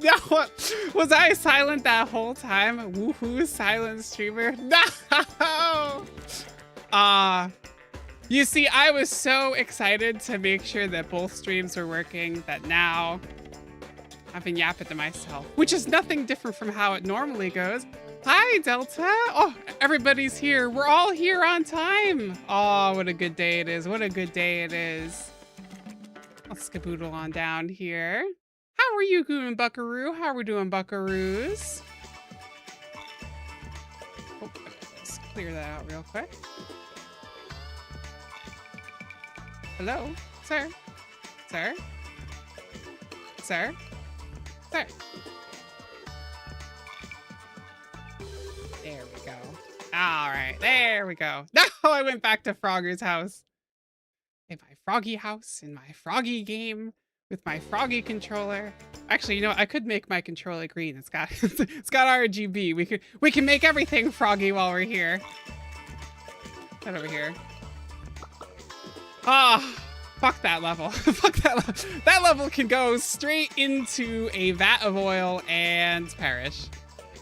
No, was I silent that whole time? Woohoo, silent streamer. No! You see, I was so excited to make sure that both streams were working that now I've been yapping to myself, which is nothing different from how it normally goes. Hi, Delta. Oh, everybody's here. We're all here on time. Oh, what a good day it is. What a good day it is. Let's skaboodle on down here. How are you doing, buckaroo? How are we doing, buckaroos? Oh, let's clear that out real quick. Hello, sir? Sir? Sir? Sir? There we go. All right, there we go. No, I went back to Frogger's house. In my froggy house, in my froggy game, with my froggy controller. Actually, you know, I could make my controller green. It's got it's got RGB. We can make everything froggy while we're here. Head over here. Ah, fuck that level. Fuck that level. That level can go straight into a vat of oil and perish.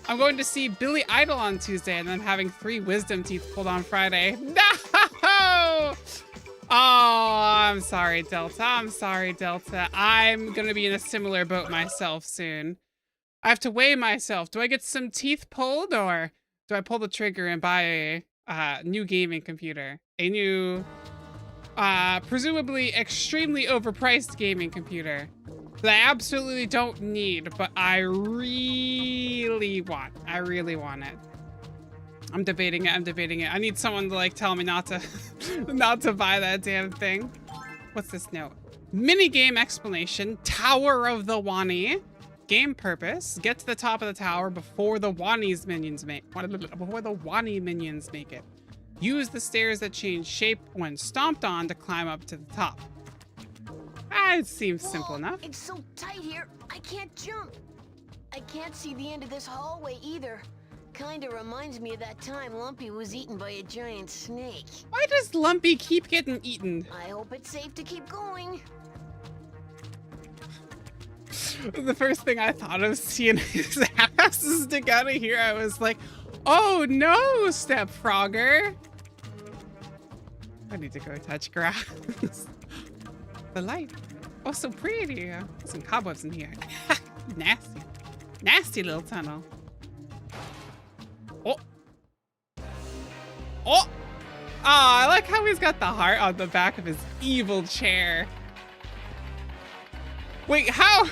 I'm going to see Billy Idol on Tuesday, and I'm having 3 wisdom teeth pulled on Friday. No! Oh, I'm sorry, Delta. I'm sorry, Delta. I'm gonna be in a similar boat myself soon. I have to weigh myself. Do I get some teeth pulled, or do I pull the trigger and buy a new gaming computer? A new, presumably extremely overpriced gaming computer that I absolutely don't need, but I really want. I really want it. I'm debating it. I'm debating it. I need someone to like tell me not to not to buy that damn thing. What's this note? Mini game explanation. Tower of the 𝘰𝘨. Game purpose. Get to the top of the tower before the 𝘰𝘨's minions make it. Use the stairs that change shape when stomped on to climb up to the top. It seems simple enough. It's so tight here, I can't jump. I can't see the end of this hallway either. Kinda reminds me of that time Lumpy was eaten by a giant snake. Why does Lumpy keep getting eaten? I hope it's safe to keep going. The first thing I thought of seeing his ass stick out of here, I was like, oh no, Step Frogger. I need to go touch grass. The light. Oh, so pretty. Some cobwebs in here. Nasty. Nasty little tunnel. Oh. Oh. Oh, I like how he's got the heart on the back of his evil chair. Wait, how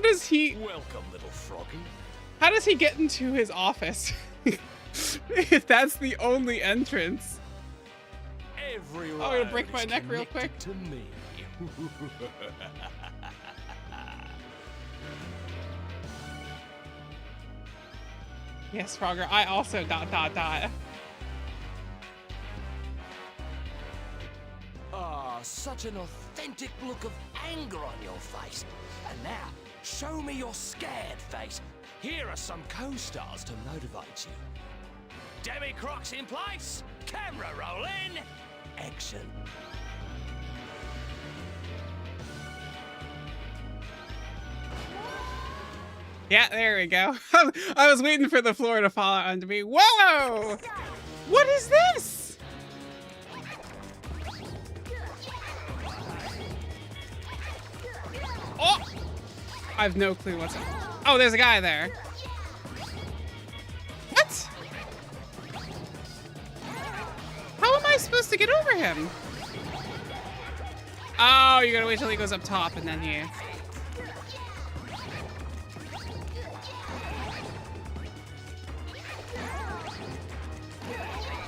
does he... Welcome, little froggy. How does he get into his office? If that's the only entrance. Everyone I'm gonna break my neck real quick. To me. Yes, Frogger, I also ... Ah, such an authentic look of anger on your face. And now, show me your scared face. Here are some co-stars to motivate you. Demi Croc's in place. Camera rolling. Action. Yeah, there we go. I was waiting for the floor to fall out onto me. Whoa! What is this? Oh! I have no clue what's up. Oh, there's a guy there. What? How am I supposed to get over him? Oh, you gotta wait till he goes up top and then he...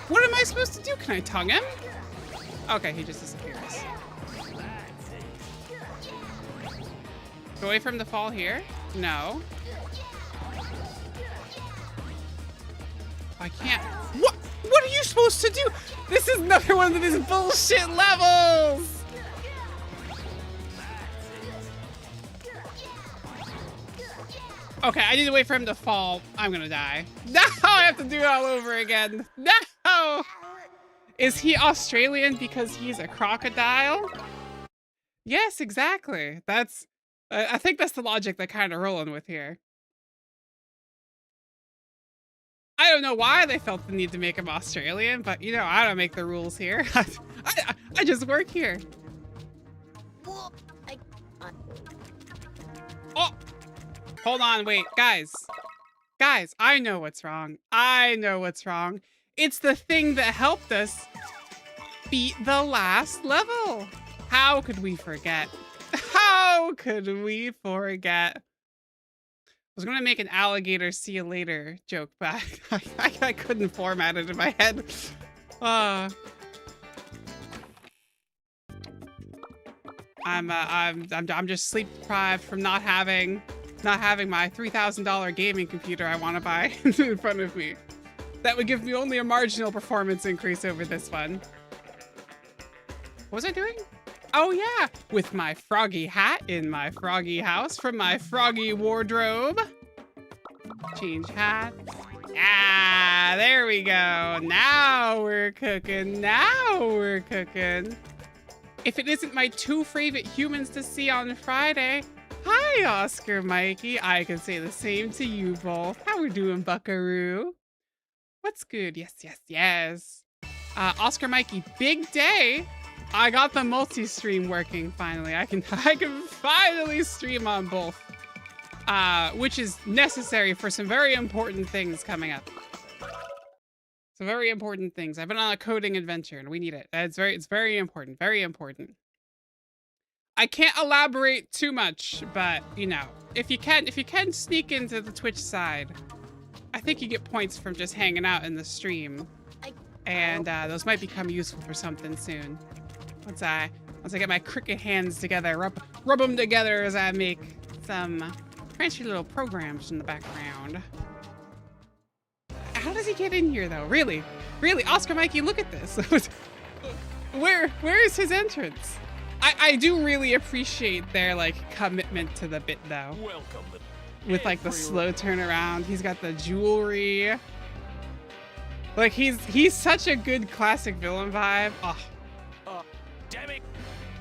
What am I supposed to do? Can I tongue him? Okay, he just disappears. Go away from the fall here? No. I can't. What? What are you supposed to do? This is another one of these bullshit levels! Okay, I need to wait for him to fall. I'm gonna die. No, I have to do it all over again. No! Is he Australian because he's a crocodile? Yes, exactly. That's I think that's the logic they're kind of rolling with here. I don't know why they felt the need to make him Australian, but you know, I don't make the rules here. I just work here. Whoop. Oh, hold on, wait, guys. Guys, I know what's wrong. I know what's wrong. It's the thing that helped us beat the last level. How could we forget? How could we forget? I was gonna make an alligator see you later joke, but I couldn't format it in my head. I'm just sleep deprived from not having my $3,000 gaming computer I want to buy in front of me. That would give me only a marginal performance increase over this one. What was I doing? Oh yeah, with my froggy hat in my froggy house from my froggy wardrobe. Change hats. Ah, there we go. Now we're cooking. Now we're cooking. If it isn't my 2 favorite humans to see on Friday, hi, Oscar Mikey. I can say the same to you both. How we doing, Buckaroo? What's good? Yes, yes, yes. Oscar Mikey, big day. I got the multi-stream working finally. I can finally stream on both, which is necessary for some very important things coming up. Some very important things. I've been on a coding adventure and we need it. It's very important. Very important. I can't elaborate too much, but you know, if you can sneak into the Twitch side, I think you get points from just hanging out in the stream, and those might become useful for something soon. Once I get my cricket hands together, rub them together as I make some fancy little programs in the background. How does he get in here though? Really, Oscar Mikey, look at this. Where is his entrance? I do really appreciate their like commitment to the bit though. Welcome. With like the slow turnaround, he's got the jewelry. Like he's such a good classic villain vibe. Oh. Damn it.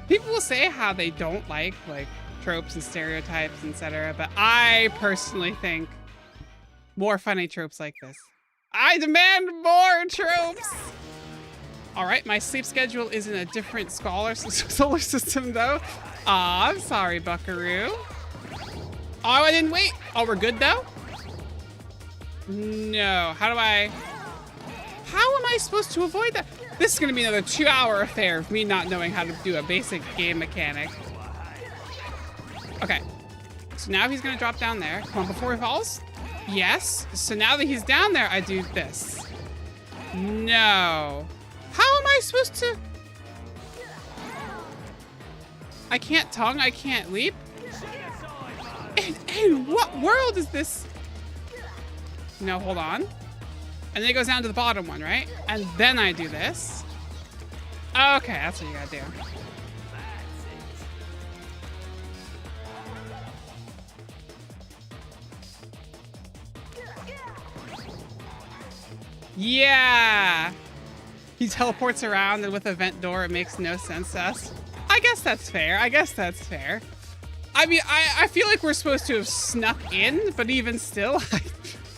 People will say how they don't like tropes and stereotypes, etc. But I personally think more funny tropes like this. I demand more tropes. All right, my sleep schedule is in a different solar system though. Aw, I'm sorry, Buckaroo. Oh, I didn't wait. Oh, we're good though? No, how am I supposed to avoid that? This is gonna be another 2-hour affair of me not knowing how to do a basic game mechanic. Okay, so now he's gonna drop down there. Come on, before he falls? Yes, so now that he's down there, I do this. No. How am I supposed to? I can't tongue, I can't leap? In what world is this? No, hold on. And then it goes down to the bottom one, right? And then I do this. Okay, that's what you gotta do. Yeah! He teleports around and with a vent door, it makes no sense to us. I guess that's fair. I mean, I feel like we're supposed to have snuck in, but even still,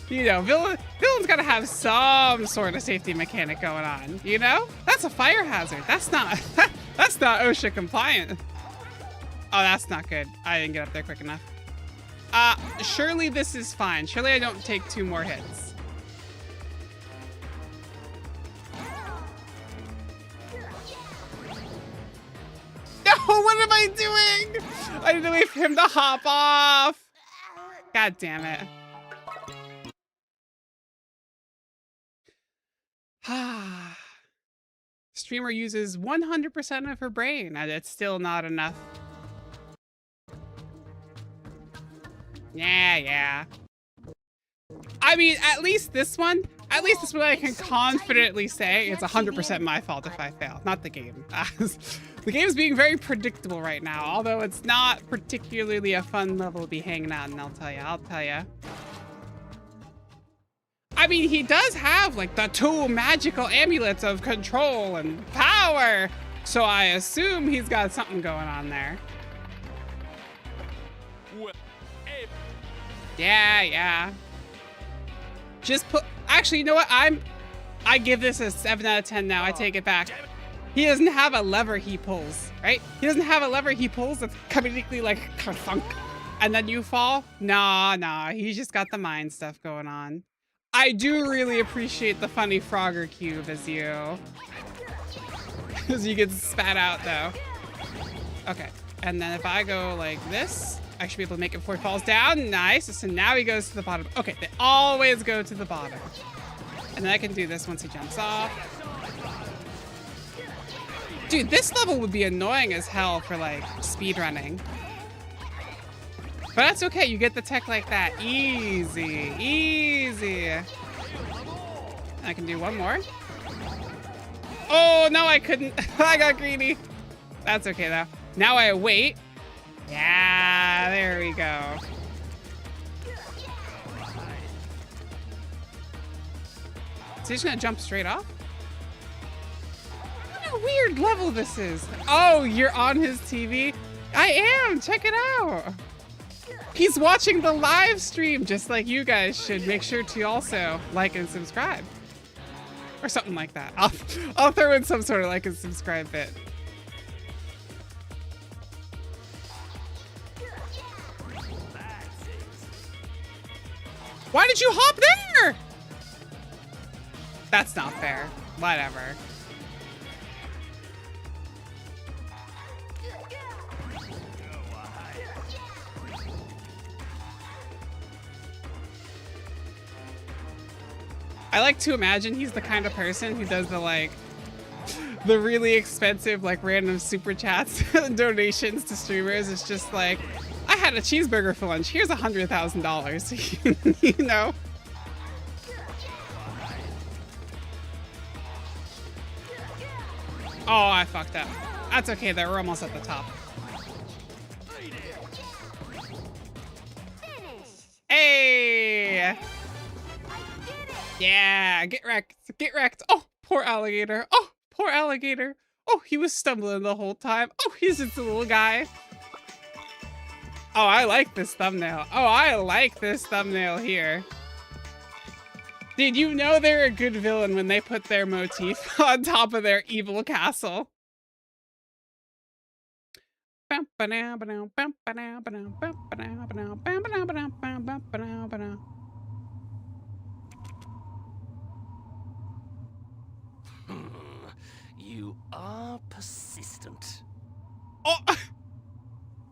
you know, villain's gotta have some sort of safety mechanic going on, you know? That's a fire hazard. That's not OSHA compliant. Oh, that's not good. I didn't get up there quick enough. Surely this is fine. Surely I don't take 2 more hits. No, what am I doing? I didn't wait for him to hop off. God damn it. Streamer uses 100% of her brain, and it's still not enough. Yeah. I mean, at least this one I can confidently say it's 100% my fault if I fail, not the game. The game's being very predictable right now, although it's not particularly a fun level to be hanging out in, I'll tell you. I mean, he does have like the 2 magical amulets of control and power, so I assume he's got something going on there. Well, Yeah. Just put. Actually, you know what? I give this a 7 out of 10 now. I take it back. He doesn't have a lever he pulls, right? He doesn't have a lever he pulls that's comedically like thunk, and then you fall. Nah. He's just got the mind stuff going on. I do really appreciate the funny Frogger cube as you get spat out though. Okay, and then if I go like this, I should be able to make it before he falls down. Nice. So now he goes to the bottom. Okay, they always go to the bottom. And then I can do this once he jumps off. Dude, this level would be annoying as hell for like speed running. But that's okay, you get the tech like that. Easy. I can do one more. Oh, no, I couldn't. I got greedy. That's okay though. Now I wait. Yeah, there we go. So he's gonna jump straight off? What a weird level this is. Oh, you're on his TV? I am, check it out. He's watching the live stream, just like you guys should. Make sure to also like and subscribe. Or something like that. I'll throw in some sort of like and subscribe bit. Why did you hop there? That's not fair. Whatever. I like to imagine he's the kind of person who does the like the really expensive like random super chats and donations to streamers. It's just like, I had a cheeseburger for lunch. Here's $100,000. You know. Oh, I fucked up. That's okay though. We're almost at the top. Hey! Yeah, get wrecked. Get wrecked. Oh, poor alligator. Oh, poor alligator. Oh, he was stumbling the whole time. Oh, he's just a little guy. Oh, I like this thumbnail. Oh, I like this thumbnail here. Did you know they're a good villain when they put their motif on top of their evil castle? You are persistent. Oh,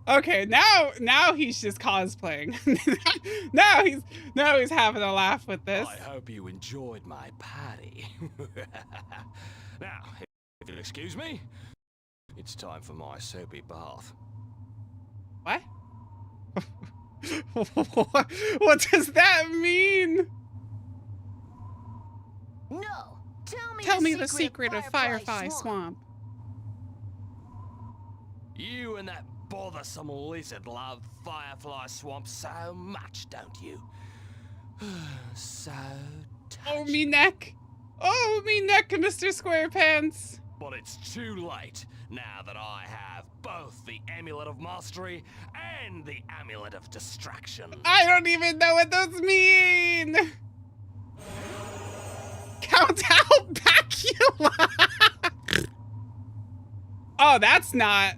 okay. Now he's just cosplaying. now he's having a laugh with this. I hope you enjoyed my party. Now, if you'll excuse me, it's time for my soapy bath. What? What does that mean? No. Tell me the secret of Firefly Swamp. You and that bothersome lizard love Firefly Swamp so much, don't you? So touching. Oh, me neck. Oh, me neck, Mr. SquarePants. But it's too late now that I have both the Amulet of Mastery and the Amulet of Distraction. I don't even know what those mean. Count out Bacula. Oh, that's not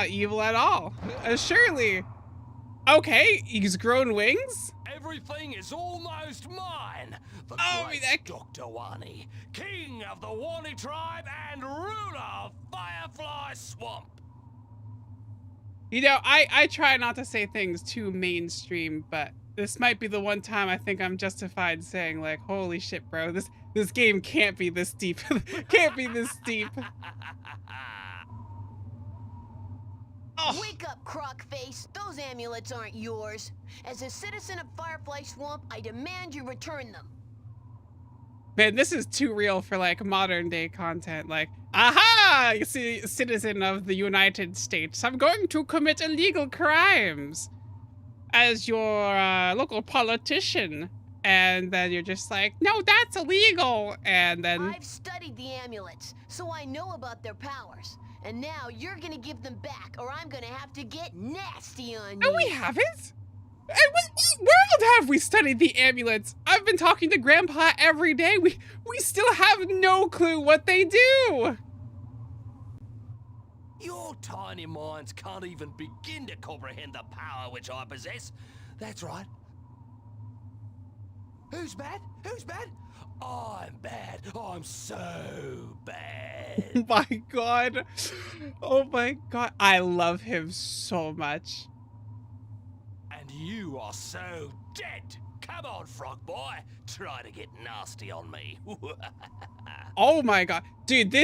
evil at all. Surely. Okay, he's grown wings. Everything is almost mine. The great Dr. 𝘰𝘕, king of the 𝘰𝘕 tribe and ruler of Firefly Swamp. You know, I try not to say things too mainstream, but this might be the one time I think I'm justified saying like, holy shit, bro, this game can't be this deep. Can't be this deep. Oh. Wake up, Crocface. Those amulets aren't yours. As a citizen of Firefly Swamp, I demand you return them. Man, this is too real for like modern day content. Like, aha! You see, citizen of the United States, I'm going to commit illegal crimes as your local politician. And then you're just like, no, that's illegal. And then I've studied the amulets, so I know about their powers. And now you're gonna give them back, or I'm gonna have to get nasty on you. No, we haven't. And what world have we studied the amulets? I've been talking to Grandpa every day. We still have no clue what they do. Your tiny minds can't even begin to comprehend the power which I possess. That's right. Who's bad? Who's bad? I'm bad. I'm so bad. Oh my god. Oh my god. I love him so much. And you are so dead. Come on, frog boy. Try to get nasty on me. Oh my god. Dude,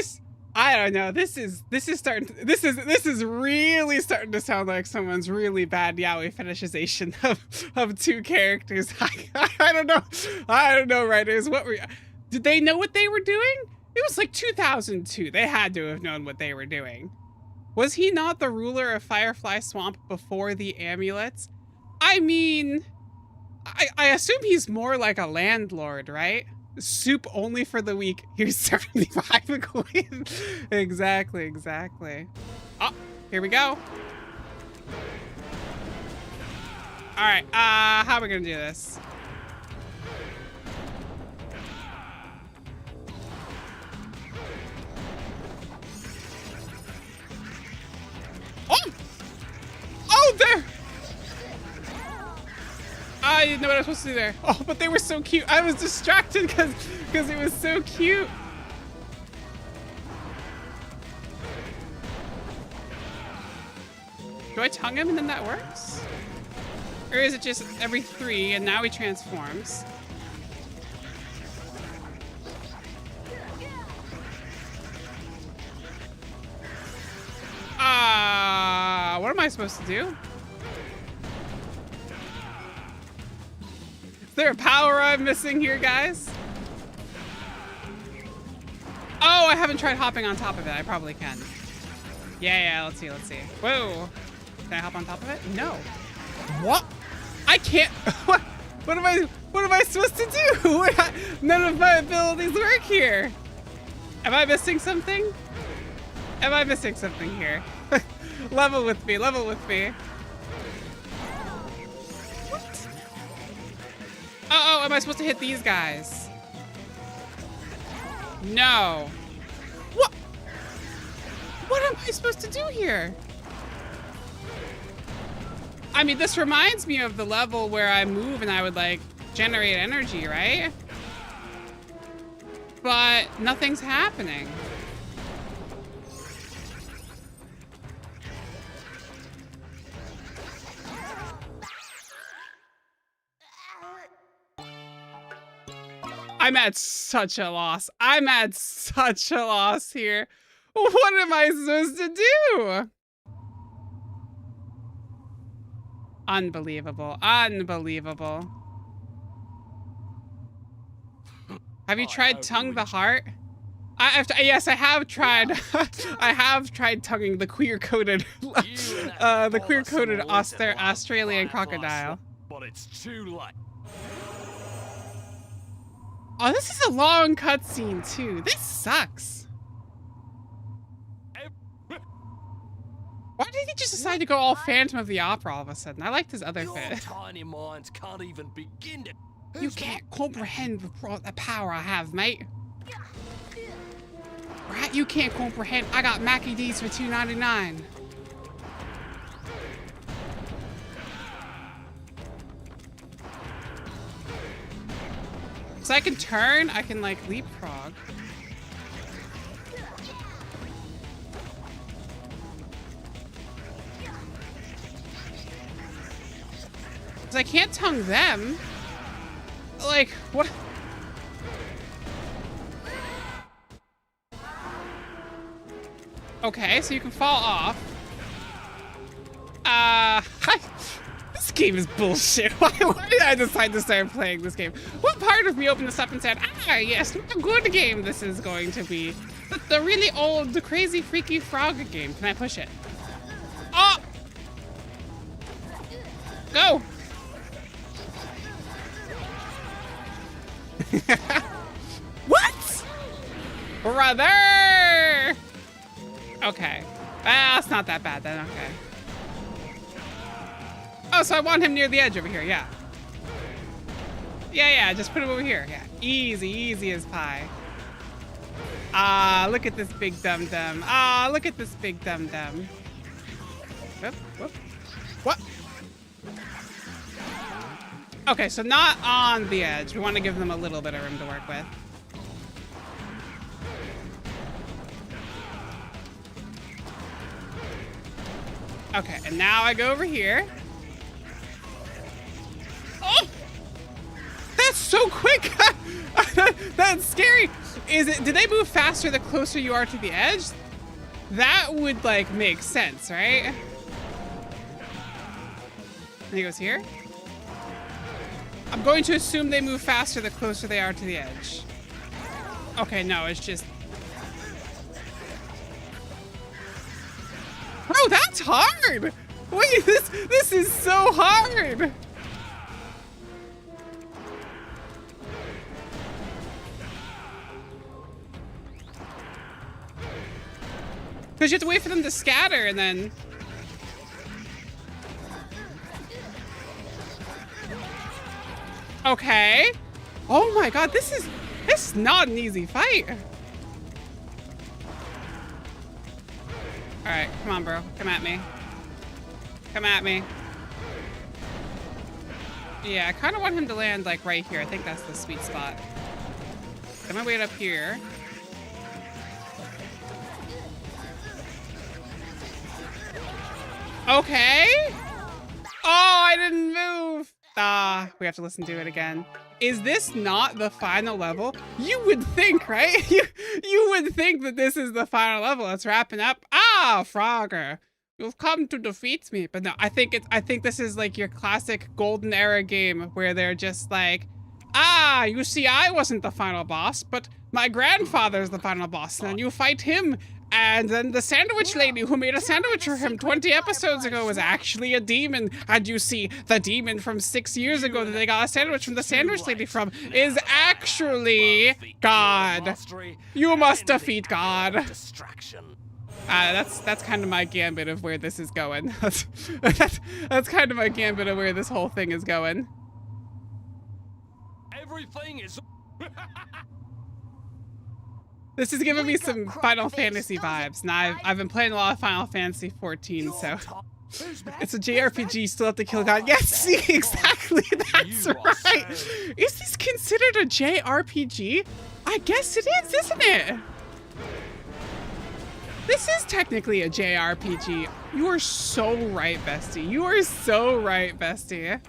I don't know. This is really starting to sound like someone's really bad yaoi fetishization of two characters. I don't know, writers. Did they know what they were doing? It was like 2002. They had to have known what they were doing. Was he not the ruler of Firefly Swamp before the amulets? I mean, I assume he's more like a landlord, right? Soup only for the weak. Here's 75 coins. Exactly. Oh, here we go. All right, how are we gonna do this? Oh, there. I didn't know what I was supposed to do there. Oh, but they were so cute. I was distracted because it was so cute. Do I tongue him and then that works? Or is it just every 3 and now he transforms? What am I supposed to do? Is there a power I'm missing here, guys? Oh, I haven't tried hopping on top of it. I probably can. Yeah, let's see. Whoa. Can I hop on top of it? No. What? I can't. What am I supposed to do? None of my abilities work here. Am I missing something? Here? Level with me. What? Oh, am I supposed to hit these guys? No. What am I supposed to do here? I mean, this reminds me of the level where I move and I would like generate energy, right? But nothing's happening. I'm at such a loss. Here. What am I supposed to do? Unbelievable. Have you tried tongue the heart? Yes, I have tried. I have tried tonguing the queer-coded, Australian crocodile. But it's too late. Oh, this is a long cutscene too. This sucks. Why did he just decide to go all Phantom of the Opera all of a sudden? I liked his other fit. Tiny minds can't even begin to. You can't comprehend the power I have, mate. Right? You can't comprehend. I got Mackie D's for $2.99. So I can turn, I can like leapfrog. Cause I can't tongue them. Like, what? Okay, so you can fall off. This game is bullshit. Why did I decide to start playing this game? What part of me opened this up and said, yes, what a good game this is going to be. The really old, the crazy, freaky frog game. Can I push it? Oh! Go! What? Brother! Okay. Ah, it's not that bad then. Okay. Oh, so I want him near the edge over here. Yeah. Yeah. Just put him over here. Yeah. Easy as pie. Ah, look at this big dum-dum. Ah, look at this big dum-dum. Whoop. What? Okay, so not on the edge. We want to give them a little bit of room to work with. Okay, and now I go over here. Oh! That's so quick! That's scary! Did they move faster the closer you are to the edge? That would, like, make sense, right? And he goes here. I'm going to assume they move faster the closer they are to the edge. Okay, no, it's just... Oh, that's hard! Wait, this is so hard! Because you have to wait for them to scatter and then... Okay. Oh my god, this is not an easy fight. Alright, come on, bro. Come at me. Come at me. Yeah, I kind of want him to land, like, right here. I think that's the sweet spot. I'm gonna wait up here. Okay. Oh, I didn't move. Ah, we have to listen to it again. Is this not the final level? You would think, right? You would think that this is the final level. It's wrapping up. Ah, Frogger, you've come to defeat me. But no, I think this is like your classic golden era game where they're just like, ah, you see, I wasn't the final boss, but my grandfather's the final boss, and then you fight him. And then the sandwich lady who made a sandwich for him 20 episodes ago was actually a demon. And you see, the demon from 6 years ago that they got a sandwich from the sandwich lady from is actually God. You must defeat God. That's kind of my gambit of where this is going. That's kind of my gambit of where this whole thing is going. Everything is... This is giving me some Final Fantasy vibes. Now, I've been playing a lot of Final Fantasy 14, so it's a JRPG, still have to kill God. Yes, see, exactly, that's right. Is this considered a JRPG? I guess it is, isn't it? This is technically a JRPG. You are so right, bestie. You are so right, bestie.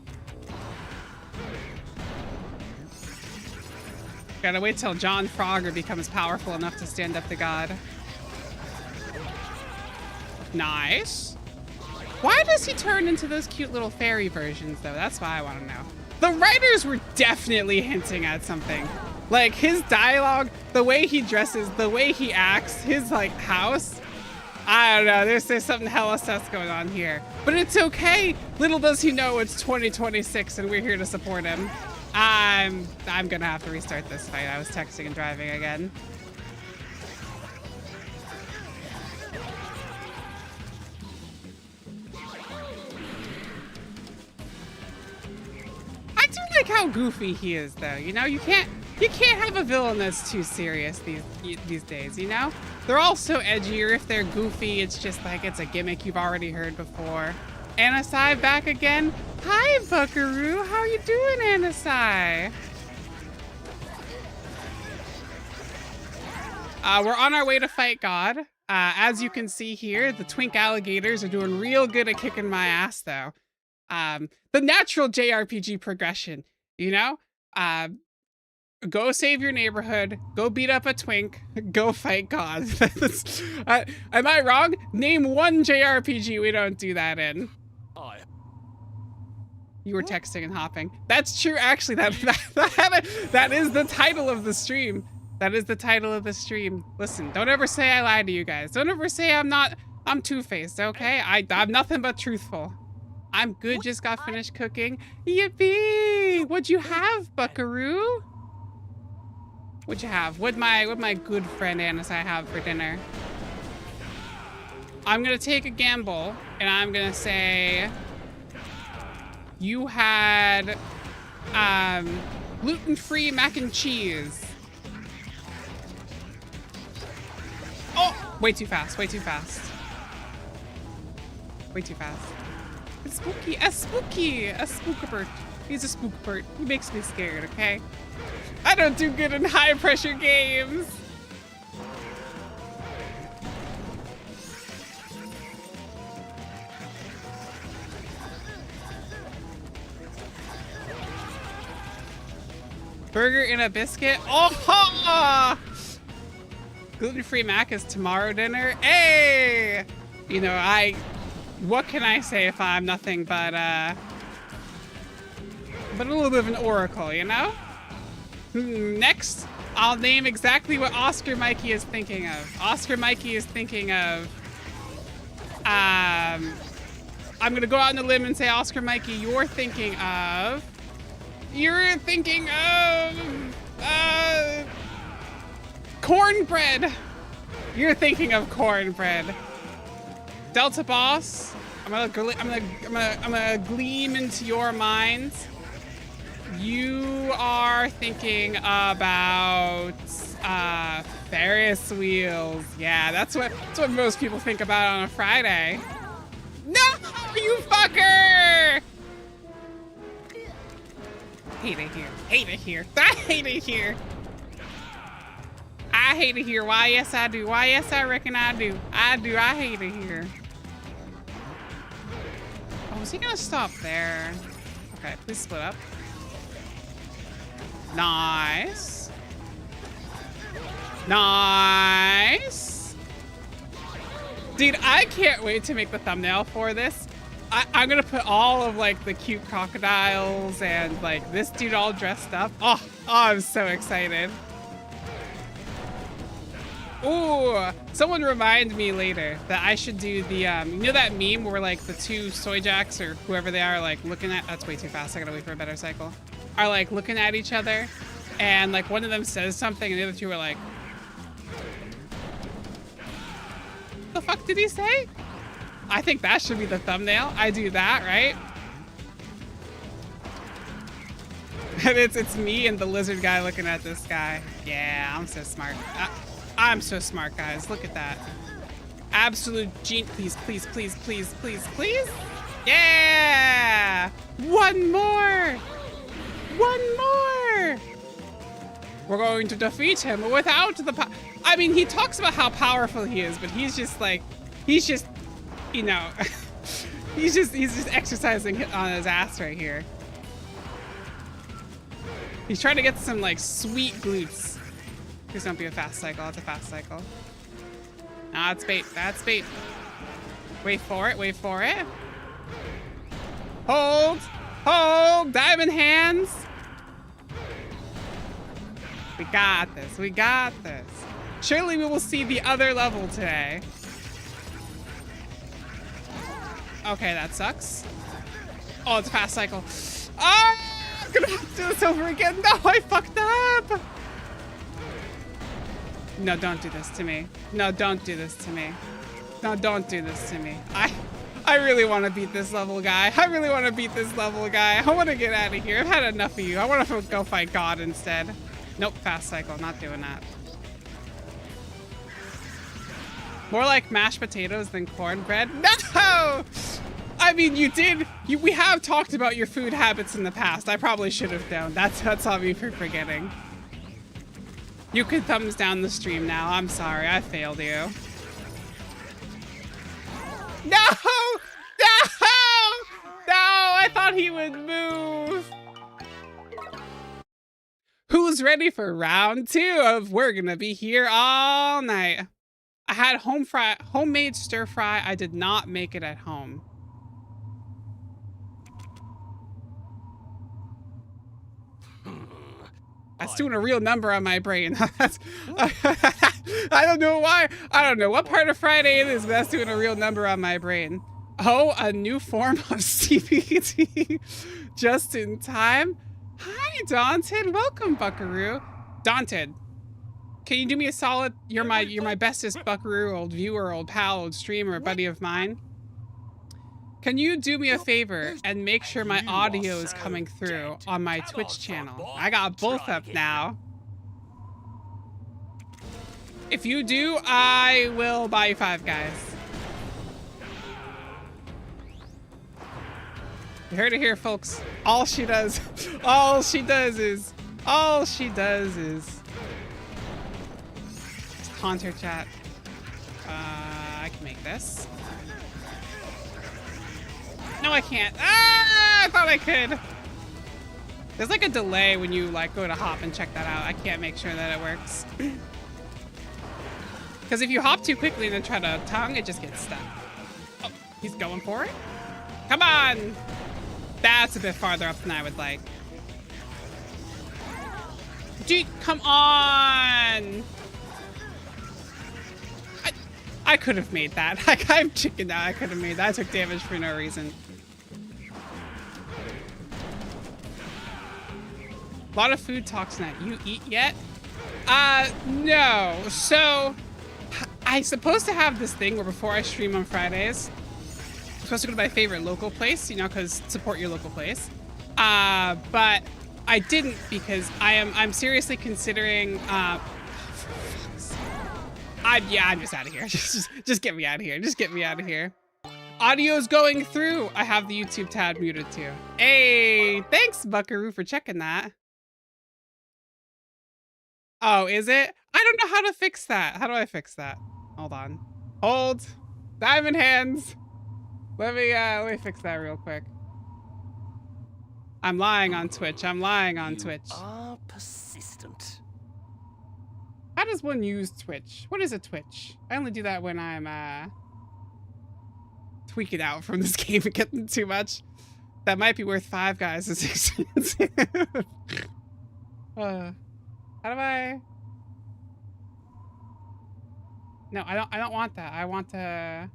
Gotta wait till John Frogger becomes powerful enough to stand up to God. Nice. Why does he turn into those cute little fairy versions, though? That's what I want to know. The writers were definitely hinting at something. Like, his dialogue, the way he dresses, the way he acts, his, like, house. I don't know. There's something hella sus going on here. But it's okay. Little does he know it's 2026 and we're here to support him. I'm gonna have to restart this fight. I was texting and driving again. I do like how goofy he is, though. You know, you can't have a villain that's too serious these days. You know, they're all so edgy, or if they're goofy, it's just like it's a gimmick you've already heard before. Anasai back again. Hi, Buckaroo. How you doing, Anasai? We're on our way to fight God. As you can see here, the twink alligators are doing real good at kicking my ass, though. The natural JRPG progression, you know? Go save your neighborhood, go beat up a twink, go fight God. Am I wrong? Name one JRPG we don't do that in. You were texting and hopping. That's true, actually. That is the title of the stream. That is the title of the stream. Listen, don't ever say I lied to you guys. Don't ever say I'm two-faced, okay? I'm nothing but truthful. I'm good, just got finished cooking. Yippee! What'd you have, Buckaroo? What'd you have? What'd my good friend Anasai have for dinner? I'm gonna take a gamble and I'm gonna say you had gluten-free mac and cheese. Oh, way too fast, way too fast. Way too fast. It's spooky, a spookabert. He's a spookabert. He makes me scared, okay? I don't do good in high pressure games. Burger in a biscuit. Oh, ha! Gluten-free mac is tomorrow dinner. Hey! You know, what can I say if I'm nothing but a little bit of an oracle, you know? Next, I'll name exactly what 𝘗𝘕𝘥𝘕 is thinking of. 𝘗𝘕𝘥𝘕 is thinking of, I'm gonna go out on a limb and say 𝘗𝘕𝘥𝘕, you're thinking of, cornbread. You're thinking of cornbread. Delta Boss, I'm gonna gleam into your minds. You are thinking about Ferris wheels. Yeah, that's what most people think about on a Friday. No, you fucker! Hate it here. Hate it here. I hate it here. I hate it here. Why, yes, I do. Why, yes, I reckon I do. I do. I hate it here. Oh, is he gonna stop there? Okay, please split up. Nice. Nice. Dude, I can't wait to make the thumbnail for this. I'm gonna put all of like the cute crocodiles and like this dude all dressed up. Oh, I'm so excited. Ooh, someone remind me later that I should do the, you know that meme where like the two soy jacks or whoever they are like looking at, that's way too fast, I gotta wait for a better cycle, are like looking at each other and like one of them says something and the other two are like, the fuck did he say? I think that should be the thumbnail. I do that, right? And it's me and the lizard guy looking at this guy. Yeah, I'm so smart. I'm so smart, guys. Look at that. Absolute genius. Please, please, please, please, please, please. Yeah! One more! One more! We're going to defeat him without the I mean, he talks about how powerful he is, but he's just like, you know, he's just exercising on his ass right here. He's trying to get some like sweet glutes. Please don't be a fast cycle. It's a fast cycle. Nah, it's bait. That's bait. Wait for it. Wait for it. Hold. Hold. Diamond hands. We got this. We got this. Surely we will see the other level today. Okay, that sucks. Oh, it's a fast cycle. Oh, I'm gonna have to do this over again. No, I fucked up. No, don't do this to me. No, don't do this to me. No, don't do this to me. I really want to beat this level, guy. I really want to beat this level, guy. I want to get out of here. I've had enough of you. I want to go fight God instead. Nope, fast cycle. Not doing that. More like mashed potatoes than cornbread. No! I mean, we have talked about your food habits in the past. I probably should have known. That's on me for forgetting. You can thumbs down the stream now. I'm sorry, I failed you. No! No! No! I thought he would move. Who's ready for round 2 of We're Gonna Be Here All Night? I had homemade stir fry. I did not make it at home. That's doing a real number on my brain. I don't know why. I don't know what part of Friday it is, but that's doing a real number on my brain. Oh, a new form of CBD. Just in time. Hi, Daunted. Welcome, Buckaroo. Daunted. Can you do me a solid? You're my bestest buckaroo, old viewer, old pal, old streamer, buddy of mine. Can you do me a favor and make sure my audio is coming through on my Twitch channel? I got both up now. If you do, I will buy you 5 guys. You heard it here, folks. All she does is conter chat. I can make this. No, I can't. Ah, I thought I could. There's like a delay when you like go to hop and check that out. I can't make sure that it works. Because if you hop too quickly and then try to tongue, it just gets stuck. Oh, he's going for it. Come on. That's a bit farther up than I would like. Dude, come on. I could have made that. Like, I'm chickened out. I could have made that. I took damage for no reason. A lot of food talk tonight. You eat yet? No. So, I'm supposed to have this thing where before I stream on Fridays, I'm supposed to go to my favorite local place, you know, because support your local place. But I didn't because I'm seriously considering, I'm just out of here. Just get me out of here. Just get me out of here. Audio's going through. I have the YouTube tab muted too. Hey, thanks Buckaroo for checking that. Oh, is it? I don't know how to fix that. How do I fix that? Hold on. Hold. Diamond hands. Let me fix that real quick. I'm lying on Twitch. I'm lying on Twitch. You are persistent. How does one use Twitch? What is a Twitch? I only do that when I'm tweaking out from this game and getting too much. That might be worth 5 guys. It's expensive. How do I? No, I don't want that. I want a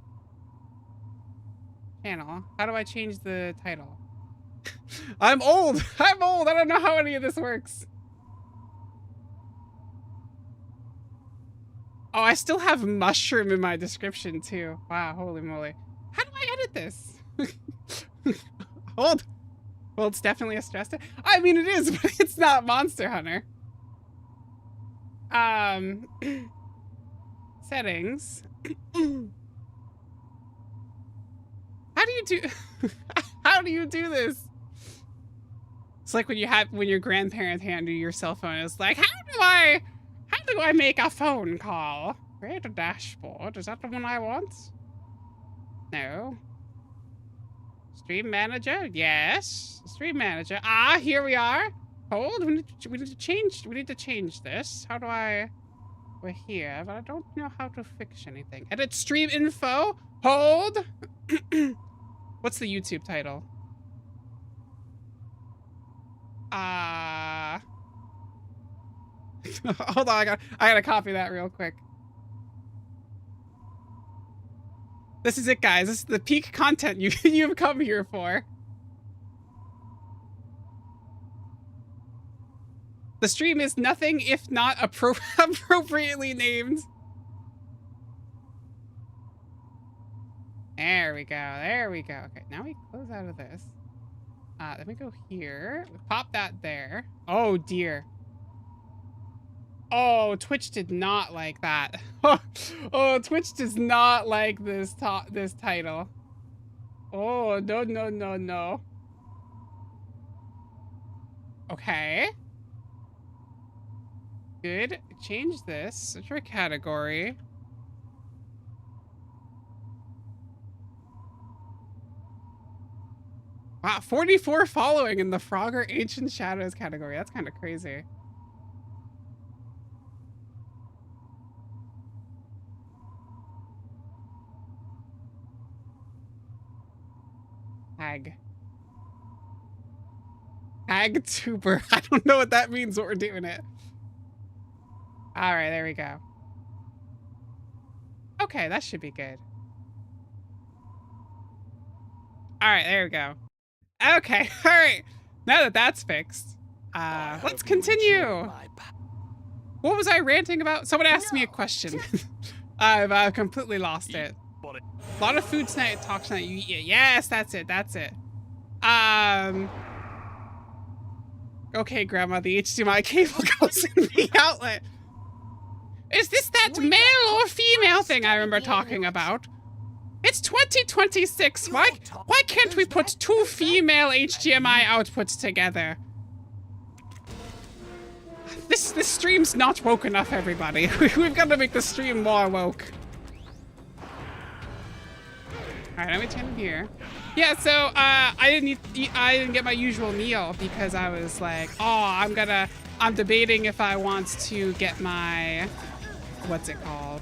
channel. How do I change the title? I'm old. I'm old. I don't know how any of this works. Oh, I still have mushroom in my description too. Wow, holy moly. How do I edit this? Hold. Well, it's definitely a stress test. I mean, it is, but it's not Monster Hunter. Settings. How do you do? How do you do this? It's like when your grandparents hand you your cell phone. It's like, how do I make a phone call? Create a dashboard. Is that the one I want? No. Stream manager? Yes. Stream manager. Ah, here we are. Hold. We need to change this. How do I? We're here, but I don't know how to fix anything. Edit stream info. Hold. What's the YouTube title? Hold on, I gotta copy that real quick. This is it, guys. This is the peak content you've come here for. The stream is nothing if not appropriately named. There we go. There we go. Okay, now we close out of this. Let me go here. Pop that there. Oh dear. Oh, Twitch did not like that. Oh, Twitch does not like this title. Oh, no, no, no, no. Okay. Good. Change this. Search for category. Wow, 44 following in the Frogger Ancient Shadows category. That's kind of crazy. Hag tuber. I don't know what that means, but we're doing it. All right, there we go. Okay, that should be good. All right, there we go. Okay, all right. Now that that's fixed, let's continue. What was I ranting about? Someone asked me a question. I've completely lost it. A lot of food tonight, talk tonight. You eat it. Yes, that's it. That's it. Okay, Grandma, the HDMI cable goes in the outlet. Is this that male or female thing I remember talking about? It's 2026. Why can't we put two female HDMI outputs together? This stream's not woke enough, everybody. We've got to make the stream more woke. All right, let me turn it here. Yeah, so I didn't get my usual meal because I was like, oh, I'm debating if I want to get my, what's it called?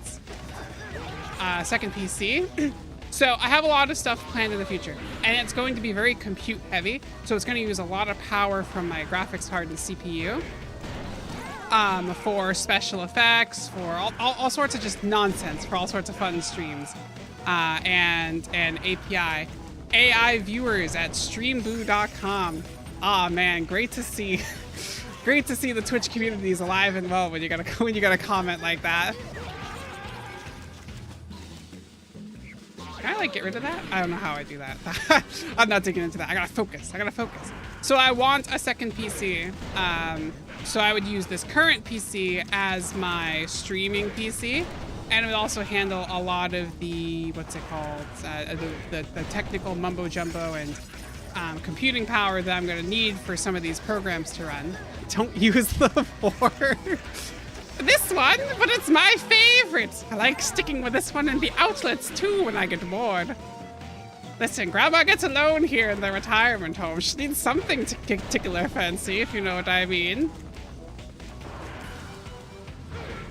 Second PC. So I have a lot of stuff planned in the future, and it's going to be very compute heavy. So it's going to use a lot of power from my graphics card and CPU. For special effects, for all sorts of just nonsense, for all sorts of fun streams, and API. AI viewers at streamboo.com. Ah, man, great to see the Twitch community is alive and well when you got a comment like that. Can I like get rid of that? I don't know how I do that. I'm not digging into that. I gotta focus. So I want a second PC. So I would use this current PC as my streaming PC. And it would also handle a lot of the, what's it called? The technical mumbo jumbo and computing power that I'm gonna need for some of these programs to run. Don't use the for this one, but it's my favorite. I like sticking with this one in the outlets too when I get bored. Listen, Grandma gets alone here in the retirement home. She needs something to tickle her fancy, if you know what I mean.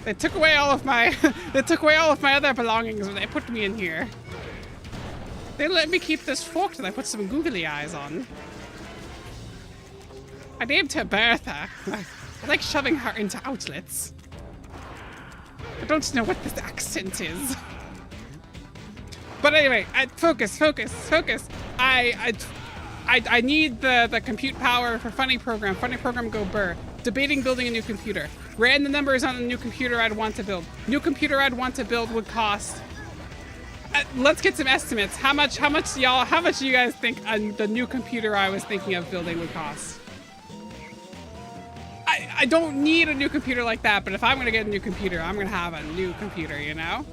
They took away all of my other belongings when they put me in here. They let me keep this fork that I put some googly eyes on. I named her Bertha. I like shoving her into outlets. I don't know what this accent is. But anyway, focus. I need the compute power for funny program go burr. Debating building a new computer. Ran the numbers on the new computer I'd want to build. New computer I'd want to build would cost. Let's get some estimates. How much do you guys think the new computer I was thinking of building would cost? I don't need a new computer like that, but if I'm gonna get a new computer, I'm gonna have a new computer, you know?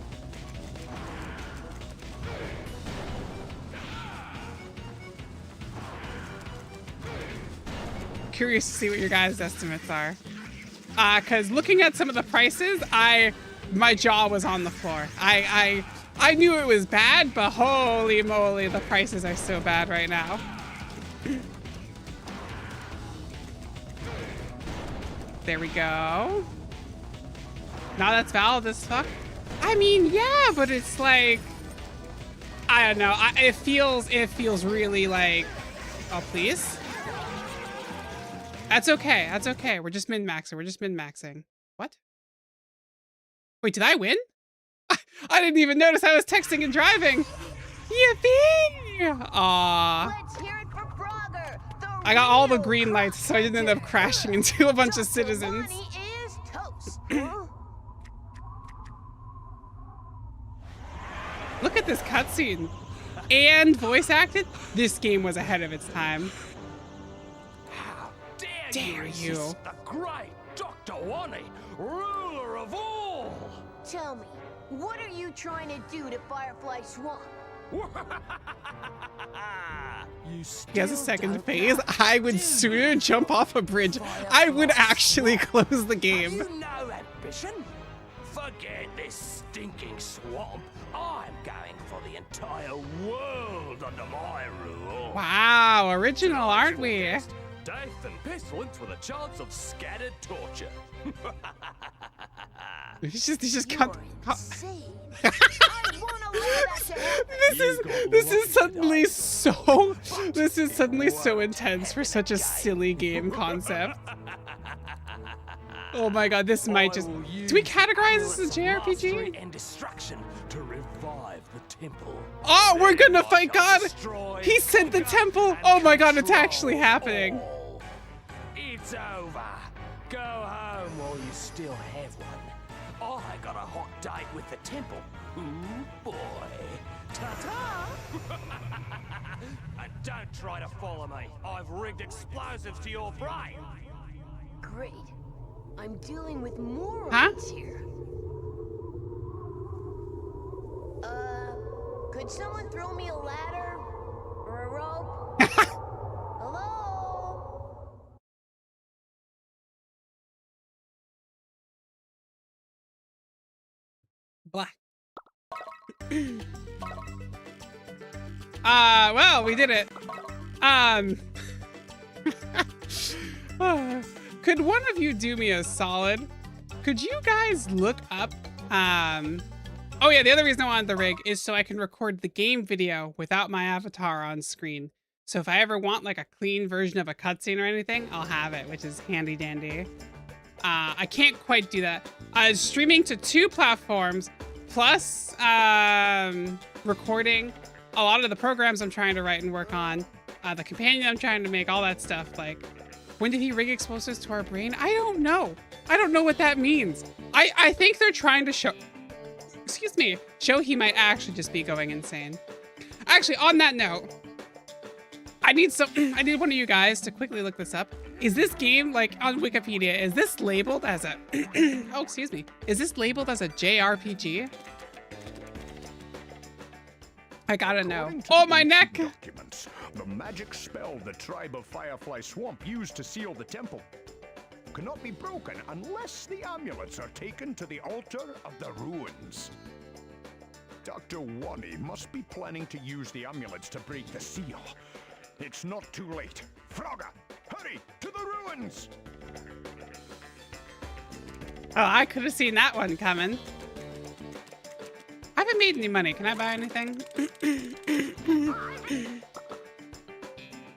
Curious to see what your guys' estimates are. Cause looking at some of the prices, my jaw was on the floor. I knew it was bad, but holy moly, the prices are so bad right now. There we go. Now that's valid as fuck. I mean, yeah, but it's like, I don't know. It feels really like, oh please. That's okay. That's okay. We're just min-maxing. What? Wait, did I win? I didn't even notice I was texting and driving. Yippee! Aww. Let's hear it for Frogger, I got all the green lights, so I didn't end up crashing into a bunch of citizens. Is toast. Look at this cutscene. And voice acted. This game was ahead of its time. How Dare you? The great Dr. 𝘰𝘕, ruler of all. Tell me, what are you trying to do to Firefly Swamp? He has a second phase. I would sooner jump off a bridge. I would actually close the game. You no ambition? Forget this stinking swamp. I'm going for the entire world under my rule. Wow, original, aren't we? Death and pestilence with a chance of scattered torture. He's just cut. This is suddenly so intense for such a silly game concept. Oh my god, this might just. Do we categorize this as a JRPG? And destruction to revive the temple. Oh, we're gonna fight God! He sent the temple! Oh my god, it's actually happening. It's over. Go home while you still have one. I got a hot date with the temple. Ooh, boy. Ta-ta! And don't try to follow me. I've rigged explosives to your brain. Great. I'm dealing with morons here. Could someone throw me a ladder? Or a rope? Hello? Black. Well, we did it. Could one of you do me a solid? Could you guys look up, oh yeah, the other reason I wanted the rig is so I can record the game video without my avatar on screen. So if I ever want like a clean version of a cutscene or anything, I'll have it, which is handy dandy. I can't quite do that. Streaming to 2 platforms, plus recording a lot of the programs I'm trying to write and work on, the companion I'm trying to make, all that stuff. Like, when did he rig explosives to our brain? I don't know. I don't know what that means. I think they're trying to show, excuse me, show he might actually just be going insane. Actually, on that note, I need one of you guys to quickly look this up. Is this game, like on Wikipedia, is this labeled as a, oh, excuse me. Is this labeled as a JRPG? I gotta know. Oh, my neck! Documents, the magic spell the tribe of Firefly Swamp used to seal the temple cannot be broken unless the amulets are taken to the altar of the ruins. Dr. 𝘰𝘕 must be planning to use the amulets to break the seal. It's not too late. 𝘭𝘥𝘆, hurry to the ruins! Oh, I could have seen that one coming. I haven't made any money. Can I buy anything?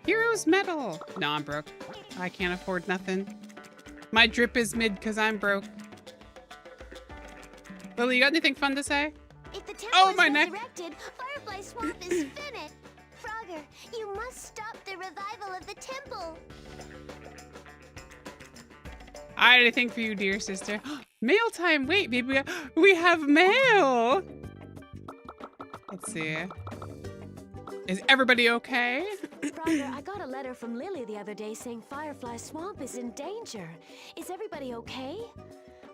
Heroes medal. No, I'm broke. I can't afford nothing. My drip is mid because I'm broke. Lily, you got anything fun to say? If the temple Oh, is my neck. resurrected, Firefly Swamp is finished. Frogger, you must stop the revival of the temple. I had anything for you, dear sister. Mail time. Wait, baby, we have mail. Let's see. Is everybody okay? Frogger, I got a letter from Lily the other day saying Firefly Swamp is in danger. Is everybody okay?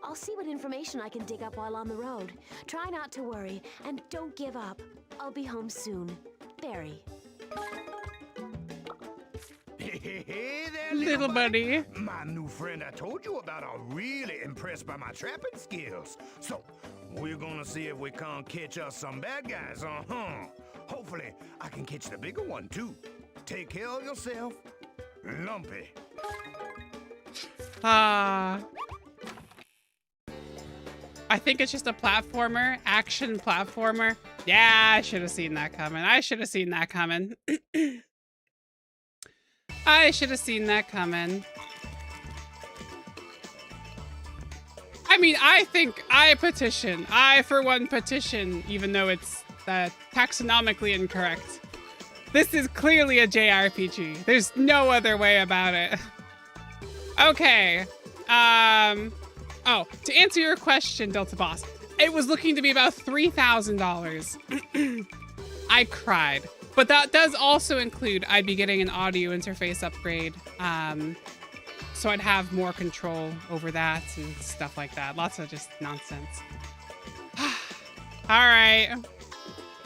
I'll see what information I can dig up while on the road. Try not to worry, and don't give up. I'll be home soon. Barry. Hey there, Little buddy. My new friend I told you about are really impressed by my trapping skills. So, we're gonna see if we can't catch us some bad guys, Hopefully, I can catch the bigger one, too. Take care of yourself, Lumpy. I think it's just a platformer, action platformer. Yeah, I should have seen that coming. I should have seen that coming. I should have seen that coming. I mean, I think I for one petition, even though it's taxonomically incorrect. This is clearly a JRPG. There's no other way about it. Okay. Oh, to answer your question, Delta Boss, it was looking to be about $3,000. I cried. But that does also include I'd be getting an audio interface upgrade. So I'd have more control over that and stuff like that. Lots of just nonsense. All right.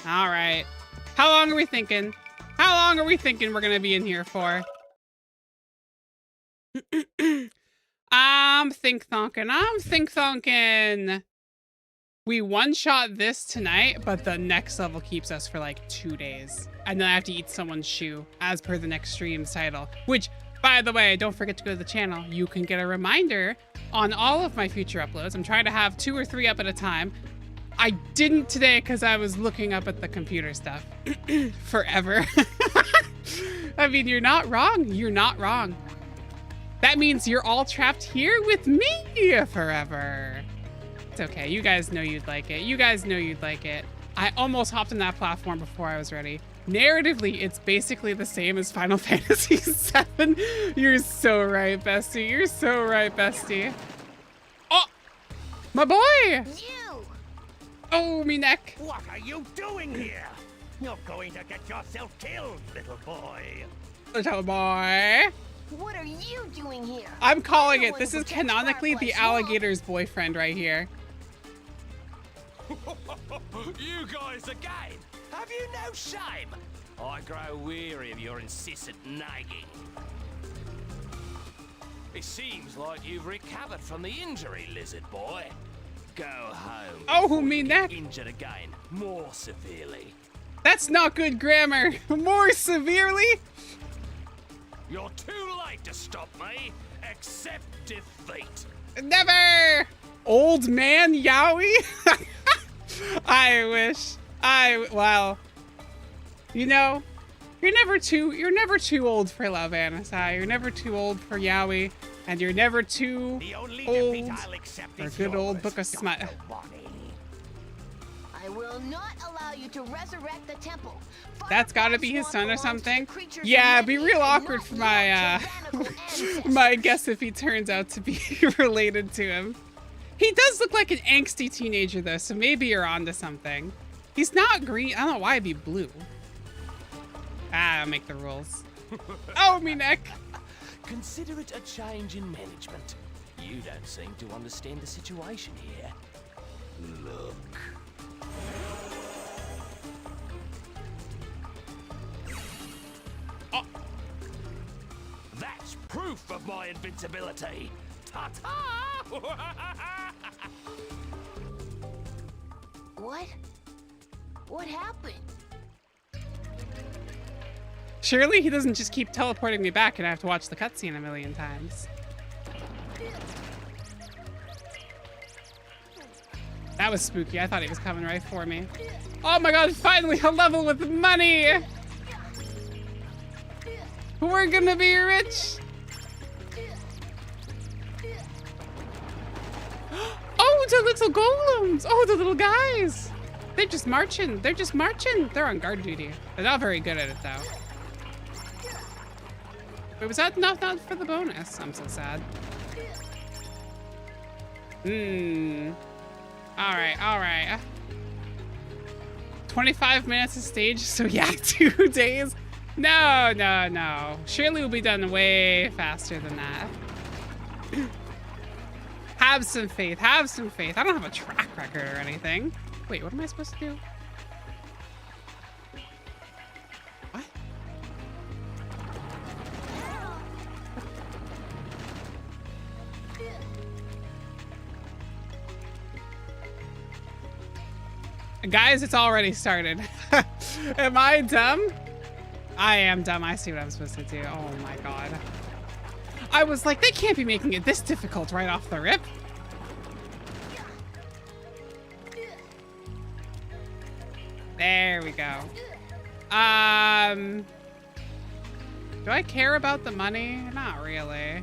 All right. How long are we thinking? How long are we thinking we're going to be in here for? I'm think thonking. We one-shot this tonight, but the next level keeps us for like 2 days. And then I have to eat someone's shoe, as per the next stream's title. Which, by the way, don't forget to go to the channel. You can get a reminder on all of my future uploads. I'm trying to have 2 or 3 up at a time. I didn't today because I was looking up at the computer stuff. Forever. I mean, you're not wrong. You're not wrong. That means you're all trapped here with me forever. It's okay. You guys know you'd like it. You guys know you'd like it. I almost hopped on that platform before I was ready. narratively, it's basically the same as Final Fantasy VII. You're so right, bestie. You're so right, bestie. Oh, my boy. You! Oh, me neck. What are you doing here? You're going to get yourself killed, little boy. Little boy. What are you doing here? I'm calling You're it. the This one is who protects canonically Firefly the Swamp. alligator's boyfriend right here. You guys again? Have you no shame? I grow weary of your incessant nagging. It seems like you've recovered from the injury, lizard boy. Go home. Oh, before me you get neck. injured again, more severely. That's not good grammar. More severely? You're too late to stop me. Accept defeat. Never. Old man Yowie? I wish. Well, you know, you're never too old for love, Anasai. You're never too old for Yowie, and you're never too The only old defeat I'll accept for a is good old yours, book of smut. Dr. Wonny. I will not allow you to resurrect the temple. That's gotta be his Firefly son or Swamp belongs to something. the creatures Yeah, of it'd be Letty real and awkward not for your my tyrannical ancestors. my guess if he turns out to be related to him. He does look like an angsty teenager though, so maybe you're onto something. He's not green. I don't know why it'd be blue. I'll make the rules. Oh, me neck. Consider it a change in management. You don't seem to understand the situation here. Look. Oh. That's proof of my invincibility. Ta-ta! What? What happened? Surely he doesn't just keep teleporting me back and I have to watch the cutscene a million times. That was spooky. I thought he was coming right for me. Oh my god, finally a level with money! We're gonna be rich! Oh, the little golems! Oh, the little guys! They're just marching. They're just marching. They're on guard duty. They're not very good at it, though. Wait, was that not for the bonus? I'm so sad. All right. 25 minutes of stage, so yeah, 2 days. No. Surely we'll be done way faster than that. Have some faith. I don't have a track record or anything. Wait, what am I supposed to do? What? Guys, it's already started. Am I dumb? I am dumb. I see what I'm supposed to do. Oh my god. I was like, they can't be making it this difficult right off the rip. There we go. Do I care about the money? Not really.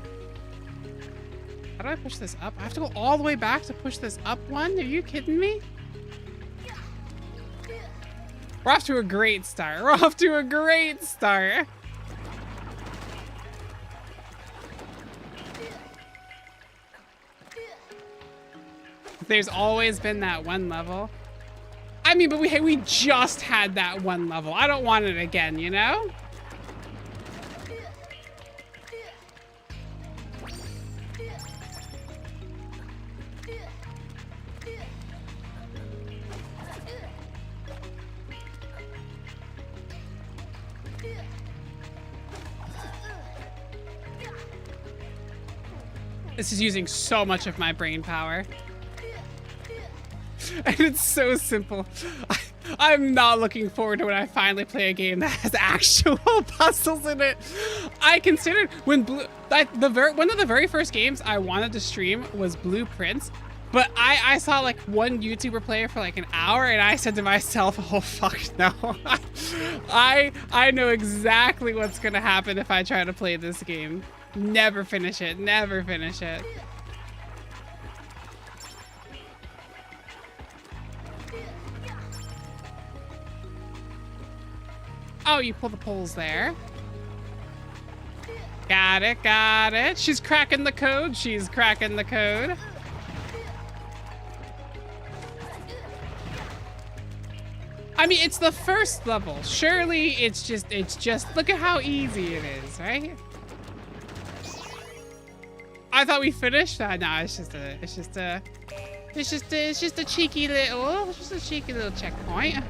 How do I push this up? I have to go all the way back to push this up one? Are you kidding me? We're off to a great start. There's always been that one level. I mean, but we just had that one level. I don't want it again, you know? This is using so much of my brain power. And it's so simple. I'm not looking forward to when I finally play a game that has actual puzzles in it. I considered when one of the very first games I wanted to stream was Blueprints, but I saw like one YouTuber play it for like an hour and I said to myself, oh fuck no. I know exactly what's gonna happen if I try to play this game. Never finish it. Oh, you pull the poles there. Got it, got it. She's cracking the code. She's cracking the code. I mean, it's the first level. Surely it's just, look at how easy it is, right? I thought we finished that. No, it's just a cheeky little checkpoint.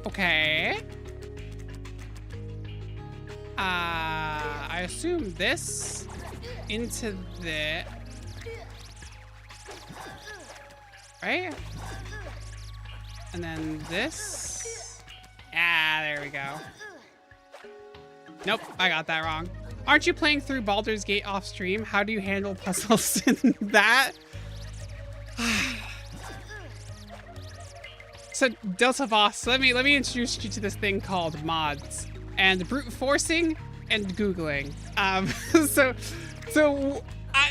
Okay. I assume this into the, right? And then this. Ah, there we go. Nope, I got that wrong. Aren't you playing through Baldur's Gate off stream? How do you handle puzzles in that? So Delta Boss, let me introduce you to this thing called mods and brute forcing and Googling.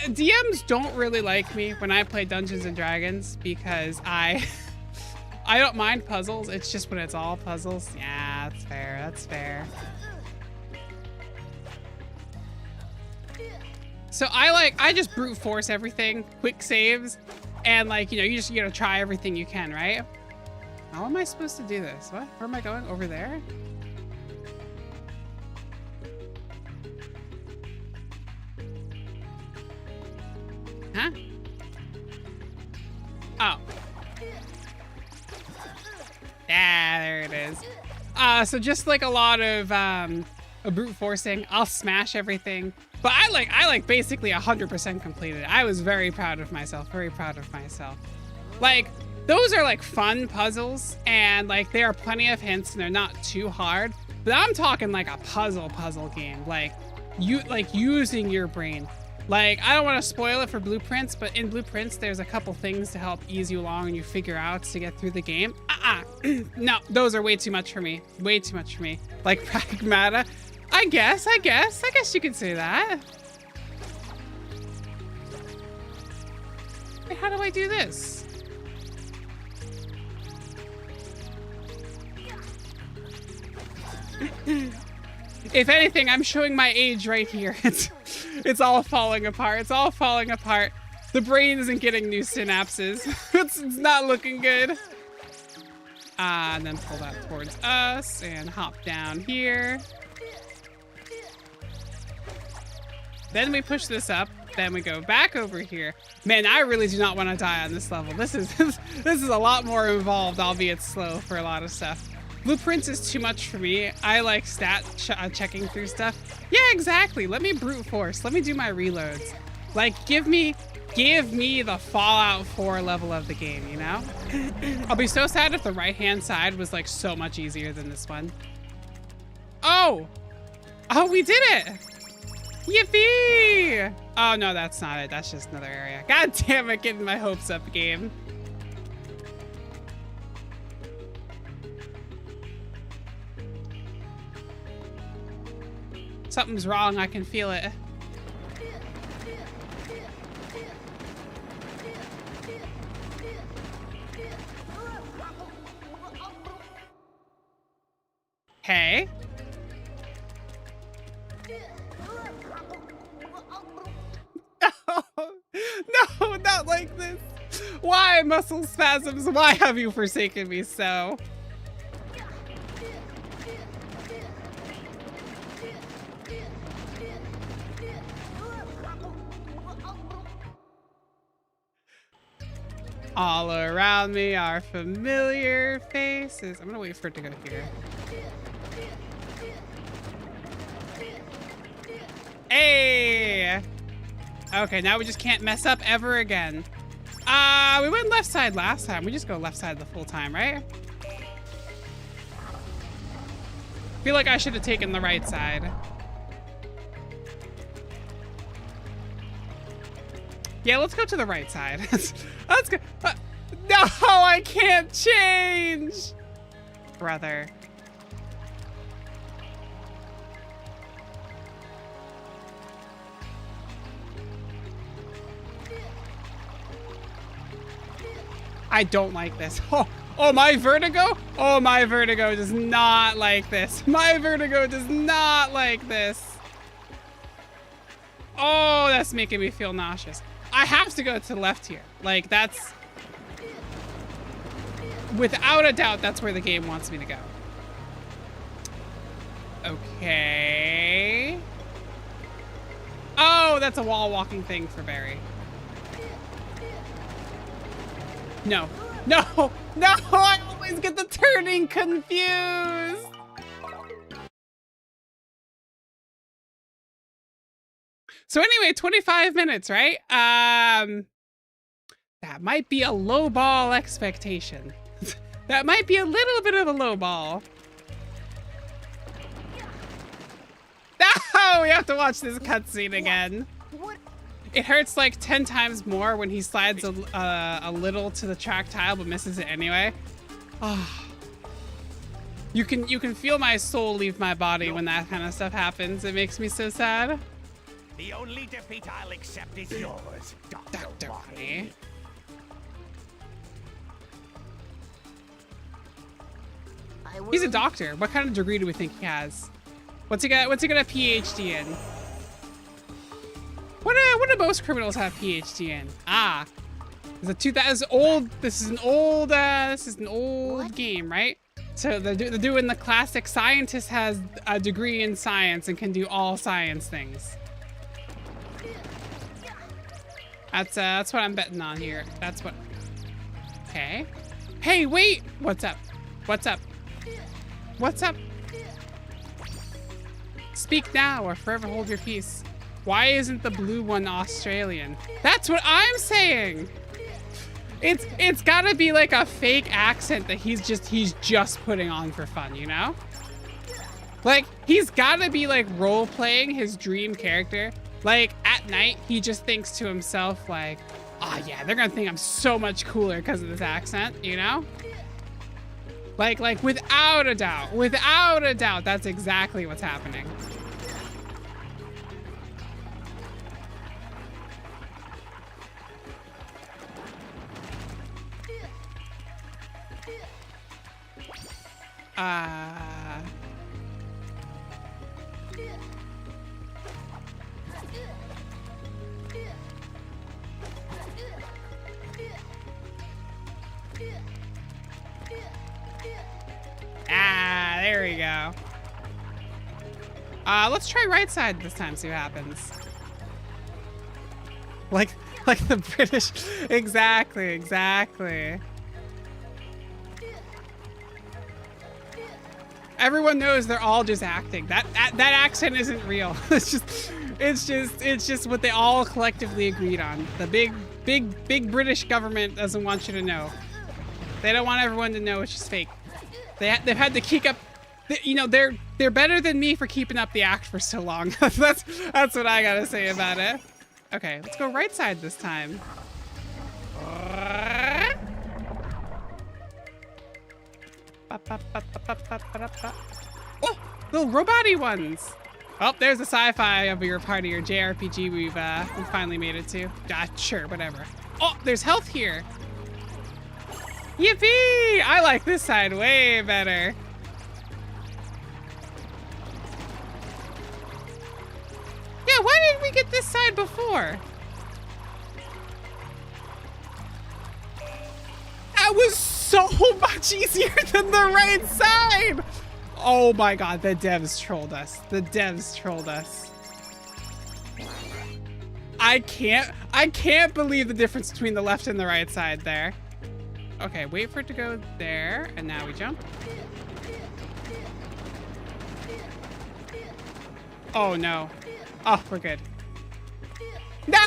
DMs don't really like me when I play Dungeons and Dragons because I don't mind puzzles. It's just when it's all puzzles. Yeah, that's fair. That's fair. So I just brute force everything, quick saves, and like, you gotta try everything you can, right? How am I supposed to do this? What? Where am I going? Over there? Huh? Oh. Yeah, there it is. So just like a lot of brute forcing, I'll smash everything. But I like basically 100% completed. I was very proud of myself, very proud of myself. Like, those are like fun puzzles and like there are plenty of hints and they're not too hard. But I'm talking like a puzzle game, like using your brain. Like, I don't want to spoil it for Blueprints, but in Blueprints, there's a couple things to help ease you along and you figure out to get through the game. No, those are way too much for me. Way too much for me. Like Pragmata. I guess you could say that. Wait, how do I do this? If anything, I'm showing my age right here. It's all falling apart. It's all falling apart. The brain isn't getting new synapses. It's not looking good. And then pull that towards us and hop down here. Then we push this up. Then we go back over here. Man, I really do not want to die on this level. This is a lot more involved, albeit slow for a lot of stuff. Blueprints is too much for me. I like checking through stuff. Yeah, exactly. Let me brute force. Let me do my reloads. Like, give me the Fallout 4 level of the game, you know? I'll be so sad if the right-hand side was like so much easier than this one. Oh, we did it. Yippee! Oh no, that's not it. That's just another area. God damn it, getting my hopes up, game. Something's wrong, I can feel it. Hey. No, not like this. Why, muscle spasms? Why have you forsaken me so? All around me are familiar faces. I'm gonna wait for it to go here. Hey! Okay, now we just can't mess up ever again. We went left side last time. We just go left side the full time, right? Feel like I should have taken the right side. Yeah, let's go to the right side. Let's go. No, I can't change. Brother. I don't like this. Oh, my vertigo? Oh, my vertigo does not like this. My vertigo does not like this. Oh, that's making me feel nauseous. I have to go to the left here. Like, that's... without a doubt, that's where the game wants me to go. Okay. Oh, that's a wall walking thing for Barry. No. No! No! I always get the turning confused! So anyway, 25 minutes, right? That might be a low ball expectation. That might be a little bit of a low ball. No! We have to watch this cutscene again. What? It hurts like 10 times more when he slides a little to the track tile but misses it anyway. Oh. You can feel my soul leave my body when that kind of stuff happens. It makes me so sad. The only defeat I'll accept is yours, Dr. Bonnie. He's a doctor. What kind of degree do we think he has? What's he got a PhD in? What do most criminals have PhD in? Ah, this is an old game, right? So they're doing the classic scientist has a degree in science and can do all science things. That's what I'm betting on here. That's what. Okay. Hey, wait! What's up? What's up? What's up? Speak now or forever hold your peace. Why isn't the blue one Australian? That's what I'm saying. It's gotta be like a fake accent that he's just putting on for fun, you know? Like, he's gotta be like role playing his dream character. Like at night, he just thinks to himself like, oh yeah, they're gonna think I'm so much cooler because of this accent, you know? Like without a doubt, that's exactly what's happening. There we go. Let's try right side this time, see what happens. Like the British. Exactly. Everyone knows they're all just acting. That accent isn't real. It's just what they all collectively agreed on. The big British government doesn't want you to know. They don't want everyone to know it's just fake. They've had to keep up. You know, they're better than me for keeping up the act for so long. that's what I gotta say about it. Okay, let's go right side this time. Oh, little robot-y ones. Oh, there's a sci-fi of your party or JRPG we've finally made it to. Sure, whatever. Oh, there's health here. Yippee! I like this side way better. Yeah, why didn't we get this side before? That was so much easier than the right side. Oh my god, the devs trolled us. The devs trolled us. I can't believe the difference between the left and the right side there. Okay, wait for it to go there, and now we jump. Oh no. Oh, we're good. No!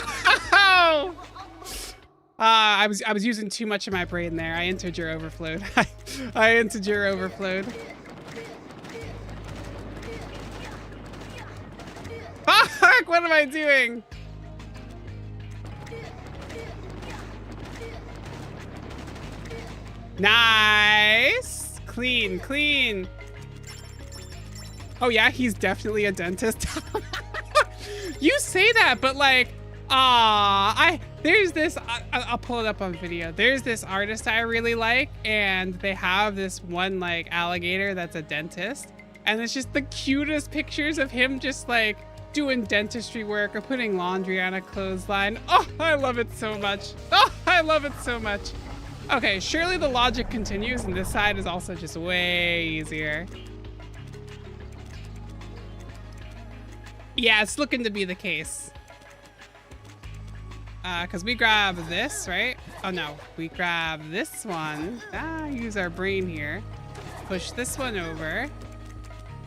I was using too much of my brain there. I entered your overflowed. I entered your overflowed. Fuck! What am I doing? Nice! Clean. Oh yeah, he's definitely a dentist. You say that, but like, There's this, I'll pull it up on video. There's this artist I really like, and they have this one like alligator that's a dentist. And it's just the cutest pictures of him just like doing dentistry work or putting laundry on a clothesline. Oh, I love it so much. Oh, I love it so much. Okay, surely the logic continues, and this side is also just way easier. Yeah, it's looking to be the case. Because we grab this, right? Oh no, we grab this one. Use our brain here. Push this one over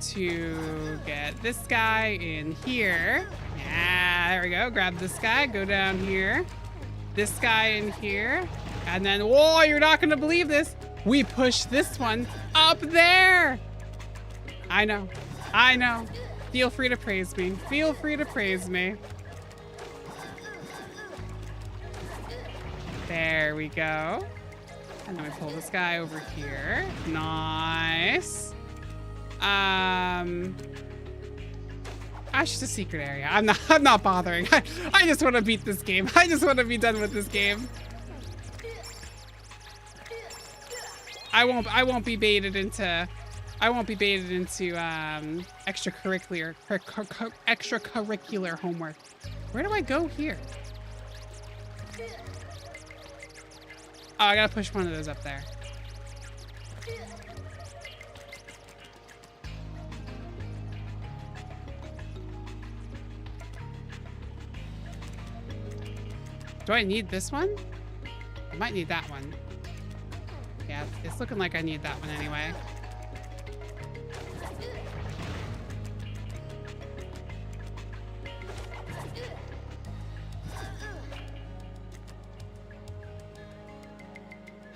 to get this guy in here. Yeah, there we go. Grab this guy, go down here. This guy in here. And then, whoa, you're not gonna believe this. We push this one up there. I know, I know. Feel free to praise me. Feel free to praise me. There we go. And then we pull this guy over here. Nice. It's just a secret area. I'm not bothering. I just want to beat this game. I just want to be done with this game. I won't be baited into extracurricular homework. Where do I go here? Oh, I gotta push one of those up there. Do I need this one? I might need that one. Yeah, it's looking like I need that one anyway.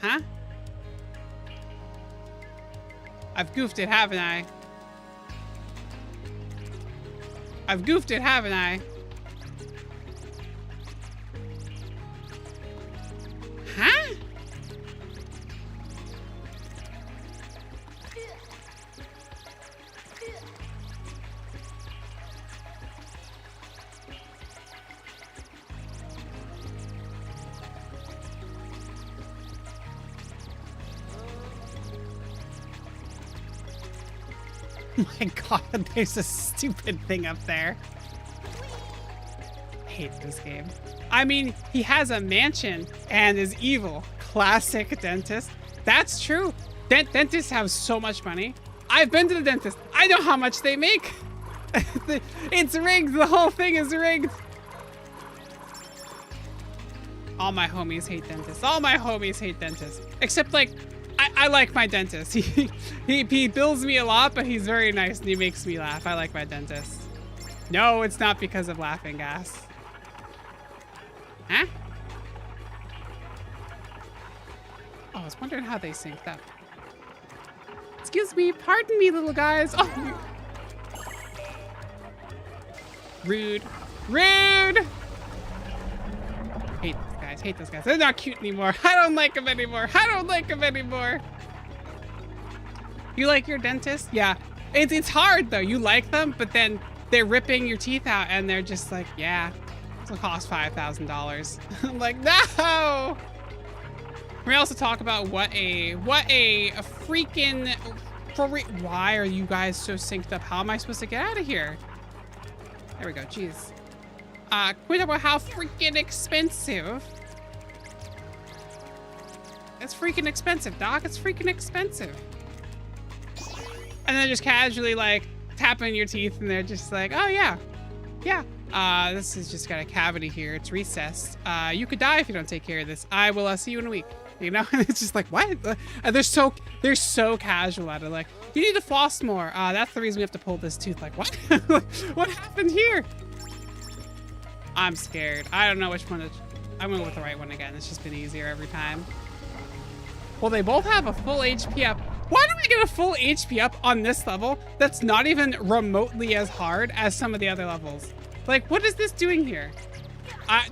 Huh? I've goofed it, haven't I? I've goofed it, haven't I? Huh? My God, there's a stupid thing up there. I hate this game. I mean, he has a mansion and is evil. Classic dentist. That's true. Dentists have so much money. I've been to the dentist. I know how much they make. It's rigged. The whole thing is rigged. All my homies hate dentists. All my homies hate dentists. Except, like, I like my dentist. He bills me a lot, but he's very nice and he makes me laugh. I like my dentist. No, it's not because of laughing gas. Huh? Oh, I was wondering how they synced up. Excuse me, pardon me, little guys. Oh, rude. Rude! Hate those guys, hate those guys. They're not cute anymore. I don't like them anymore. I don't like them anymore. You like your dentist? Yeah. It's hard though. You like them, but then they're ripping your teeth out and they're just like, yeah, it'll cost $5,000. I'm like, no! We also talk about what a freaking, why are you guys so synced up? How am I supposed to get out of here? There we go, jeez. Can we talk about how freaking expensive? It's freaking expensive, Doc. It's freaking expensive. And then just casually like tapping your teeth and they're just like, oh yeah, yeah. This has just got a cavity here. It's recessed. You could die if you don't take care of this. I will see you in a week. You know, and it's just like, what? They're so casual at it. Like, you need to floss more. That's the reason we have to pull this tooth. Like, what? What happened here? I'm scared. I don't know which one. I'm going with the right one again. It's just been easier every time. Well, they both have a full HP up. Why do we get a full HP up on this level that's not even remotely as hard as some of the other levels? Like, what is this doing here? I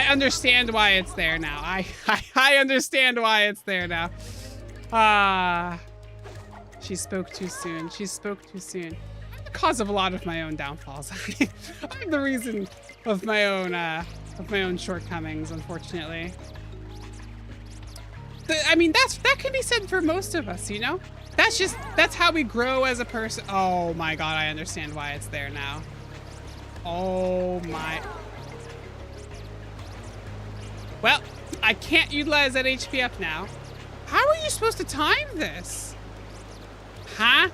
understand why it's there now. I understand why it's there now. She spoke too soon. She spoke too soon. I'm the cause of a lot of my own downfalls. I'm the reason of my own of my own shortcomings, unfortunately. I mean, that can be said for most of us, you know? That's how we grow as a person. Oh my God, I understand why it's there now. Oh my. Well, I can't utilize that HP up now. How are you supposed to time this? Huh?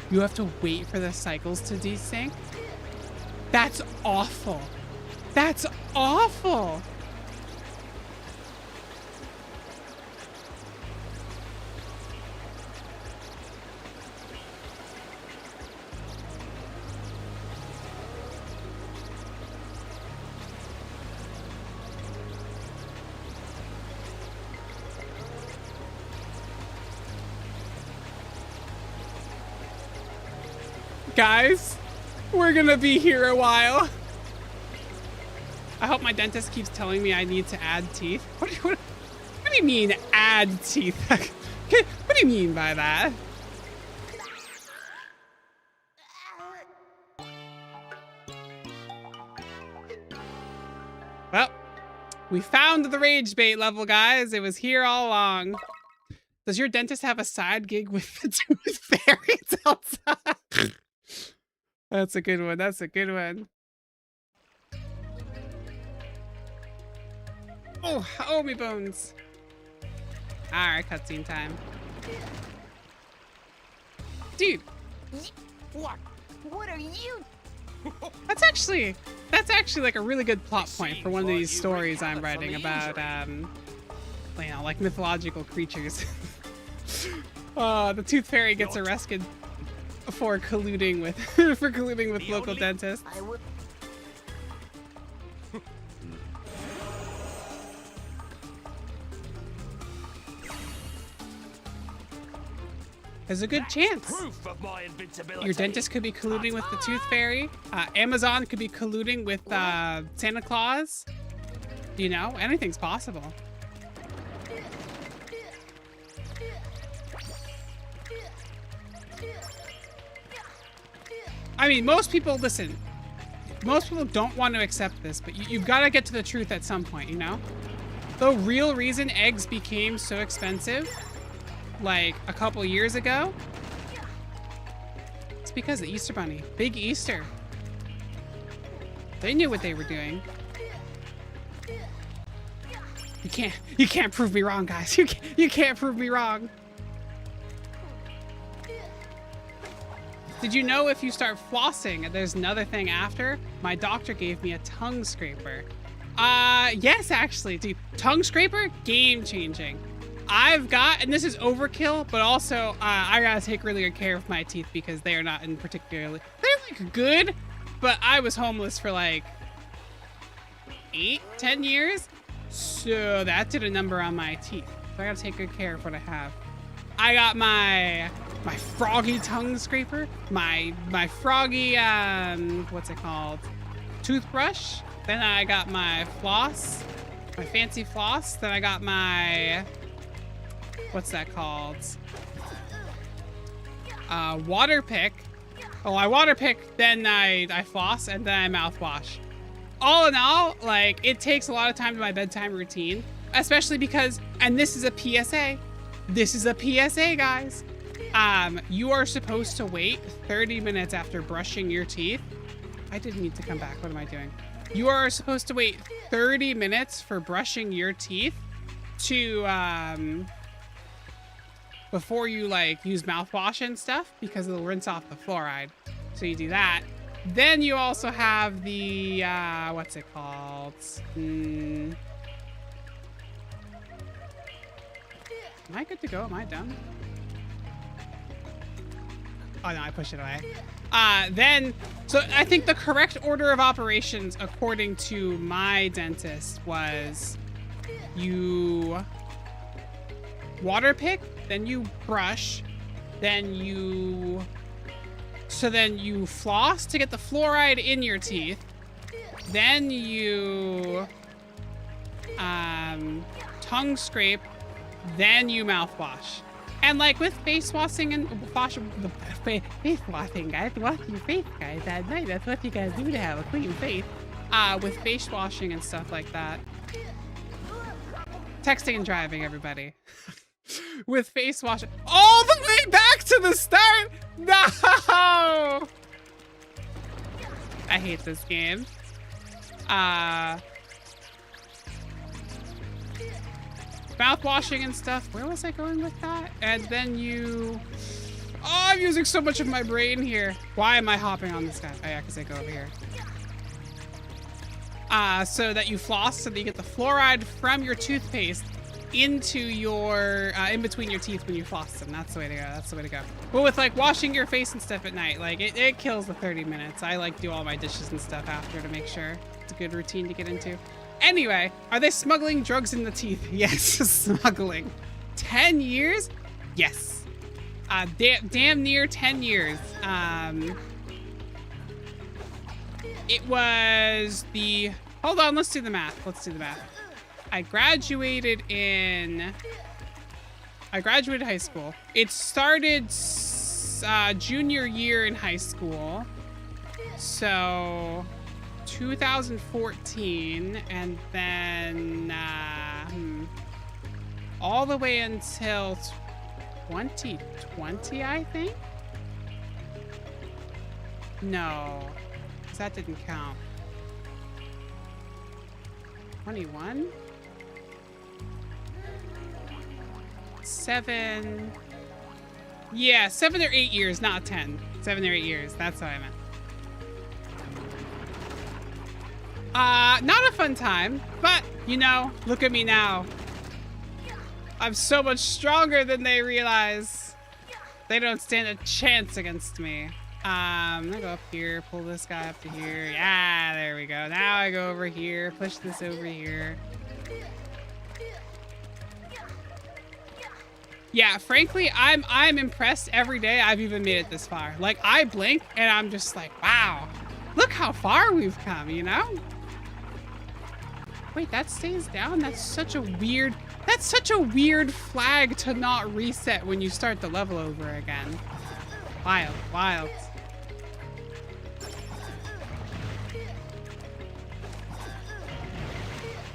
You have to wait for the cycles to desync? That's awful. That's awful. Guys, we're gonna be here a while. I hope my dentist keeps telling me I need to add teeth. What do you mean add teeth? What do you mean by that? Well, we found the rage bait level, guys. It was here all along. Does your dentist have a side gig with the tooth fairies outside? That's a good one. That's a good one. Oh, me bones. All right, cutscene time. Dude. What? What are you? That's actually like a really good plot point for one of these stories I'm writing about, you know, like mythological creatures. The tooth fairy gets arrested for colluding with local dentists. There's a good chance your dentist could be colluding with the tooth fairy. Amazon could be colluding with Santa Claus. You know, anything's possible. I mean, most people don't want to accept this, but you've got to get to the truth at some point, you know? The real reason eggs became so expensive, like a couple years ago, it's because of the Easter Bunny. Big Easter. They knew what they were doing. You can't prove me wrong, guys. You can't prove me wrong. Did you know if you start flossing, there's another thing after? My doctor gave me a tongue scraper. Yes, actually, dude. Tongue scraper, game changing. I've got, and this is overkill, but also I gotta take really good care of my teeth because they are not in particularly, they're like good, but I was homeless for like 8-10 years. So that did a number on my teeth. So I gotta take good care of what I have. I got my froggy tongue scraper, my froggy, what's it called? Toothbrush. Then I got my floss, my fancy floss. Then I got my, what's that called? Water pick. Oh, I water pick, then I floss, and then I mouthwash. All in all, like, it takes a lot of time to my bedtime routine, especially because, and this is a PSA. This is a PSA, guys. You are supposed to wait 30 minutes after brushing your teeth. I didn't need to come back. What am I doing? You are supposed to wait 30 minutes for brushing your teeth to, before you like use mouthwash and stuff, because it'll rinse off the fluoride. So you do that. Then you also have the, what's it called? Am I good to go? Am I done? Oh no, I pushed it away. Then, so I think the correct order of operations, according to my dentist, was you water pick, then you brush, then you floss to get the fluoride in your teeth, then you tongue scrape then you mouthwash. And like with face washing and face washing, guys, wash your face, guys, at night. That's what you guys do to have a clean face. With face washing and stuff like that. Texting and driving, everybody. With face washing, all the way back to the start. No, I hate this game. Mouth washing and stuff. Where was I going with that? And then you... Oh, I'm using so much of my brain here. Why am I hopping on this guy? Oh yeah, because I go over here. So that you floss, so that you get the fluoride from your toothpaste into your, in between your teeth when you floss them. That's the way to go. That's the way to go. But with like washing your face and stuff at night, like it kills the 30 minutes. I like do all my dishes and stuff after to make sure it's a good routine to get into. Anyway, are they smuggling drugs in the teeth? Yes, smuggling. 10 years? Yes. Damn near 10 years. It was the... Hold on, let's do the math. Let's do the math. I graduated high school. It started junior year in high school. So... 2014, and then all the way until 2020, I think? No, because that didn't count. 21? 7... Yeah, 7 or 8 years, not 10. 7 or 8 years, that's what I meant. Not a fun time, but, you know, look at me now. I'm so much stronger than they realize. They don't stand a chance against me. I'm gonna go up here, pull this guy up to here. Yeah, there we go. Now I go over here, push this over here. Yeah, frankly, I'm impressed every day I've even made it this far. Like, I blink and I'm just like, wow, look how far we've come, you know? Wait, that stays down? That's such a weird flag to not reset when you start the level over again. Wild, wild.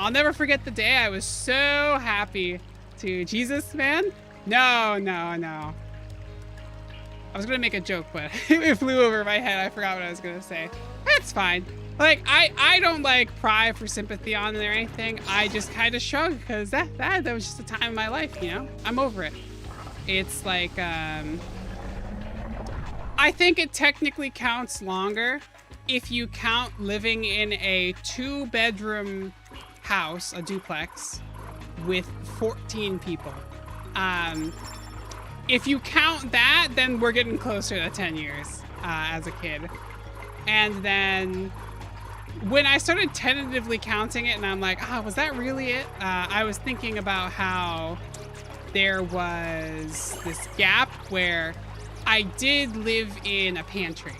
I'll never forget the day I was so happy to... Jesus, man? No, no, no. I was gonna make a joke, but it flew over my head. I forgot what I was gonna say. It's fine. Like, I don't like pry for sympathy on it or anything. I just kind of shrug because that was just a time in my life, you know? I'm over it. It's like, I think it technically counts longer if you count living in a 2-bedroom house, a duplex, with 14 people. If you count that, then we're getting closer to 10 years as a kid. And then when I started tentatively counting it and I'm like, was that really it? I was thinking about how there was this gap where I did live in a pantry.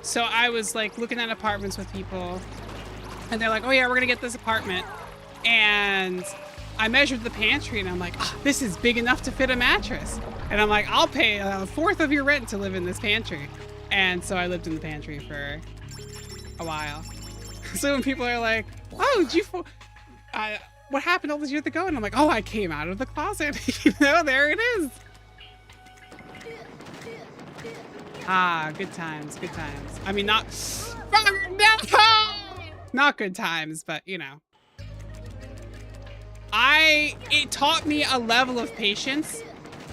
So I was like looking at apartments with people and they're like, oh yeah, we're gonna get this apartment. And I measured the pantry and I'm like, this is big enough to fit a mattress. And I'm like, I'll pay a fourth of your rent to live in this pantry. And so I lived in the pantry for a while. So when people are like, oh, what happened all those years ago? And I'm like, oh, I came out of the closet. You know, there it is. Good times, good times. I mean, not good times, but you know. It taught me a level of patience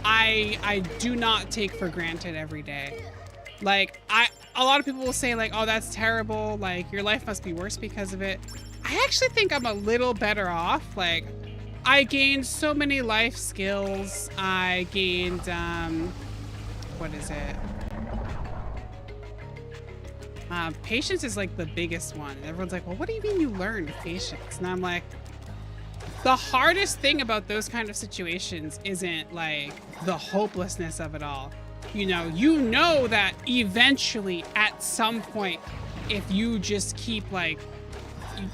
I do not take for granted every day. Like, a lot of people will say like, oh, that's terrible. Like, your life must be worse because of it. I actually think I'm a little better off. Like, I gained so many life skills. I gained, what is it? Patience is like the biggest one. And everyone's like, well, what do you mean you learned patience? And I'm like, the hardest thing about those kind of situations isn't like the hopelessness of it all. You know that eventually at some point, if you just keep like,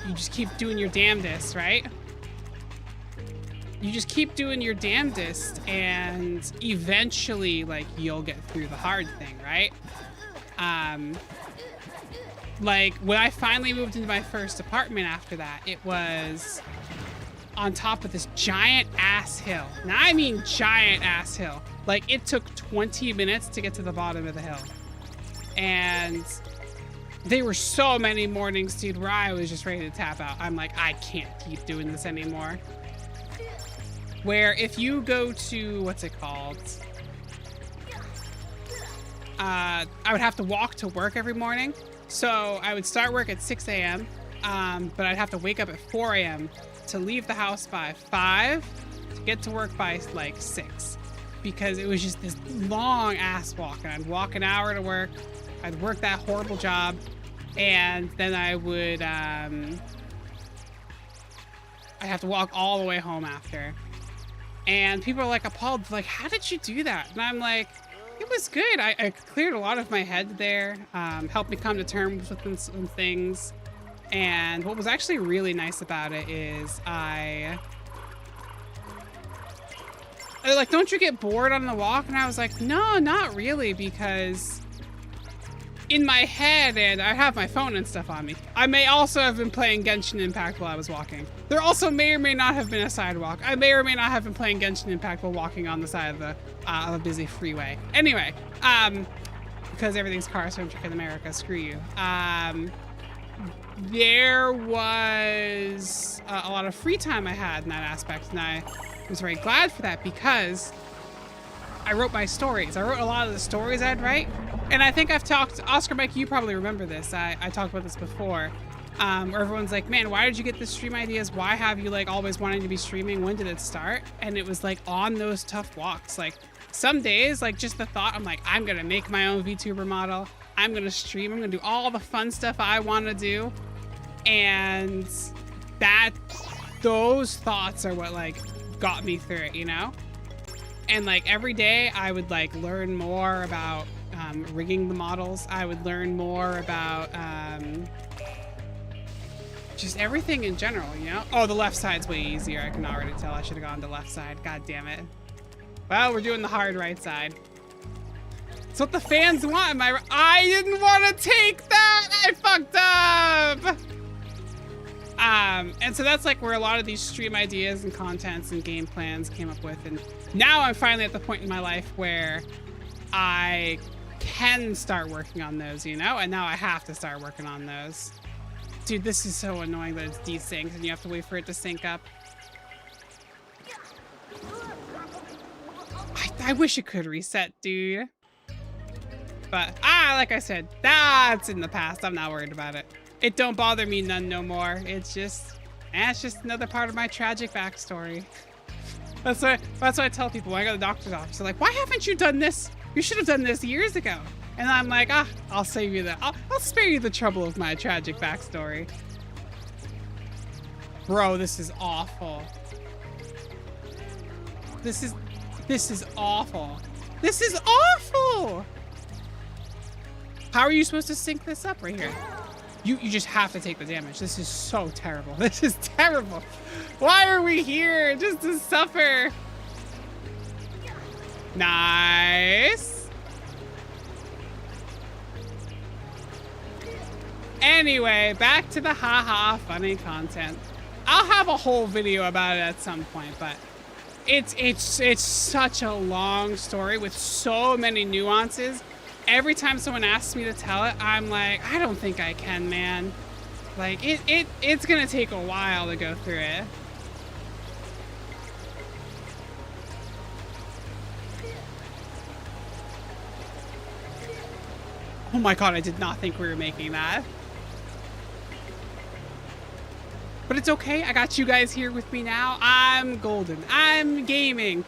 you just keep doing your damnedest, right? you just keep doing your damnedest, and eventually, like, you'll get through the hard thing, right? Like, when I finally moved into my first apartment after that, it was on top of this giant ass hill. Now, I mean giant ass hill. Like, it took 20 minutes to get to the bottom of the hill. And there were so many mornings, dude, where I was just ready to tap out. I'm like, I can't keep doing this anymore. Where if you go to, what's it called? I would have to walk to work every morning. So I would start work at 6 a.m., but I'd have to wake up at 4 a.m. to leave the house by 5, to get to work by like 6. Because it was just this long ass walk, and I'd walk an hour to work. I'd work that horrible job, and then I would, I'd have to walk all the way home after. And people are like appalled, like, how did you do that? And I'm like, it was good. I cleared a lot of my head there, helped me come to terms with some things. And what was actually really nice about it is like, don't you get bored on the walk? And I was like, no, not really, because in my head, and I have my phone and stuff on me, I may also have been playing Genshin Impact while I was walking. There also may or may not have been a sidewalk. I may or may not have been playing Genshin Impact while walking on the side of a busy freeway. Anyway, because everything's car-centric in America, screw you. There was a lot of free time I had in that aspect, and I was very glad for that because I wrote my stories. I wrote a lot of the stories I'd write, and I think I've talked, Oscar Mike, you probably remember this. I talked about this before, where everyone's like, man, why did you get the stream ideas? Why have you like always wanting to be streaming? When did it start? And it was like on those tough walks. Like some days, like just the thought, I'm like, I'm gonna make my own VTuber model. I'm gonna stream. I'm gonna do all the fun stuff I want to do. And those thoughts are what like got me through it, you know? And like every day I would like learn more about rigging the models. I would learn more about just everything in general, you know? Oh, the left side's way easier. I can already tell I should have gone to left side. God damn it. Well, we're doing the hard right side. It's what the fans want. I didn't want to take that. I fucked up. And so that's like where a lot of these stream ideas and contents and game plans came up with. And now I'm finally at the point in my life where I can start working on those, you know? And now I have to start working on those. Dude, this is so annoying that it's desynced and you have to wait for it to sync up. I wish it could reset, dude. But, like I said, that's in the past. I'm not worried about it. It don't bother me none no more. It's just another part of my tragic backstory. That's what I tell people when I go to the doctor's office. They're like, why haven't you done this? You should have done this years ago. And I'm like, I'll save you that. I'll spare you the trouble of my tragic backstory. Bro, this is awful. This is awful. This is awful. How are you supposed to sync this up right here? You just have to take the damage. This is so terrible. This is terrible. Why are we here? Just to suffer. Nice. Anyway, back to the haha funny content. I'll have a whole video about it at some point, but it's such a long story with so many nuances. Every time someone asks me to tell it, I'm like, I don't think I can, man. Like, it's gonna take a while to go through it. Oh my god, I did not think we were making that. But it's okay, I got you guys here with me now. I'm golden, I'm gaming,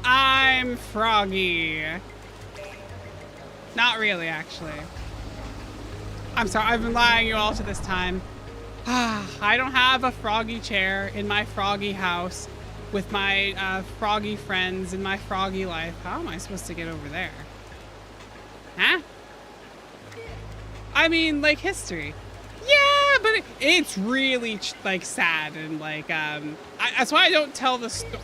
I'm froggy. Not really, actually. I'm sorry, I've been lying you all to this time. I don't have a froggy chair in my froggy house with my froggy friends in my froggy life. How am I supposed to get over there? Huh? I mean, like, history. Yeah, but it's really, like, sad and, like, that's why I don't tell the story.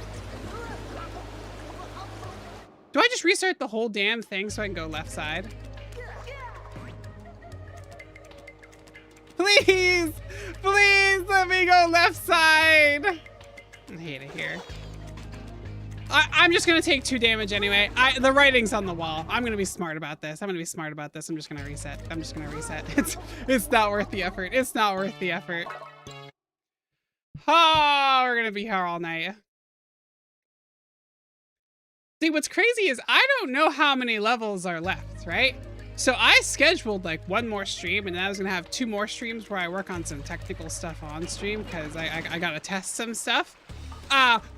Do I just restart the whole damn thing so I can go left side? Please! Please let me go left side! I hate it here. I'm just gonna take 2 damage anyway. The writing's on the wall. I'm gonna be smart about this. I'm just gonna reset. It's not worth the effort. It's not worth the effort. Oh, we're gonna be here all night. See, what's crazy is I don't know how many levels are left, right? So I scheduled like 1 more stream, and then I was gonna have 2 more streams where I work on some technical stuff on stream because I gotta test some stuff.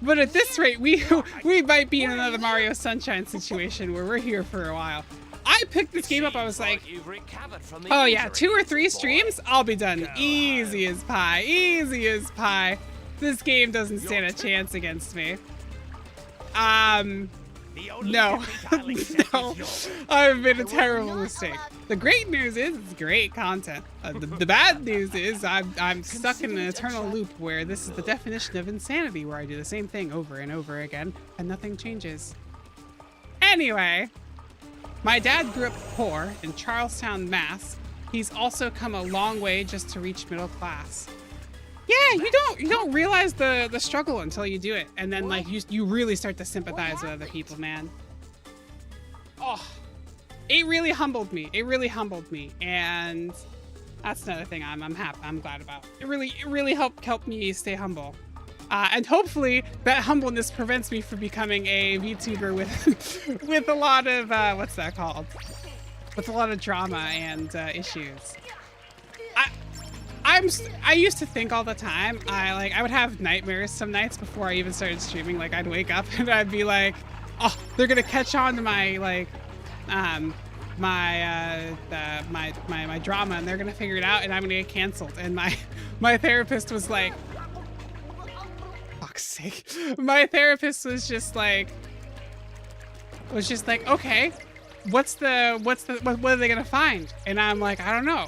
But at this rate, we might be in another Mario Sunshine situation where we're here for a while. I picked this game up, I was like, oh yeah, 2 or 3 streams, I'll be done. Easy as pie, easy as pie. This game doesn't stand a chance against me. No, no, I've made a terrible mistake. The great news is it's great content. The bad news is I'm stuck in an eternal loop where this is the definition of insanity, where I do the same thing over and over again and nothing changes. Anyway, my dad grew up poor in Charlestown, Mass. He's also come a long way just to reach middle class. Yeah, you don't realize the struggle until you do it, and then like you really start to sympathize with other people, man. Oh, it really humbled me. It really humbled me, and that's another thing I'm happy. I'm glad about. It really helped me stay humble, and hopefully that humbleness prevents me from becoming a VTuber with a lot of what's that called? With a lot of drama and issues. I used to think all the time, I would have nightmares some nights before I even started streaming. Like I'd wake up and I'd be like, oh, they're gonna catch on to my like, my drama, and they're gonna figure it out, and I'm gonna get canceled. And my therapist was like, fuck's sake. My therapist was just like, okay, what are they gonna find? And I'm like, I don't know.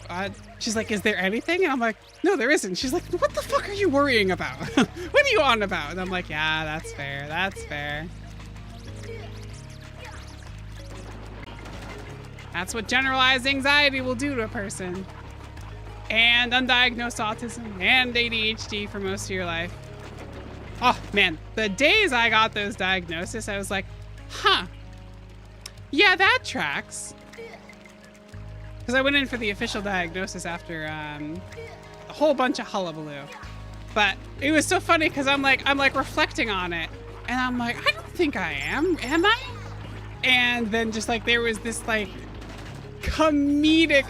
She's like, is there anything? And I'm like, no, there isn't. She's like, what the fuck are you worrying about? What are you on about? And I'm like, yeah, that's fair. That's fair. That's what generalized anxiety will do to a person. And undiagnosed autism and ADHD for most of your life. Oh man, the days I got those diagnoses, I was like, huh. Yeah, that tracks. Because I went in for the official diagnosis after a whole bunch of hullabaloo. But it was so funny because I'm like reflecting on it, and I'm like, I don't think I am I? And then just like there was this like comedic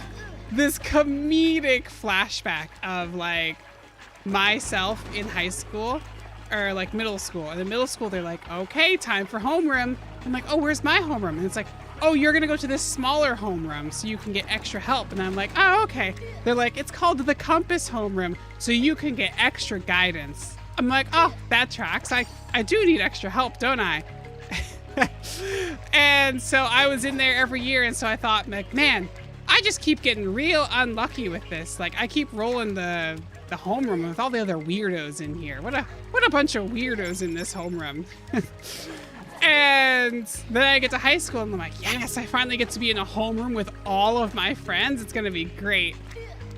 flashback of like myself in high school or like middle school. And in middle school, they're like, okay, time for homeroom. I'm like, oh, where's my homeroom? And it's like, oh, you're gonna go to this smaller homeroom so you can get extra help. And I'm like, oh, okay. They're like, it's called the Compass homeroom so you can get extra guidance. I'm like, oh, that tracks. I do need extra help, don't I? And so I was in there every year, and so I thought, like, man, I just keep getting real unlucky with this. Like, I keep rolling the homeroom with all the other weirdos in here. What a bunch of weirdos in this homeroom. And then I get to high school, and I'm like, yes, I finally get to be in a homeroom with all of my friends. It's gonna be great.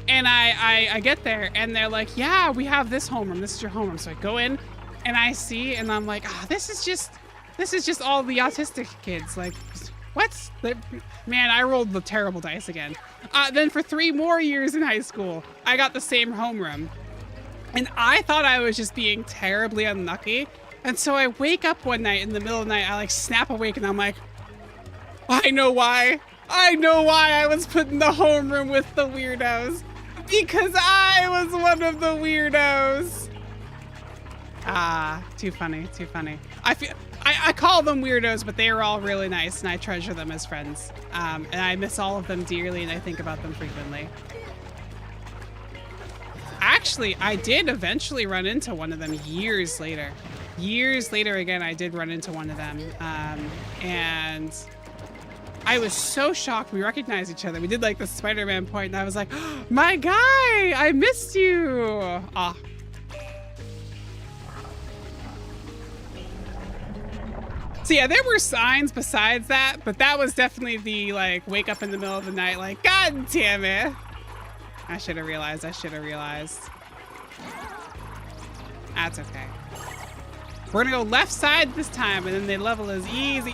And I get there, and they're like, yeah, we have this homeroom. This is your homeroom. So I go in, and I see, and I'm like, oh, this is just all the autistic kids. Like, what? Man, I rolled the terrible dice again. Then for 3 more years in high school, I got the same homeroom. And I thought I was just being terribly unlucky. And so I wake up one night in the middle of the night, I like snap awake, and I'm like, I know why. I know why I was put in the homeroom with the weirdos. Because I was one of the weirdos. Too funny, too funny. I call them weirdos, but they are all really nice, and I treasure them as friends. And I miss all of them dearly, and I think about them frequently. Actually, I did eventually run into one of them years later. Years later, again, I did run into one of them. And I was so shocked. We recognized each other. We did like the Spider-Man point, and I was like, oh, my guy, I missed you. So yeah, there were signs besides that, but that was definitely the like wake up in the middle of the night like, God damn it. I should have realized. I should have realized. That's okay. We're gonna go left side this time, and then the level is easy.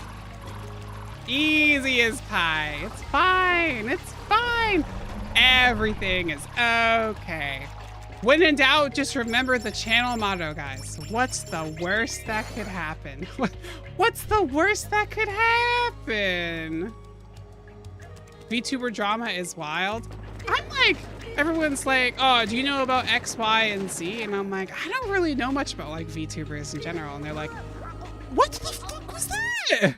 Easy as pie. It's fine. It's fine. Everything is okay. When in doubt, just remember the channel motto, guys. What's the worst that could happen? What's the worst that could happen? VTuber drama is wild. I'm like, everyone's like, oh, do you know about X, Y, and Z? And I'm like, I don't really know much about like VTubers in general. And they're like, what the fuck was that?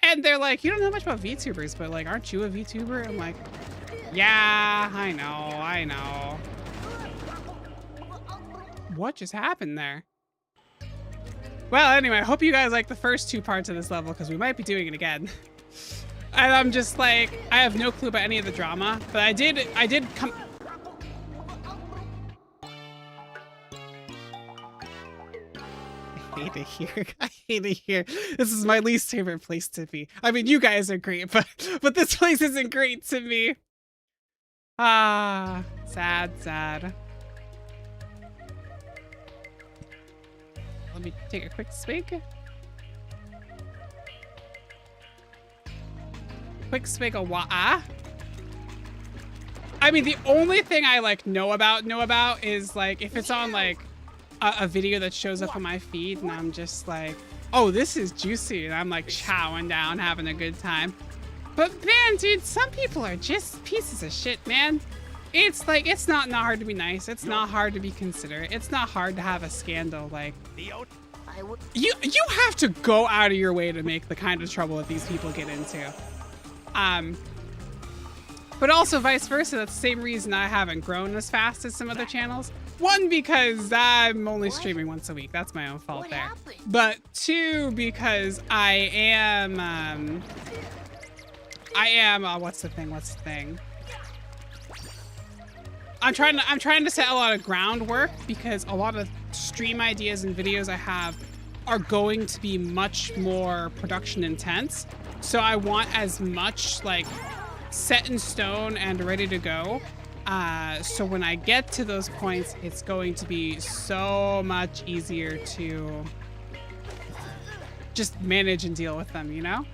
And they're like, you don't know much about VTubers, but like, aren't you a VTuber? I'm like, yeah, I know. What just happened there? Well, anyway, I hope you guys like the first two parts of this level because we might be doing it again. And I'm just like, I have no clue about any of the drama, but I did come. I hate it here. I hate it here. This is my least favorite place to be. I mean, you guys are great, but this place isn't great to me. Ah, sad, sad. Let me take a quick swig. Quick swig of water. I mean, the only thing I like know about is like if it's on like a video that shows up on my feed and I'm just like, oh, this is juicy, and I'm like chowing down, having a good time. But man, dude, some people are just pieces of shit, man. It's like, it's not hard to be nice. It's not hard to be considerate. It's not hard to have a scandal. Like, you have to go out of your way to make the kind of trouble that these people get into. But also vice versa. That's the same reason I haven't grown as fast as some other channels. One, because I'm only streaming once a week. That's my own fault there. But two, because I am, what's the thing? I'm trying to set a lot of groundwork because a lot of stream ideas and videos I have are going to be much more production intense. So I want as much like set in stone and ready to go. So when I get to those points, it's going to be so much easier to just manage and deal with them, you know?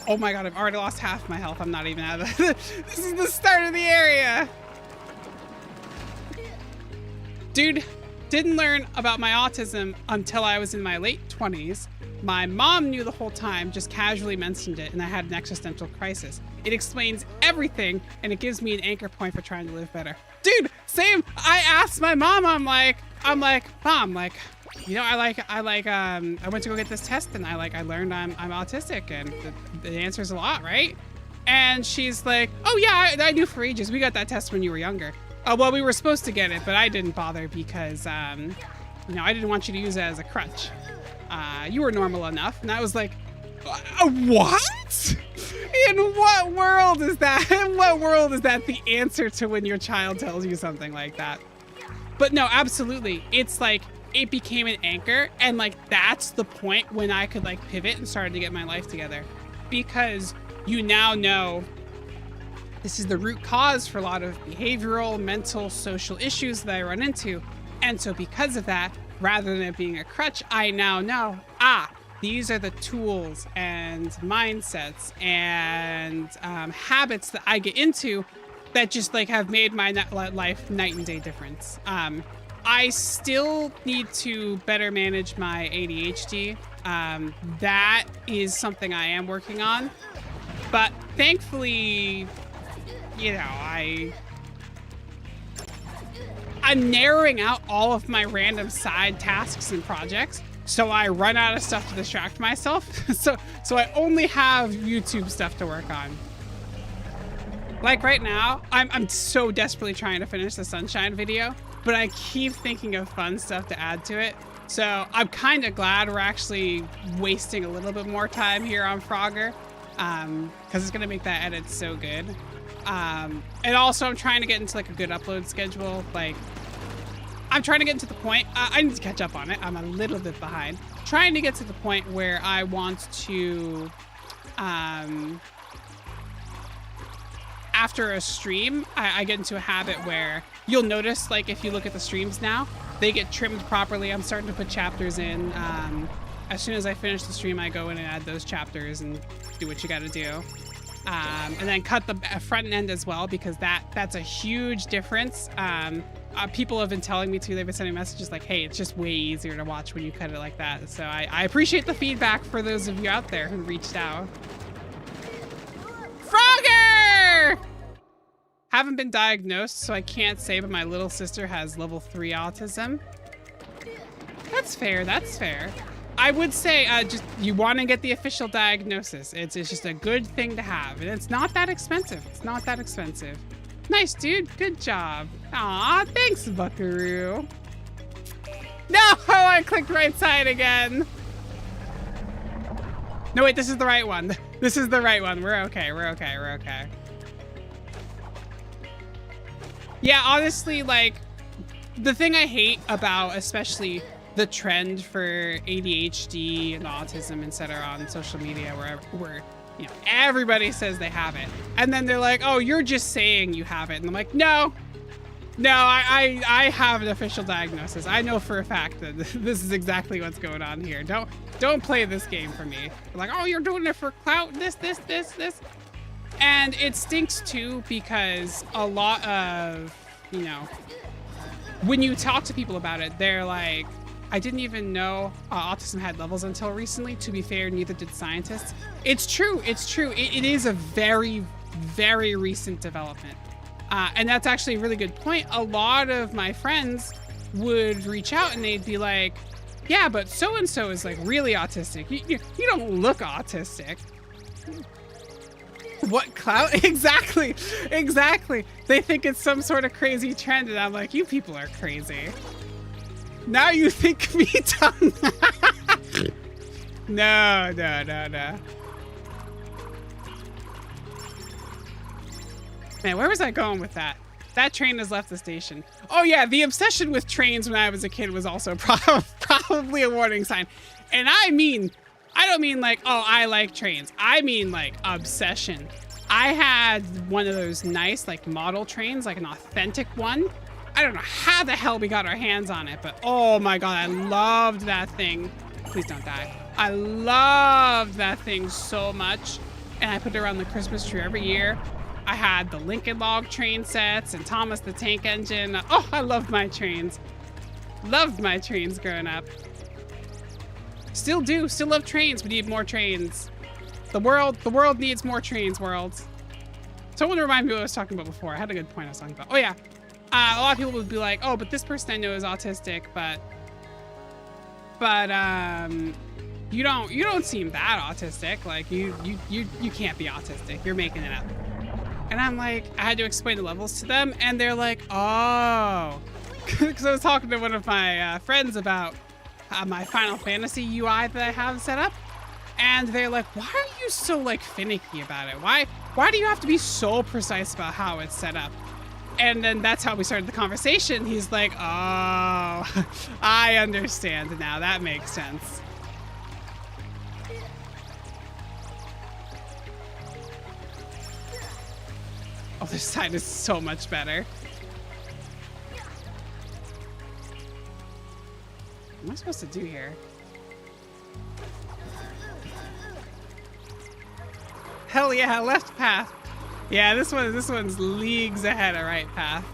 Oh my god, I've already lost half my health. I'm not even out of it. This is the start of the area. Dude, didn't learn about my autism until I was in my late 20s. My mom knew the whole time, just casually mentioned it, and I had an existential crisis. It explains everything, and it gives me an anchor point for trying to live better. Dude, same. I asked my mom, I'm like, Mom, like, you know, I went to go get this test, and I learned I'm autistic, and the answer's a lot, right? And she's like, oh yeah, I knew for ages. We got that test when you were younger. Well, we were supposed to get it, but I didn't bother because, you know, I didn't want you to use it as a crutch. You were normal enough. And I was like, what? In what world is that? In what world is that the answer to when your child tells you something like that? But no, absolutely. It's like, it became an anchor, and like that's the point when I could like pivot and started to get my life together, because you now know this is the root cause for a lot of behavioral, mental, social issues that I run into. And so because of that, rather than it being a crutch, I now know, these are the tools and mindsets and habits that I get into that just like have made my life night and day difference. I still need to better manage my ADHD. That is something I am working on, but thankfully, you know, I'm narrowing out all of my random side tasks and projects, so I run out of stuff to distract myself. so I only have YouTube stuff to work on. Like right now, I'm so desperately trying to finish the sunshine video, but I keep thinking of fun stuff to add to it. So I'm kind of glad we're actually wasting a little bit more time here on Frogger, because it's gonna make that edit so good. And also I'm trying to get into like a good upload schedule. Like I'm trying to get to the point. I need to catch up on it. I'm a little bit behind. Trying to get to the point where I want to, after a stream, I get into a habit where you'll notice, like, if you look at the streams now, they get trimmed properly. I'm starting to put chapters in. As soon as I finish the stream, I go in and add those chapters and do what you got to do. And then cut the front end as well, because that's a huge difference. People have been telling me too, they've been sending messages like, hey, it's just way easier to watch when you cut it like that. So I appreciate the feedback for those of you out there who reached out. Frogger! Haven't been diagnosed, so I can't say, but my little sister has level 3 autism. That's fair, that's fair. I would say just you want to get the official diagnosis. It's just a good thing to have, and it's not that expensive. It's not that expensive. Nice, dude. Good job. Aw, thanks, Buckaroo. No, I clicked right side again. No, wait, this is the right one. This is the right one. We're okay. We're okay. We're okay. Yeah, honestly, like, the thing I hate about especially the trend for ADHD and autism, etc., on social media, where you know, everybody says they have it, and then they're like, "Oh, you're just saying you have it," and I'm like, "No, I have an official diagnosis. I know for a fact that this is exactly what's going on here. Don't play this game for me." They're like, "Oh, you're doing it for clout. This," and it stinks too, because a lot of, you know, when you talk to people about it, they're like, I didn't even know autism had levels until recently. To be fair, neither did scientists. It's true. It's true. It is a very, very recent development. And that's actually a really good point. A lot of my friends would reach out and they'd be like, yeah, but so-and-so is like really autistic. You don't look autistic. What clout? Exactly. Exactly. They think it's some sort of crazy trend. And I'm like, you people are crazy. Now you think me dumb. No. Man, where was I going with that? That train has left the station. Oh yeah, the obsession with trains when I was a kid was also probably a warning sign. And I don't mean like, oh, I like trains. I mean like obsession. I had one of those nice like model trains, like an authentic one. I don't know how the hell we got our hands on it, but oh my God, I loved that thing. Please don't die. I loved that thing so much. And I put it around the Christmas tree every year. I had the Lincoln Log train sets and Thomas the Tank Engine. Oh, I loved my trains. Loved my trains growing up. Still do, still love trains. We need more trains. The world needs more trains, world. Someone remind me what I was talking about before. I had a good point I was talking about. Oh yeah. A lot of people would be like, oh, but this person I know is autistic, but you don't seem that autistic. Like you can't be autistic. You're making it up. And I'm like, I had to explain the levels to them, and they're like, oh, because I was talking to one of my friends about my Final Fantasy UI that I have set up, and they're like, why are you so like finicky about it? Why do you have to be so precise about how it's set up? And then that's how we started the conversation. He's like, oh, I understand now. That makes sense. Oh, this side is so much better. What am I supposed to do here? Hell yeah, left path. Yeah, this one's leagues ahead of right path.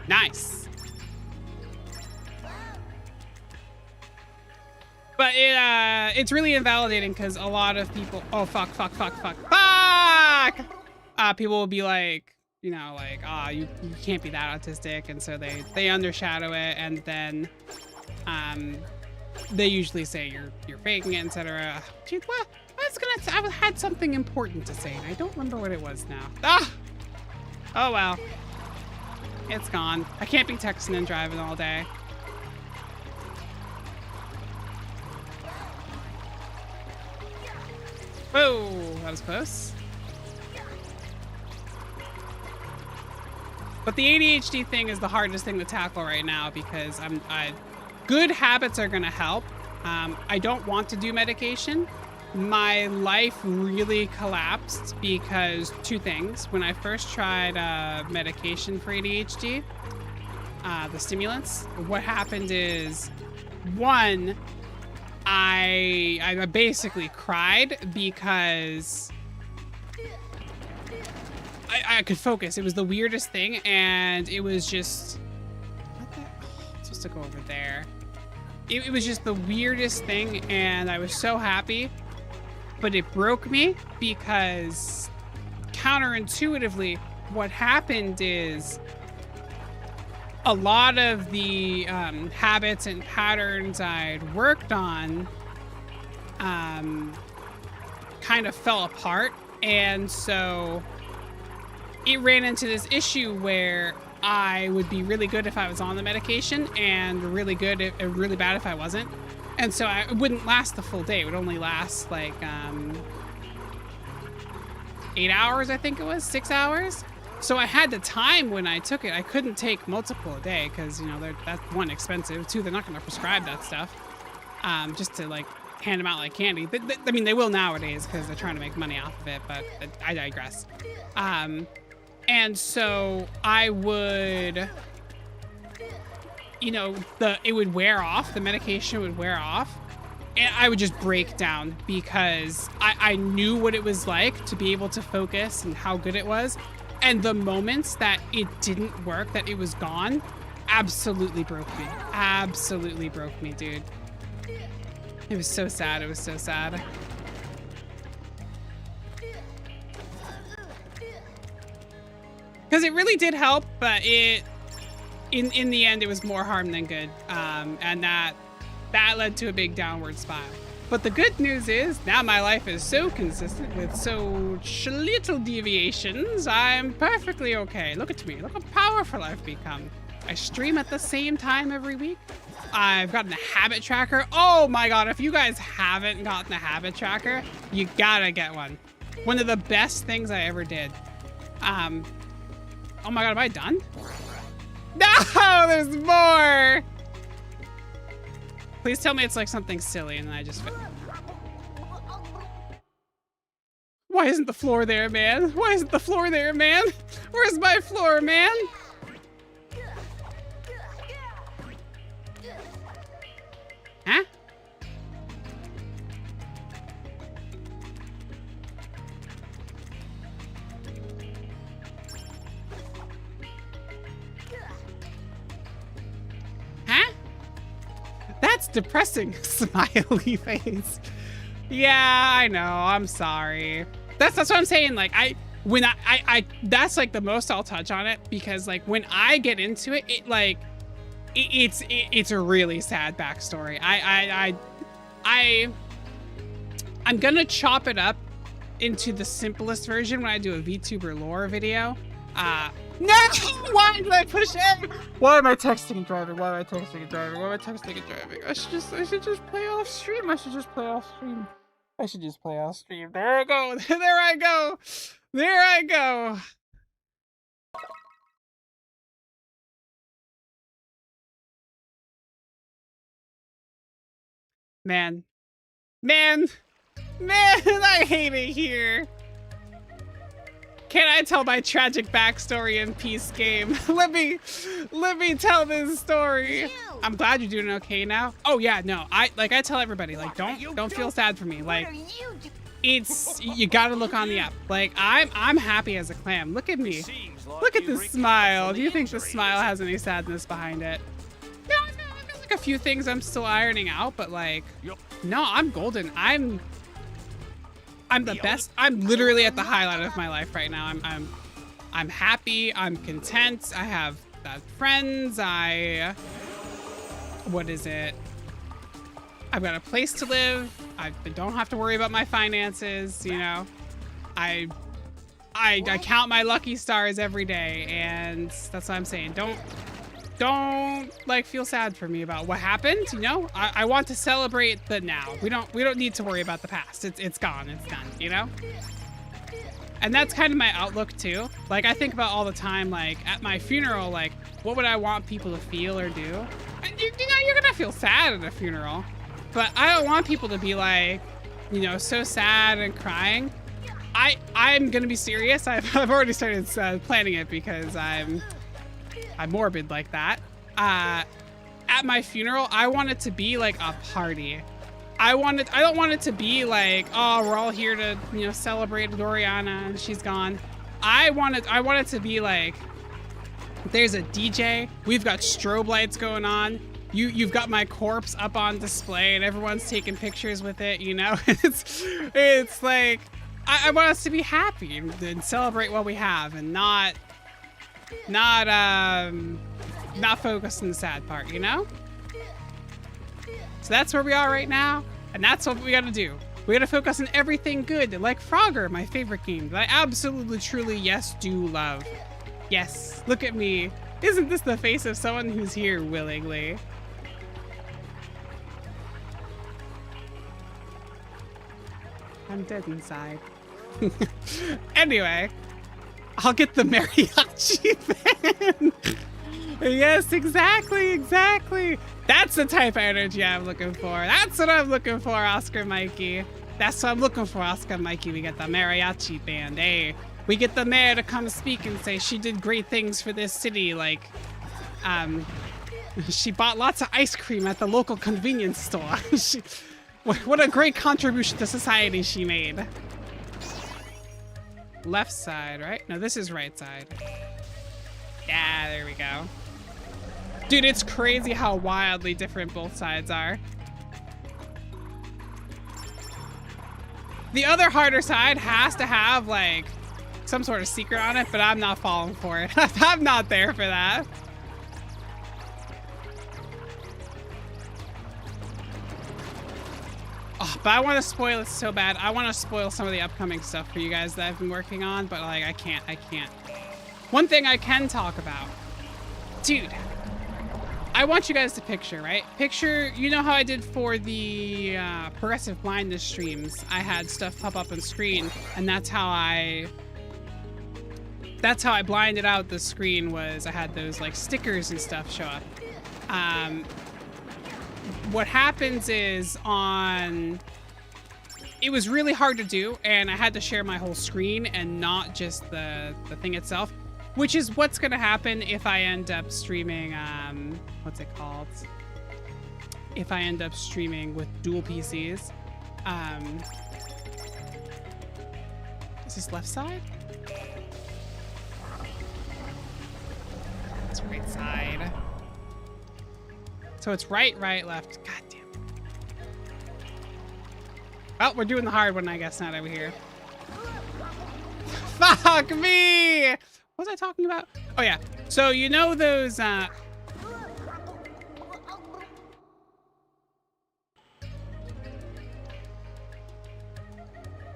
Nice. But it's really invalidating because a lot of people, oh fuck. People will be like, you know, like, ah, you can't be that autistic, and so they undershadow it, and then they usually say you're faking it, etc. Dude, what? I had something important to say, and I don't remember what it was now. Ah! Oh well. It's gone. I can't be texting and driving all day. Whoa, that was close. But the ADHD thing is the hardest thing to tackle right now because good habits are gonna help. I don't want to do medication. My life really collapsed because two things. When I first tried medication for ADHD, the stimulants, what happened is, one, I basically cried because I could focus. It was the weirdest thing, and it was just, what the, I'm supposed to go over there. It was just the weirdest thing, and I was so happy, but it broke me because counterintuitively, what happened is a lot of the habits and patterns I'd worked on kind of fell apart. And so it ran into this issue where I would be really good if I was on the medication and really bad if I wasn't. And so it wouldn't last the full day. It would only last like 8 hours, I think it was, 6 hours. So I had the time when I took it. I couldn't take multiple a day because, you know, that's one, expensive. Two, they're not going to prescribe that stuff just to like hand them out like candy. I mean, they will nowadays because they're trying to make money off of it, but I digress. And so I would, you know, it would wear off, the medication would wear off, and I would just break down because I knew what it was like to be able to focus and how good it was. And the moments that it didn't work, that it was gone, absolutely broke me. Absolutely broke me, dude. It was so sad. It was so sad. Because it really did help, but in the end, it was more harm than good. And that led to a big downward spiral. But the good news is, now my life is so consistent with so little deviations, I'm perfectly okay. Look at me. Look how powerful I've become. I stream at the same time every week. I've gotten a habit tracker. Oh my god, if you guys haven't gotten a habit tracker, you gotta get one. One of the best things I ever did. Oh my god, am I done? No, there's more! Please tell me it's like something silly and then I just... Why isn't the floor there, man? Why isn't the floor there, man? Where's my floor, man? Huh? Huh? That's depressing. Smiley face. Yeah, I know. I'm sorry. That's what I'm saying. Like, that's like the most I'll touch on it because like when I get into it, it's a really sad backstory. I'm gonna chop it up into the simplest version when I do a VTuber lore video. No! Why did I push it? Why am I texting and driving? Why am I texting and driving? Why am I texting and driving? I should just play off stream. I should just play off stream. There I go. There I go. There I go. Man, I hate it here. Can I tell my tragic backstory in peace game? let me tell this story. I'm glad you're doing okay now. Oh yeah, no, I tell everybody, like, don't feel sad for me. Like, you gotta look on the app. Like, I'm happy as a clam. Look at me. Look at this smile. Do you think the smile has any sadness behind it? No, there's like a few things I'm still ironing out, but like, no, I'm golden. I'm the best. I'm literally at the highlight of my life right now. I'm happy. I'm content. I have friends. What is it? I've got a place to live. I don't have to worry about my finances. You know, I count my lucky stars every day, and that's what I'm saying. Don't like feel sad for me about what happened. You know, I want to celebrate the now. We don't need to worry about the past. It's gone. It's done. You know. And that's kind of my outlook too. Like I think about all the time, like at my funeral, like what would I want people to feel or do? And you know, you're gonna feel sad at a funeral, but I don't want people to be like, you know, so sad and crying. I'm gonna be serious. I've already started planning it because I'm morbid like that. At my funeral, I want it to be like a party. I don't want it to be like, oh, we're all here to, you know, celebrate Adoriana and she's gone. I want it to be like, there's a DJ, we've got strobe lights going on, you've got my corpse up on display and everyone's taking pictures with it, you know? It's like, I want us to be happy and celebrate what we have and not focus on the sad part, you know? So that's where we are right now, and that's what we gotta do. We gotta focus on everything good, like Frogger, my favorite game that I absolutely, truly, yes, do love. Yes, look at me. Isn't this the face of someone who's here willingly? I'm dead inside. Anyway, I'll get the mariachi band. Yes, exactly. That's the type of energy I'm looking for. That's what I'm looking for, Oscar Mikey. That's what I'm looking for, Oscar Mikey. We get the mariachi band, eh? We get the mayor to come speak and say she did great things for this city, like, she bought lots of ice cream at the local convenience store. What a great contribution to society she made. Left side, right? No, this is right side. Yeah, there we go. Dude, it's crazy how wildly different both sides are. The other harder side has to have, like, some sort of secret on it, but I'm not falling for it. I'm not there for that. Oh, but I want to spoil it so bad. I want to spoil some of the upcoming stuff for you guys that I've been working on, but, like, I can't. One thing I can talk about. Dude. I want you guys to picture, right? Picture, you know how I did for the progressive blindness streams? I had stuff pop up on screen, and that's how I blinded out the screen. Was I had those like stickers and stuff show up. What happens is it was really hard to do, and I had to share my whole screen and not just the thing itself, which is what's gonna happen if I end up streaming, what's it called? If I end up streaming with dual PCs. Is this left side? It's right side. So it's right, left. God damn it. Well, we're doing the hard one, I guess, now that we're here. Fuck me! What was I talking about? Oh, yeah. So, you know those,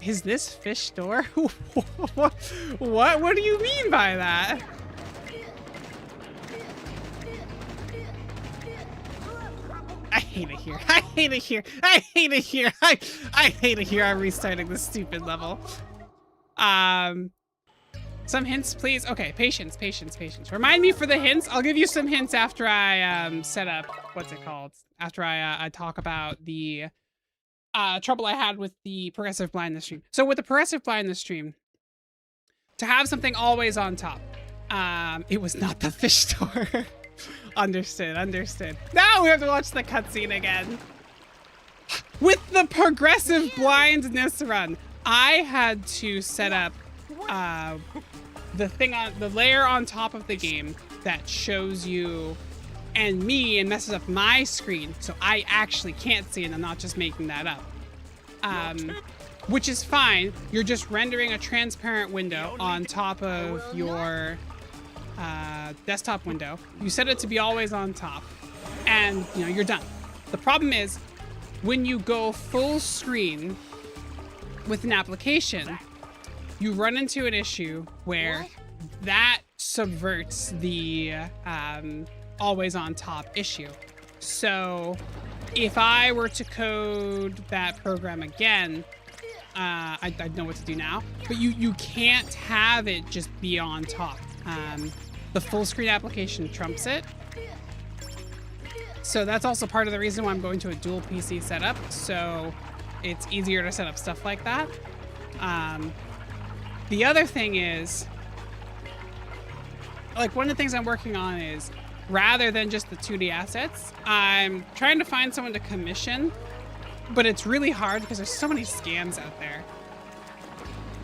Is this fish store? What do you mean by that? I hate it here. I hate it here. I hate it here. I hate it here. I'm restarting this stupid level. Some hints, please. Okay, patience. Remind me for the hints. I'll give you some hints after I set up, what's it called? After I talk about the trouble I had with the progressive blindness stream. So with the progressive blindness stream, to have something always on top, it was not the fish store. Understood. Now we have to watch the cutscene again. With the progressive blindness run, I had to set up the layer on top of the game that shows you and me and messes up my screen, so I actually can't see it. I'm not just making that up. Which is fine. You're just rendering a transparent window on top of your desktop window. You set it to be always on top, and you know you're done. The problem is when you go full screen with an application, you run into an issue where that subverts the always on top issue. So if I were to code that program again, I know what to do now. But you can't have it just be on top. The full screen application trumps it. So that's also part of the reason why I'm going to a dual PC setup. So it's easier to set up stuff like that. The other thing is, like, one of the things I'm working on is, rather than just the 2D assets, I'm trying to find someone to commission, but it's really hard because there's so many scams out there.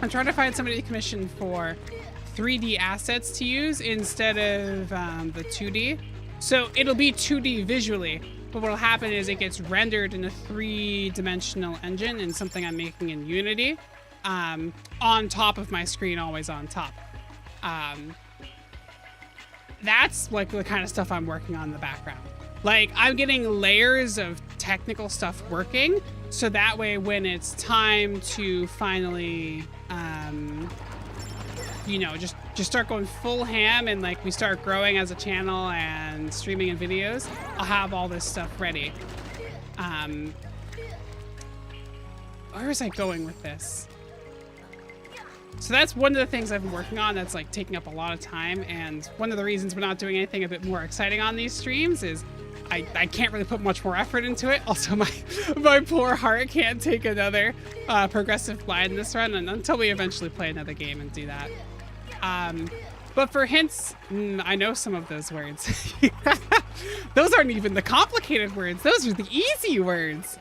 I'm trying to find somebody to commission for 3D assets to use instead of the 2D. So it'll be 2D visually, but what'll happen is it gets rendered in a 3-dimensional engine in something I'm making in Unity, on top of my screen, always on top. That's like the kind of stuff I'm working on in the background. Like, I'm getting layers of technical stuff working, so that way when it's time to finally, you know, just start going full ham and like we start growing as a channel and streaming in videos, I'll have all this stuff ready. Where was I going with this? So that's one of the things I've been working on that's like taking up a lot of time, and one of the reasons we're not doing anything a bit more exciting on these streams is I can't really put much more effort into it. Also, my poor heart can't take another progressive blindness run until we eventually play another game and do that. But for hints, I know some of those words. Those aren't even the complicated words. Those are the easy words.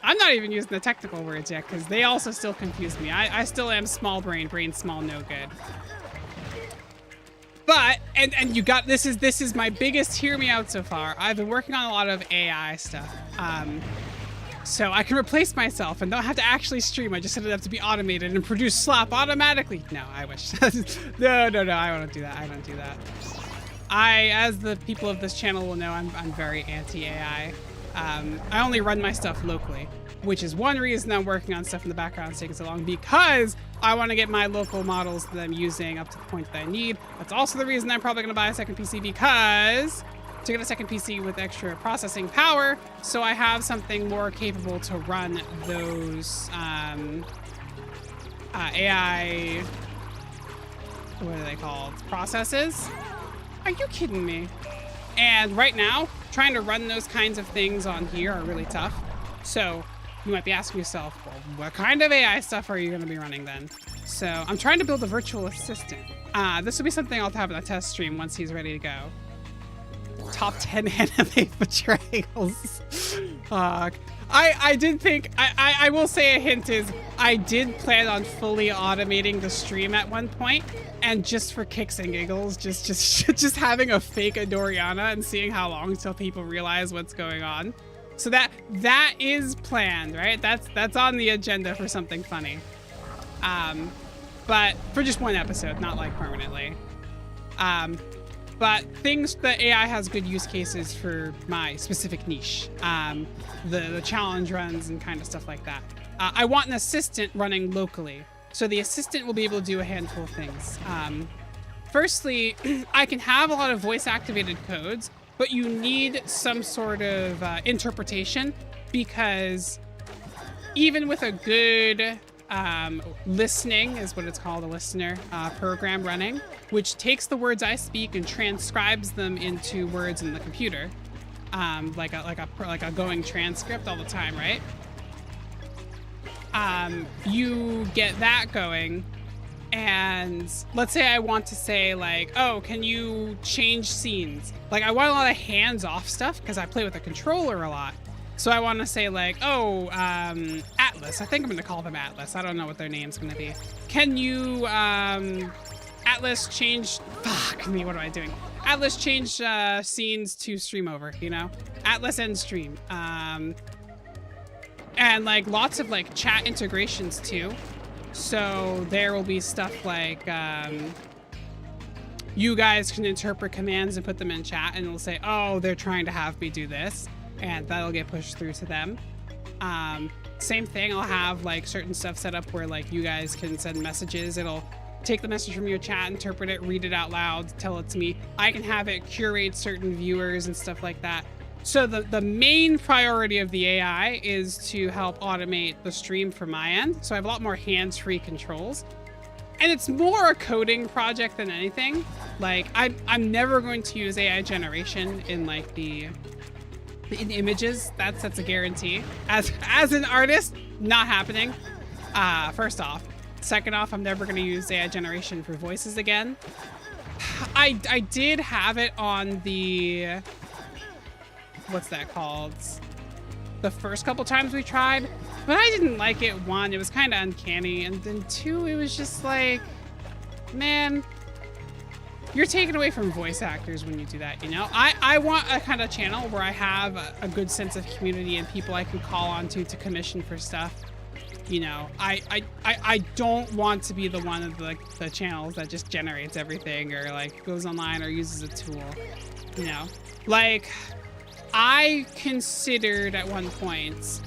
I'm not even using the technical words yet because they also still confuse me. I still am small brain small, no good. But, and you got, this is my biggest hear me out so far. I've been working on a lot of AI stuff. So I can replace myself and don't have to actually stream. I just set it up to be automated and produce slop automatically. No, I wish. No, I don't do that. I don't do that. As the people of this channel will know, I'm very anti-AI. I only run my stuff locally, which is one reason I'm working on stuff in the background taking so long, because I want to get my local models that I'm using up to the point that I need. That's also the reason I'm probably going to buy a second PC, because to get a second PC with extra processing power, so I have something more capable to run those AI, what are they called? Processes? Are you kidding me? And right now, trying to run those kinds of things on here are really tough. So you might be asking yourself, well, what kind of AI stuff are you going to be running then? So I'm trying to build a virtual assistant. This will be something I'll have in a test stream once he's ready to go. Top 10 anime betrayals. I did think, I will say a hint is, I did plan on fully automating the stream at one point, and just for kicks and giggles, just having a fake Adoriana and seeing how long till people realize what's going on. So that is planned, right? That's on the agenda for something funny. But for just one episode, not like permanently. But things that AI has good use cases for my specific niche. The challenge runs and kind of stuff like that. I want an assistant running locally. So the assistant will be able to do a handful of things. Firstly, I can have a lot of voice activated codes, but you need some sort of interpretation, because even with a good listening, is what it's called, a listener program running, which takes the words I speak and transcribes them into words in the computer, like a going transcript all the time, right? You get that going, and let's say I want to say like, oh, can you change scenes? Like, I want a lot of hands-off stuff because I play with a controller a lot. So I want to say like, oh, Atlas. I think I'm going to call them Atlas. I don't know what their name's going to be. Can you, Atlas change, fuck me, what am I doing? Atlas change scenes to stream over, you know? Atlas end stream. And like lots of like chat integrations too. So there will be stuff like, you guys can interpret commands and put them in chat, and it'll say, oh, they're trying to have me do this. And that'll get pushed through to them. Same thing, I'll have like certain stuff set up where like you guys can send messages. It'll take the message from your chat, interpret it, read it out loud, tell it to me. I can have it curate certain viewers and stuff like that. So the main priority of the AI is to help automate the stream from my end. So I have a lot more hands-free controls. And it's more a coding project than anything. Like I'm never going to use AI generation in like in images. That's a guarantee. As an artist, not happening. First off. Second off, I'm never going to use AI generation for voices again. I did have it on the, what's that called? The first couple times we tried, but I didn't like it. One, it was kind of uncanny, and then two, it was just like, man, you're taking away from voice actors when you do that, you know? I want a kind of channel where I have a good sense of community and people I can call on to commission for stuff. You know, I don't want to be the one of the channels that just generates everything or like goes online or uses a tool, you know? Like, I considered at one point,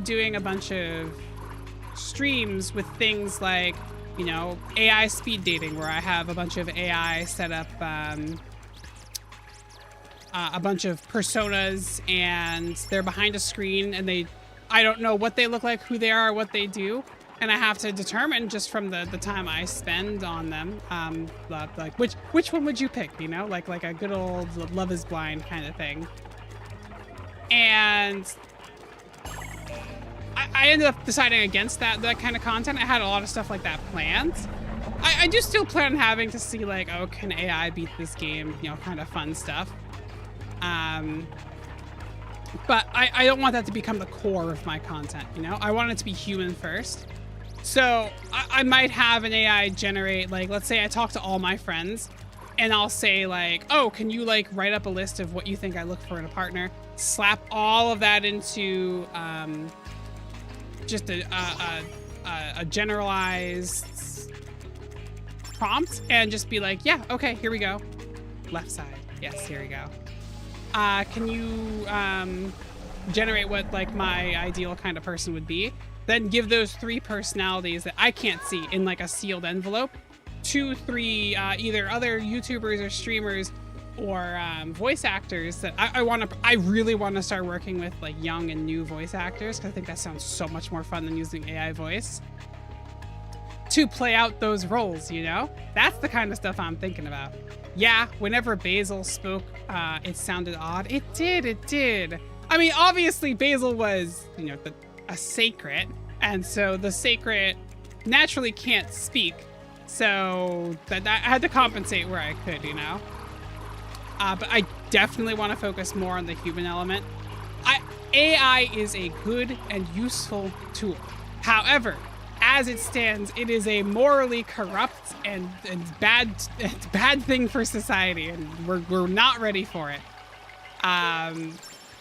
doing a bunch of streams with things like, you know, AI speed dating, where I have a bunch of AI set up, a bunch of personas, and they're behind a screen, and I don't know what they look like, who they are, what they do, and I have to determine just from the time I spend on them, like which one would you pick, you know, like a good old Love is Blind kind of thing. And I ended up deciding against that kind of content. I had a lot of stuff like that planned. I do still plan on having to see like, oh, can AI beat this game, you know, kind of fun stuff. But I don't want that to become the core of my content, you know? I want it to be human first. So I might have an AI generate, like, let's say I talk to all my friends and I'll say like, oh, can you like write up a list of what you think I look for in a partner? Slap all of that into just a generalized prompt and just be like, yeah, okay, here we go. Left side, yes, here we go. Can you generate what like my ideal kind of person would be? Then give those 3 personalities that I can't see in like a sealed envelope to 3 either other YouTubers or streamers or voice actors that I really want to start working with, like young and new voice actors, because I think that sounds so much more fun than using AI voice to play out those roles, you know? That's the kind of stuff I'm thinking about. Yeah, whenever Basil spoke, it sounded odd. It did. I mean, obviously Basil was, you know, a sacred, and so the sacred naturally can't speak, so that I had to compensate where I could, you know? But I definitely want to focus more on the human element. AI is a good and useful tool. However, as it stands, it is a morally corrupt and bad thing for society, and we're not ready for it.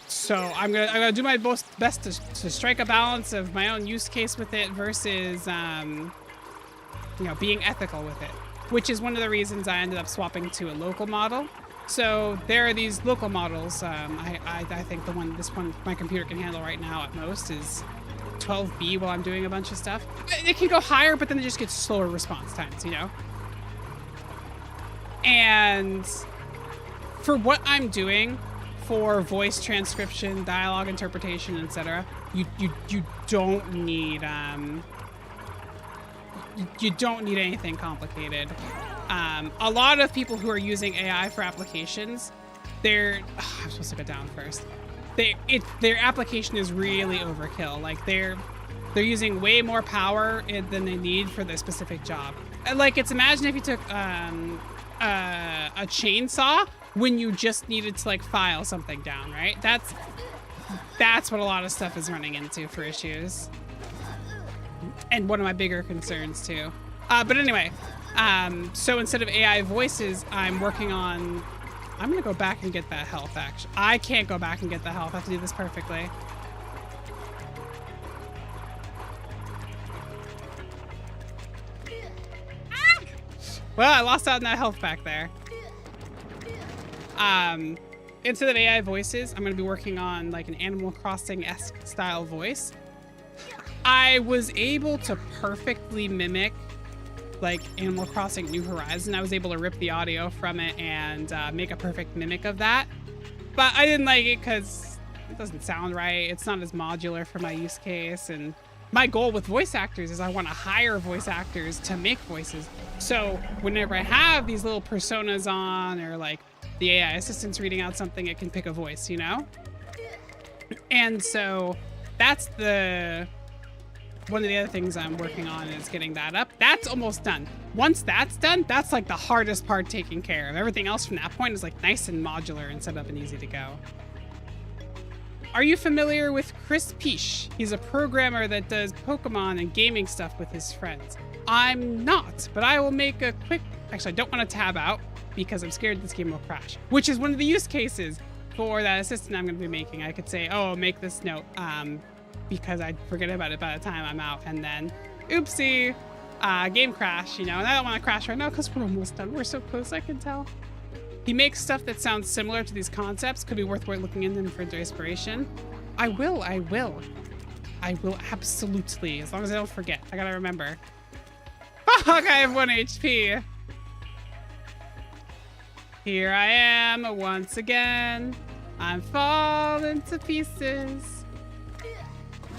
So I'm gonna do my best to strike a balance of my own use case with it versus you know, being ethical with it, which is one of the reasons I ended up swapping to a local model. So there are these local models. I think this one my computer can handle right now at most is 12B while I'm doing a bunch of stuff. It can go higher, but then it just gets slower response times, you know? And for what I'm doing for voice transcription, dialogue interpretation, etc., you don't need anything complicated. A lot of people who are using AI for applications, I'm supposed to go down first. Their application is really overkill. Like they're using way more power than they need for the specific job. Like, imagine if you took a chainsaw when you just needed to like file something down, right? That's what a lot of stuff is running into for issues. And one of my bigger concerns too. But anyway, so instead of AI voices, I'm working on, I'm gonna go back and get that health actually. I can't go back and get the health. I have to do this perfectly. Ah! Well, I lost out on that health back there. Instead of AI voices, I'm gonna be working on like an Animal Crossing-esque style voice. I was able to perfectly mimic like Animal Crossing New Horizon. I was able to rip the audio from it and make a perfect mimic of that. But I didn't like it because it doesn't sound right. It's not as modular for my use case. And my goal with voice actors is I want to hire voice actors to make voices. So whenever I have these little personas on, or like the AI assistant's reading out something, it can pick a voice, you know? And so that's one of the other things I'm working on is getting that up. That's almost done. Once that's done, that's like the hardest part taken care of. Everything else from that point is like nice and modular and set up and easy to go. Are you familiar with 𝘗𝘁𝘥𝘁? He's a programmer that does Pokemon and gaming stuff with his friends. I'm not, but I will make a quick... Actually, I don't want to tab out because I'm scared this game will crash, which is one of the use cases for that assistant I'm going to be making. I could say, oh, make this note, because I forget about it by the time I'm out, and then oopsie, game crash, you know, and I don't want to crash right now because we're almost done. We're so close, I can tell. He makes stuff that sounds similar to these concepts. Could be worth looking into them for inspiration. I will absolutely, as long as I don't forget. I gotta remember. Fuck, I have 1 HP. Here I am once again. I'm falling to pieces.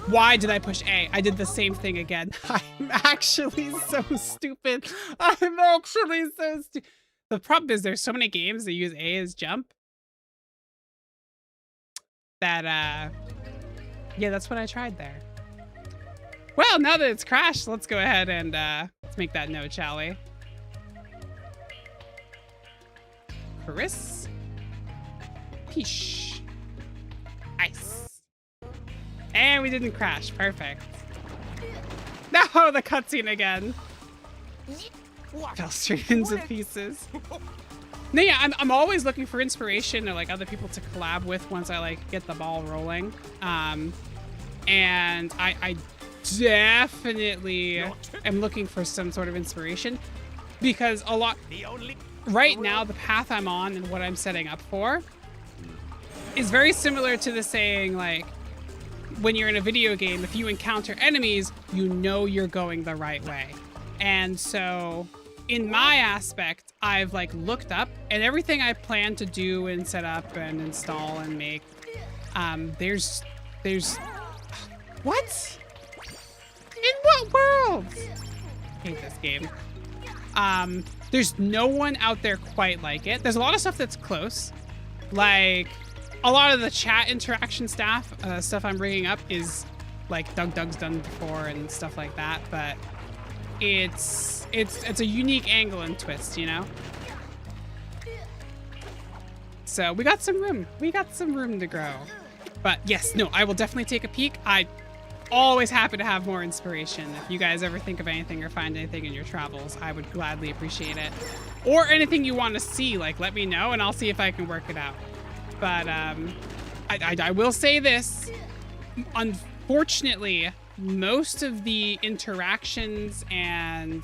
Why did I push A? I did the same thing again. I'm actually so stupid. I'm actually so stupid. The problem is there's so many games that use A as jump that, yeah, that's what I tried there. Well, now that it's crashed, let's go ahead and let's make that note, shall we? 𝘗𝘁𝘥𝘁𝘥. Nice. And we didn't crash. Perfect. No, the cutscene again. Fell straight into pieces. No, yeah, I'm always looking for inspiration or like other people to collab with once I like get the ball rolling. And I definitely am looking for some sort of inspiration because a lot right now the path I'm on and what I'm setting up for is very similar to the saying, like, when you're in a video game, if you encounter enemies, you know you're going the right way. And so in my aspect, I've like looked up and everything I plan to do and set up and install and make, there's what? In what world? I hate this game. There's no one out there quite like it. There's a lot of stuff that's close. Like a lot of the chat interaction stuff I'm bringing up is like Doug's done before and stuff like that, but it's a unique angle and twist, you know? So we got some room. We got some room to grow. But yes, no, I will definitely take a peek. I always happy to have more inspiration. If you guys ever think of anything or find anything in your travels, I would gladly appreciate it. Or anything you want to see, like let me know and I'll see if I can work it out. But I will say this, unfortunately, most of the interactions and,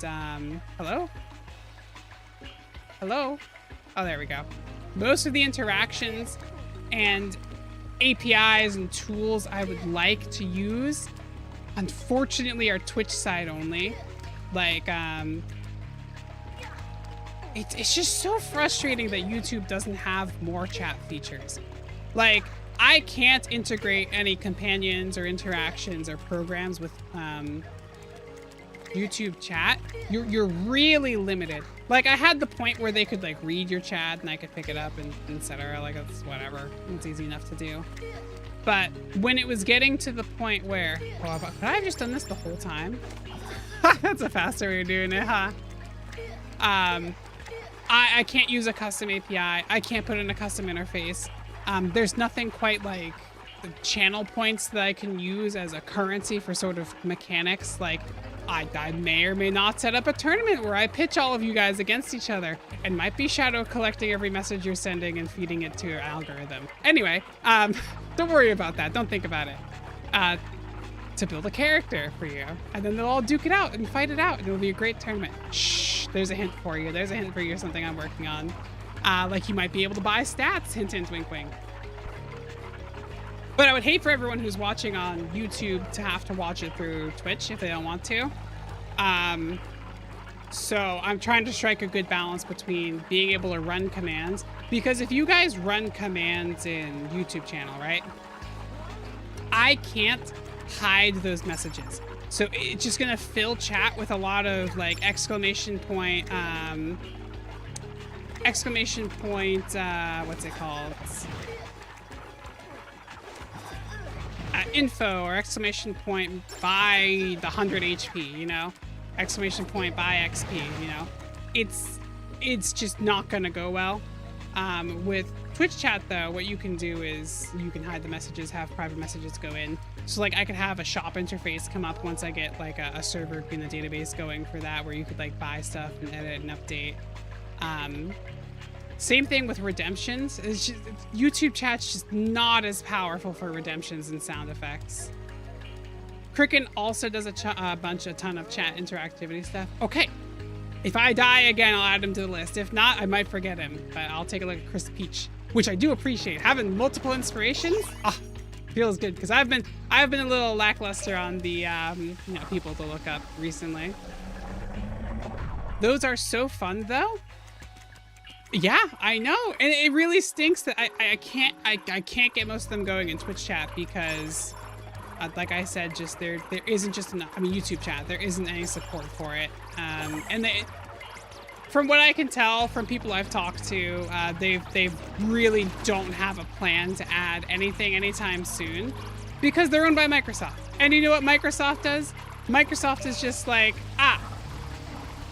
hello? Hello? Oh, there we go. Most of the interactions and APIs and tools I would like to use, unfortunately, are Twitch side only. Like, it's just so frustrating that YouTube doesn't have more chat features. Like, I can't integrate any companions or interactions or programs with YouTube chat. You're really limited. Like, I had the point where they could like read your chat and I could pick it up and etc. Like, it's whatever. It's easy enough to do. But when it was getting to the point where, oh, could I have just done this the whole time? That's a faster way of doing it, huh? I can't use a custom API. I can't put in a custom interface. There's nothing quite like the channel points that I can use as a currency for sort of mechanics. Like, I may or may not set up a tournament where I pitch all of you guys against each other and might be shadow collecting every message you're sending and feeding it to your algorithm. Anyway, don't worry about that. Don't think about it. To build a character for you, and then they'll all duke it out and fight it out, and it'll be a great tournament. Shh, there's a hint for you. There's a hint for you, something I'm working on. Like you might be able to buy stats, hint, hint, wink, wink. But I would hate for everyone who's watching on YouTube to have to watch it through Twitch if they don't want to. So I'm trying to strike a good balance between being able to run commands, because if you guys run commands in YouTube channel, right? I can't hide those messages. So it's just gonna fill chat with a lot of like exclamation point, what's it called? Info or exclamation point by the 100 HP, you know? Exclamation point by XP, you know? It's just not gonna go well. With Twitch chat though, what you can do is you can hide the messages, have private messages go in. So like I could have a shop interface come up once I get like a server in the database going for that, where you could like buy stuff and edit and update. Same thing with redemptions. It's just, YouTube chat's just not as powerful for redemptions and sound effects. Cricken also does a ton of chat interactivity stuff. Okay, if I die again, I'll add him to the list. If not, I might forget him, but I'll take a look at Chris Peach, which I do appreciate. Having multiple inspirations, feels good, because I've been a little lackluster on the people to look up recently. Those are so fun though. Yeah, I know, and it really stinks that I can't get most of them going in Twitch chat because, like I said, just there isn't just enough. I mean, YouTube chat, there isn't any support for it, and from what I can tell from people I've talked to, they really don't have a plan to add anything anytime soon, because they're owned by Microsoft. And you know what Microsoft does? Microsoft is just like,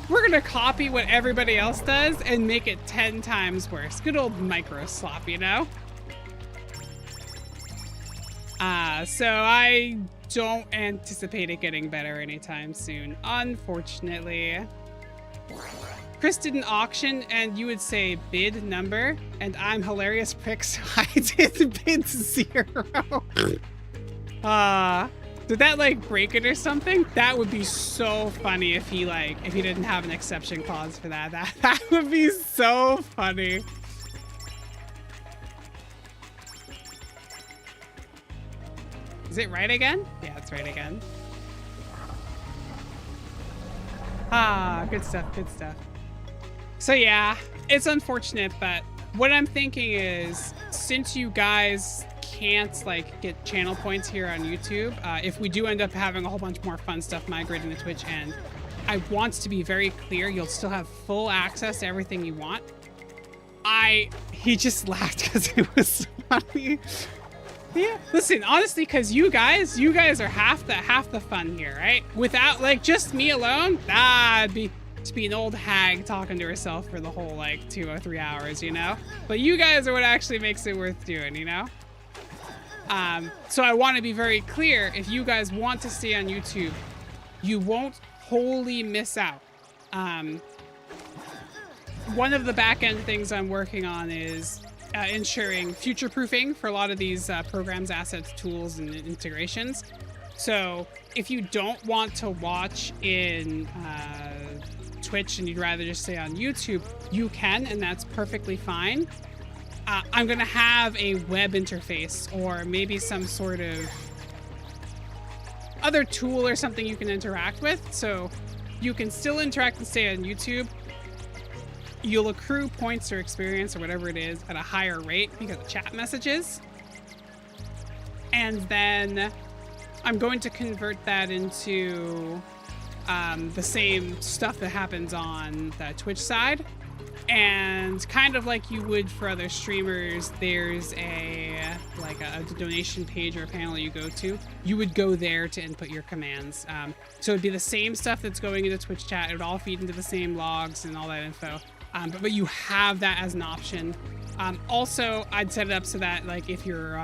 we're gonna copy what everybody else does and make it 10 times worse. Good old Microsoft, you know? So I don't anticipate it getting better anytime soon, unfortunately. Chris did an auction and you would say bid number, and I'm hilarious prick, so I did bid 0. Did that like break it or something? That would be so funny if he didn't have an exception clause for that. That would be so funny. Is it right again? Yeah, it's right again. Good stuff, good stuff. So yeah, it's unfortunate, but what I'm thinking is, since you guys can't like get channel points here on YouTube, if we do end up having a whole bunch more fun stuff migrating to Twitch, and I want to be very clear, you'll still have full access to everything you want. He just laughed because it was funny. Yeah, listen, honestly, because you guys are half the fun here, right? Without like just me alone, it'd be to be an old hag talking to herself for the whole like 2 or 3 hours, you know? But you guys are what actually makes it worth doing, you know? So I want to be very clear, if you guys want to stay on YouTube, you won't wholly miss out. One of the back-end things I'm working on is ensuring future-proofing for a lot of these programs, assets, tools, and integrations. So if you don't want to watch in Twitch and you'd rather just stay on YouTube, you can, and that's perfectly fine. I'm gonna have a web interface or maybe some sort of other tool or something you can interact with, so you can still interact and stay on YouTube. You'll accrue points or experience or whatever it is at a higher rate because of chat messages. And then I'm going to convert that into the same stuff that happens on the Twitch side. And kind of like you would for other streamers, there's a donation page or a panel you go to. You would go there to input your commands. So it'd be the same stuff that's going into Twitch chat. It would all feed into the same logs and all that info. But you have that as an option. Also, I'd set it up so that like if you're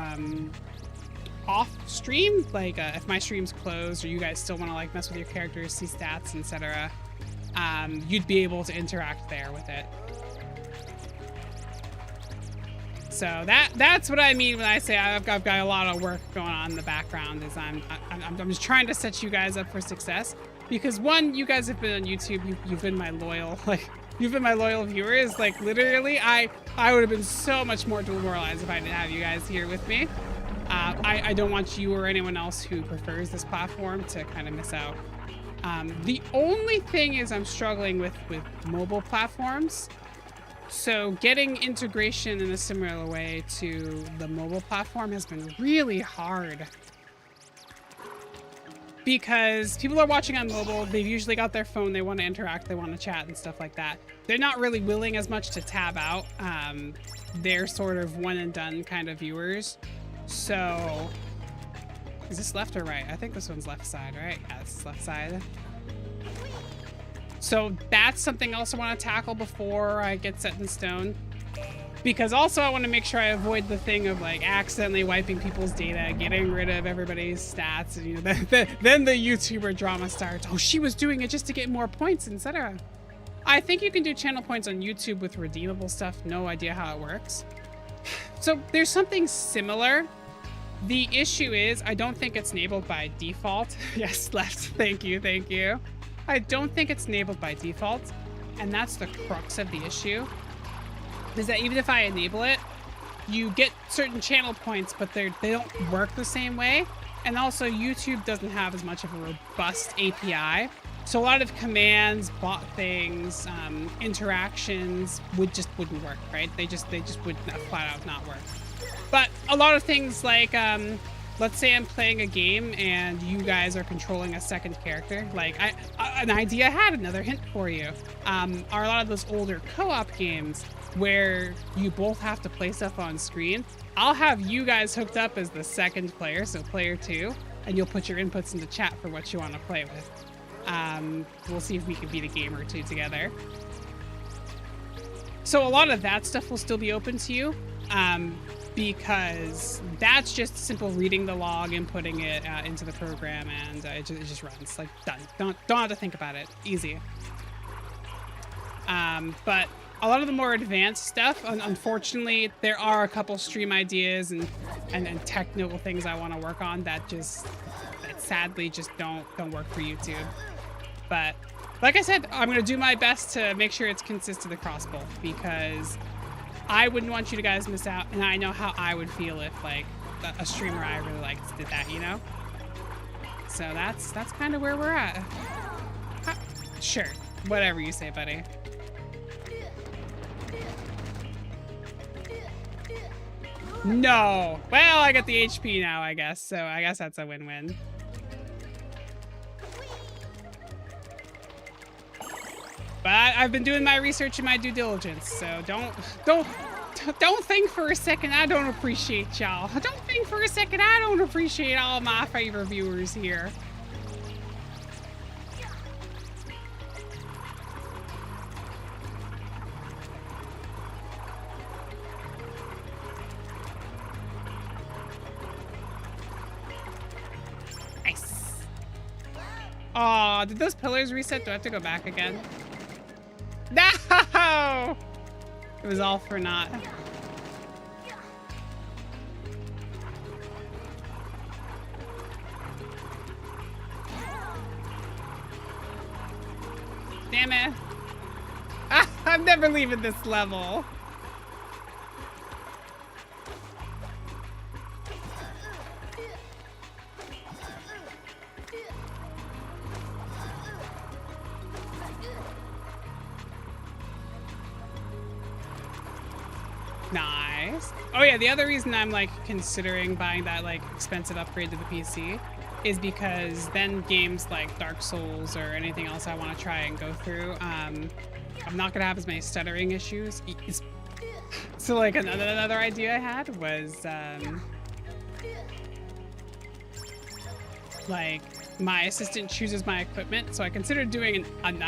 off stream, like if my stream's closed or you guys still want to like mess with your characters, see stats, etc., you'd be able to interact there with it. So that's what I mean when I say I've got a lot of work going on in the background. Is I'm just trying to set you guys up for success, because one, you guys have been on YouTube, you've been my loyal viewers. Like literally, I would have been so much more demoralized if I didn't have you guys here with me. I don't want you or anyone else who prefers this platform to kind of miss out. The only thing is I'm struggling with mobile platforms. So getting integration in a similar way to the mobile platform has been really hard. Because people are watching on mobile, they've usually got their phone, they want to interact, they want to chat and stuff like that. They're not really willing as much to tab out. They're sort of one and done kind of viewers. So, is this left or right? I think this one's left side, right? Yeah, it's left side. So that's something else I want to tackle before I get set in stone. Because also I want to make sure I avoid the thing of like accidentally wiping people's data, getting rid of everybody's stats, and you know, then the YouTuber drama starts. Oh, she was doing it just to get more points, etc. I think you can do channel points on YouTube with redeemable stuff. No idea how it works. So there's something similar. The issue is I don't think it's enabled by default. Yes, left. Thank you, thank you. I don't think it's enabled by default, and that's the crux of the issue. Is that even if I enable it, you get certain channel points, but they don't work the same way. And also YouTube doesn't have as much of a robust API. So a lot of commands, bot things, interactions wouldn't work, right? They just would flat out not work. But a lot of things like, let's say I'm playing a game and you guys are controlling a second character. Like an idea I had, another hint for you, are a lot of those older co-op games where you both have to play stuff on screen. I'll have you guys hooked up as the second player, so player 2, and you'll put your inputs into chat for what you want to play with. We'll see if we can beat a game or two together. So a lot of that stuff will still be open to you, because that's just simple reading the log, inputting it into the program, and it just runs. Like, done. Don't have to think about it. Easy. But a lot of the more advanced stuff, unfortunately, there are a couple stream ideas and technical things I want to work on that sadly just don't work for YouTube. But like I said, I'm gonna do my best to make sure it's consistent across both, because I wouldn't want you guys to miss out, and I know how I would feel if like a streamer I really liked did that, you know? So that's kind of where we're at. Sure, whatever you say, buddy. No. Well, I got the HP now, I guess. So I guess that's a win-win. But I've been doing my research and my due diligence, so don't think for a second I don't appreciate y'all. Don't think for a second I don't appreciate all my favorite viewers here. Oh, did those pillars reset? Do I have to go back again? No! It was all for naught. Damn it. I'm never leaving this level. Nice. Oh yeah, the other reason I'm like considering buying that like expensive upgrade to the PC is because then games like Dark Souls or anything else I want to try and go through, I'm not gonna have as many stuttering issues. So like another idea I had was like my assistant chooses my equipment, so I considered doing an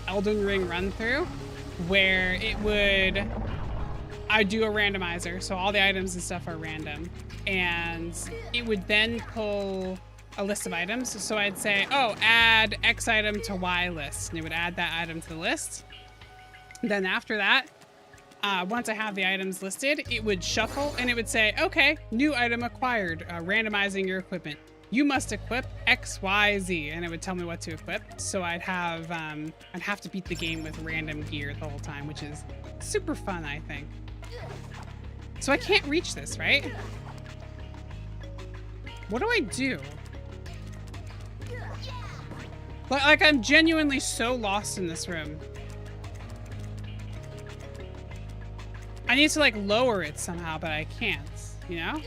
Elden Ring run through where it would. I do a randomizer, so all the items and stuff are random, and it would then pull a list of items. So I'd say, oh, add X item to Y list, and it would add that item to the list. Then after that, once I have the items listed, it would shuffle and it would say, okay, new item acquired, randomizing your equipment. You must equip X, Y, Z, and it would tell me what to equip. So I'd have to beat the game with random gear the whole time, which is super fun, I think. So I can't reach this, right? What do I do? Like I'm genuinely so lost in this room. I need to like lower it somehow, but I can't, you know?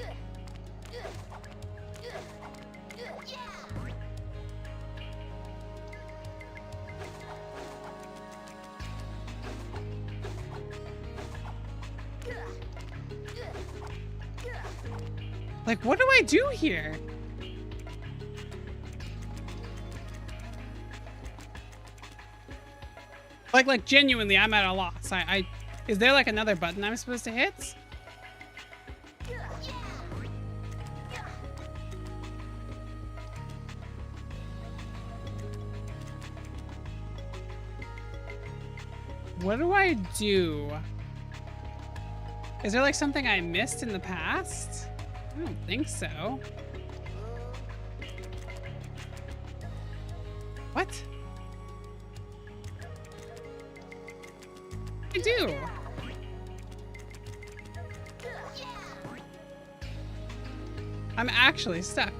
Like, what do I do here? Like genuinely, I'm at a loss. Is there like another button I'm supposed to hit? What do I do? Is there like something I missed in the past? I don't think so. What? I do. I'm actually stuck.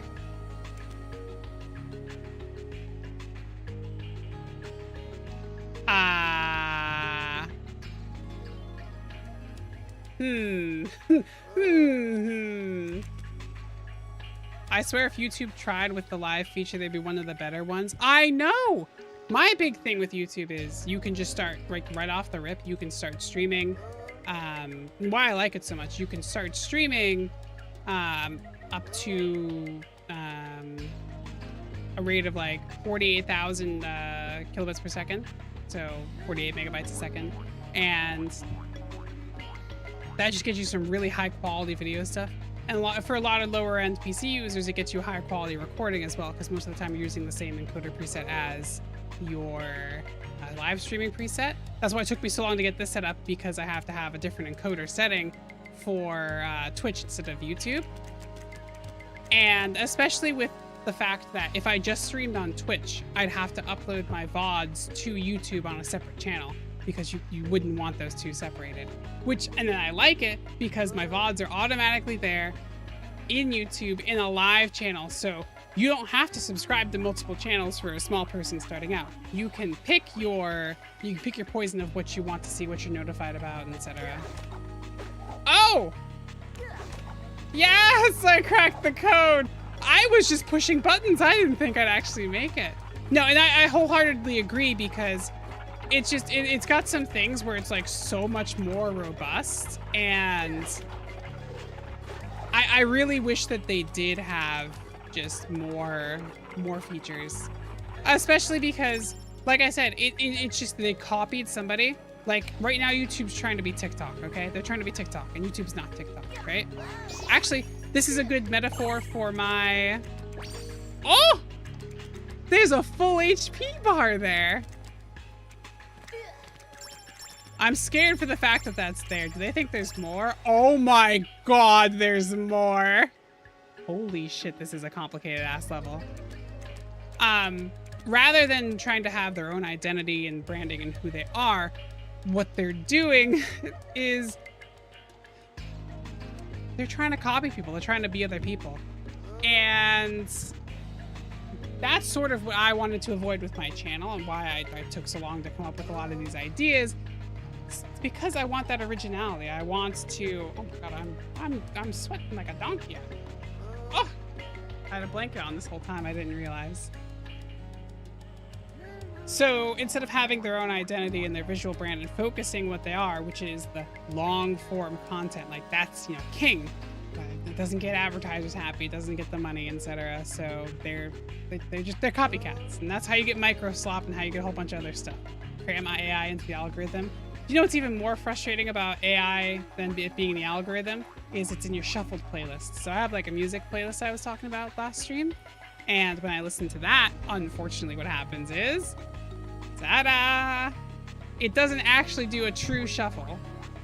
I swear if YouTube tried with the live feature, they'd be one of the better ones. I know! My big thing with YouTube is you can just start, like, right off the rip, you can start streaming. Why I like it so much, you can start streaming up to a rate of like 48,000 kilobits per second. So 48 megabytes a second. And that just gets you some really high quality video stuff. And for a lot of lower end PC users, it gets you higher quality recording as well, because most of the time you're using the same encoder preset as your live streaming preset. That's why it took me so long to get this set up, because I have to have a different encoder setting for Twitch instead of YouTube. And especially with the fact that if I just streamed on Twitch, I'd have to upload my VODs to YouTube on a separate channel, because you wouldn't want those two separated. And then I like it because my VODs are automatically there in YouTube in a live channel. So you don't have to subscribe to multiple channels for a small person starting out. You can pick your poison of what you want to see, what you're notified about, etc. Oh! Yes, I cracked the code. I was just pushing buttons. I didn't think I'd actually make it. No, and I wholeheartedly agree, because it's just, it's got some things where it's like so much more robust, and I really wish that they did have just more features, especially because, like I said, it's just they copied somebody. Like right now, YouTube's trying to be TikTok, okay? They're trying to be TikTok, and YouTube's not TikTok, right? Actually, this is a good metaphor for my... Oh! There's a full HP bar there. I'm scared for the fact that that's there. Do they think there's more? Oh my god, there's more. Holy shit, this is a complicated ass level. Rather than trying to have their own identity and branding and who they are, what they're doing is they're trying to copy people. They're trying to be other people. And that's sort of what I wanted to avoid with my channel, and why I took so long to come up with a lot of these ideas. It's because I want that originality. I want to, oh my god, I'm sweating like a donkey. Oh, I had a blanket on this whole time. I didn't realize. So instead of having their own identity and their visual brand and focusing what they are, which is the long form content, like that's, you know, king. It doesn't get advertisers happy, it doesn't get the money, etc. So they're copycats, and that's how you get micro slop and how you get a whole bunch of other stuff. Cram my AI into the algorithm. You know what's even more frustrating about AI than it being the algorithm is it's in your shuffled playlist. So I have like a music playlist I was talking about last stream, and when I listen to that, unfortunately what happens is, ta-da! It doesn't actually do a true shuffle.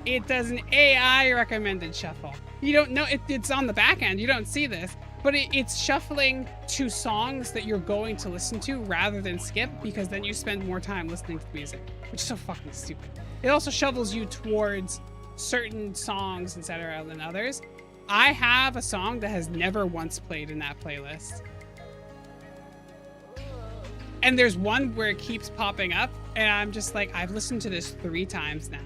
It does an AI recommended shuffle. You don't know, it's on the back end, you don't see this, but it's shuffling to songs that you're going to listen to rather than skip, because then you spend more time listening to the music, which is so fucking stupid. It also shovels you towards certain songs, etc. than others. I have a song that has never once played in that playlist. And there's one where it keeps popping up, and I'm just like, I've listened to this 3 times now.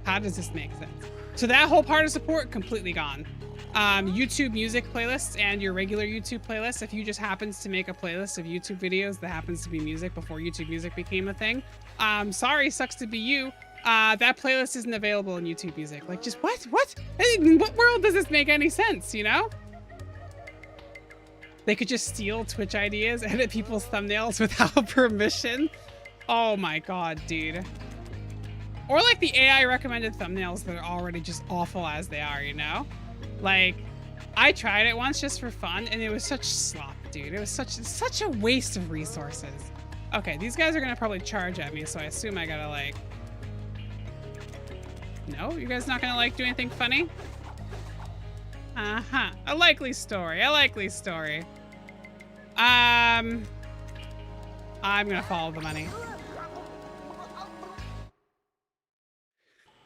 How does this make sense? So that whole part of support, completely gone. YouTube music playlists and your regular YouTube playlist, if you just happens to make a playlist of YouTube videos that happens to be music before YouTube music became a thing, sorry, sucks to be you. That playlist isn't available in YouTube music. Like, just what? What? In what world does this make any sense, you know? They could just steal Twitch ideas, edit people's thumbnails without permission. Oh my god, dude. Or like the AI recommended thumbnails that are already just awful as they are, you know? Like, I tried it once just for fun, and it was such slop, dude. It was such a waste of resources. Okay, these guys are gonna probably charge at me, so I assume I gotta like... No? You guys not gonna like do anything funny? Uh-huh. A likely story. A likely story. I'm gonna follow the money.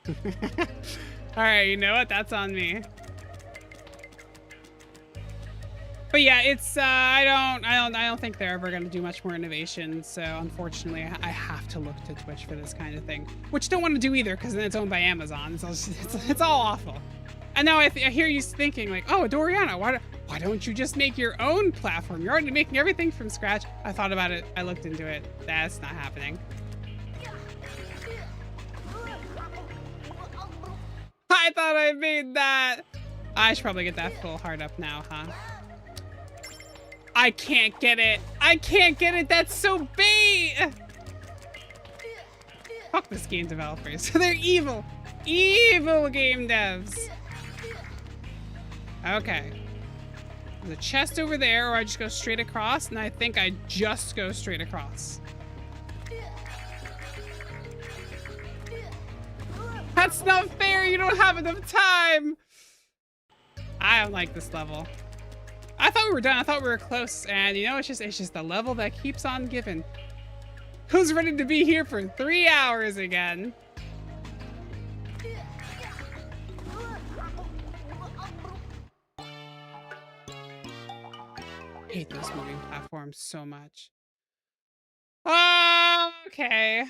All right, you know what? That's on me. But yeah, it's I don't think they're ever gonna do much more innovation. So unfortunately, I have to look to Twitch for this kind of thing, which don't want to do either because then it's owned by Amazon. So it's all awful. And now I hear you thinking like, oh, Adoriana, why don't you just make your own platform? You're already making everything from scratch. I thought about it. I looked into it. That's not happening. I thought I made that. I should probably get that full heart up now, huh? I can't get it. I can't get it. That's so bait. Fuck this game developers. They're evil. Evil game devs. Okay. There's a chest over there, or I just go straight across, and I think I just go straight across. That's not fair. You don't have enough time. I don't like this level. I thought we were done. I thought we were close, and you know, it's just the level that keeps on giving. Who's ready to be here for 3 hours again? I hate those moving platforms so much. Okay.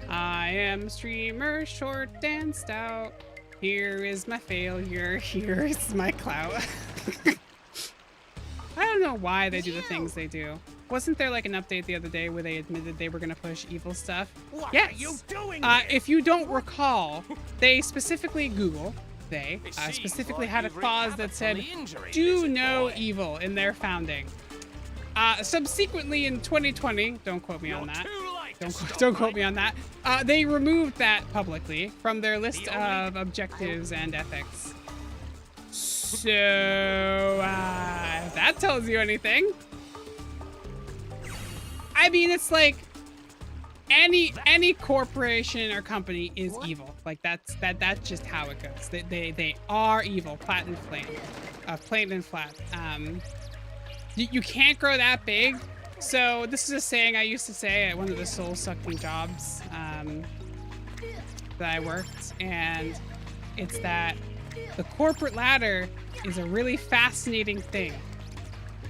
I am streamer short and stout. Here is my failure. Here is my clout. I don't know why they do the things they do. Wasn't there like an update the other day where they admitted they were going to push evil stuff? What yes. are you doing if you don't recall, they specifically specifically had a clause that said, do no evil in their founding. Subsequently in 2020, don't quote me on that. Don't quote me on that. They removed that publicly from their list of objectives and ethics. So, if that tells you anything. I mean, it's like any corporation or company is evil. Like that's just how it goes. They are evil. Plain and flat. You can't grow that big. So this is a saying I used to say at one of the soul-sucking jobs that I worked, and it's that the corporate ladder is a really fascinating thing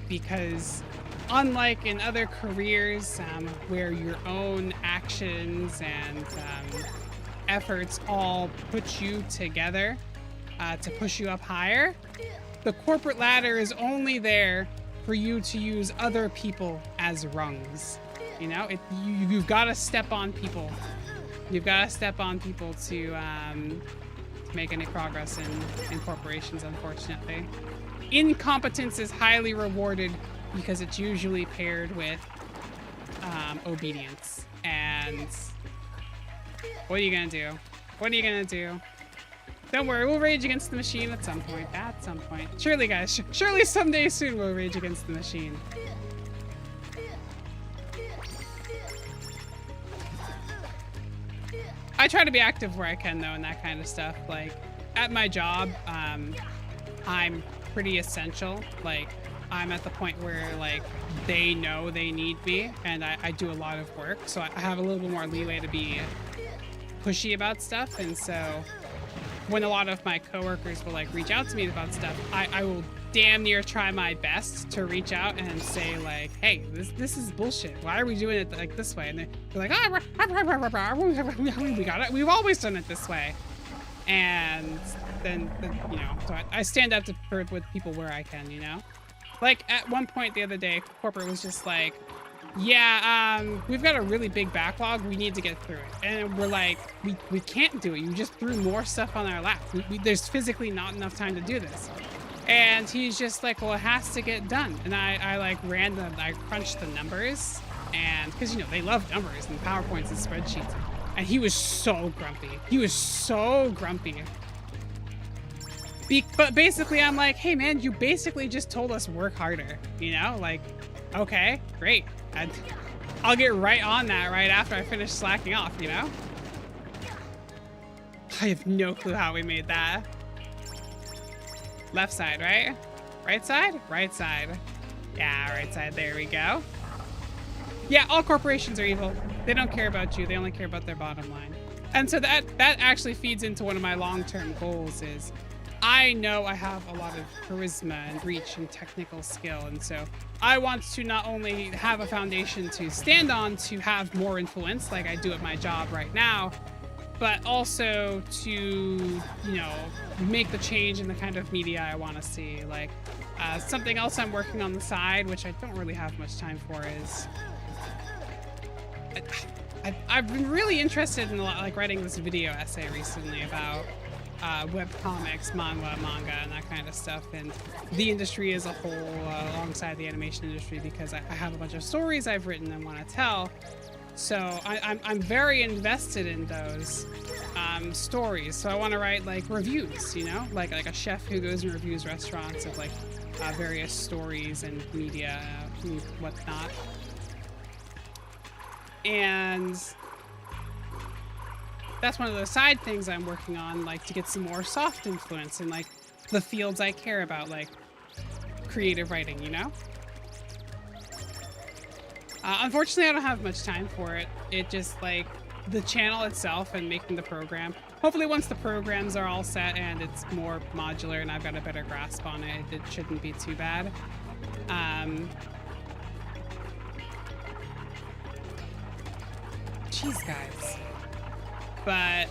because unlike in other careers where your own actions and efforts all put you together to push you up higher, the corporate ladder is only there for you to use other people as rungs. You know, you've got to step on people. You've got to step on people to make any progress in corporations, unfortunately. Incompetence is highly rewarded because it's usually paired with obedience. And what are you gonna do? What are you gonna do? Don't worry, we'll rage against the machine at some point. At some point. Surely, guys. Surely someday soon we'll rage against the machine. I try to be active where I can, though, and that kind of stuff. Like, at my job, I'm pretty essential. Like, I'm at the point where, like, they know they need me, and I do a lot of work. So I have a little bit more leeway to be pushy about stuff, and so when a lot of my coworkers will like reach out to me about stuff, I will damn near try my best to reach out and say like, hey, this is bullshit. Why are we doing it like this way? And they're like, we got it. We've always done it this way. And then you know, so I stand up with people where I can, you know? Like at one point the other day, corporate was just like, yeah, we've got a really big backlog. We need to get through it. And we're like, we can't do it. You just threw more stuff on our lap. There's physically not enough time to do this. And he's just like, well, it has to get done. And I like I crunched the numbers, and because, you know, they love numbers and PowerPoints and spreadsheets. And he was so grumpy. He was so grumpy. But basically I'm like, hey man, you basically just told us work harder, you know? Like, okay, great. I'll get right on that right after I finish slacking off, you know? I have no clue how we made that. Left side, right? Right side? Right side. Yeah, right side, there we go. Yeah, all corporations are evil. They don't care about you, they only care about their bottom line. And so that actually feeds into one of my long-term goals is, I know I have a lot of charisma and reach and technical skill, and so I want to not only have a foundation to stand on to have more influence like I do at my job right now, but also to, you know, make the change in the kind of media I want to see. Like something else I'm working on the side, which I don't really have much time for, is I've been really interested in like writing this video essay recently about web comics, manga, and that kind of stuff, and the industry as a whole alongside the animation industry, because I have a bunch of stories I've written and want to tell. So I'm very invested in those stories. So I want to write like reviews, you know, like a chef who goes and reviews restaurants of like various stories and media and whatnot. And that's one of the side things I'm working on, like to get some more soft influence in like the fields I care about, like creative writing, you know? Unfortunately, I don't have much time for it. It just like the channel itself and making the program. Hopefully once the programs are all set and it's more modular and I've got a better grasp on it, it shouldn't be too bad. Jeez, guys. But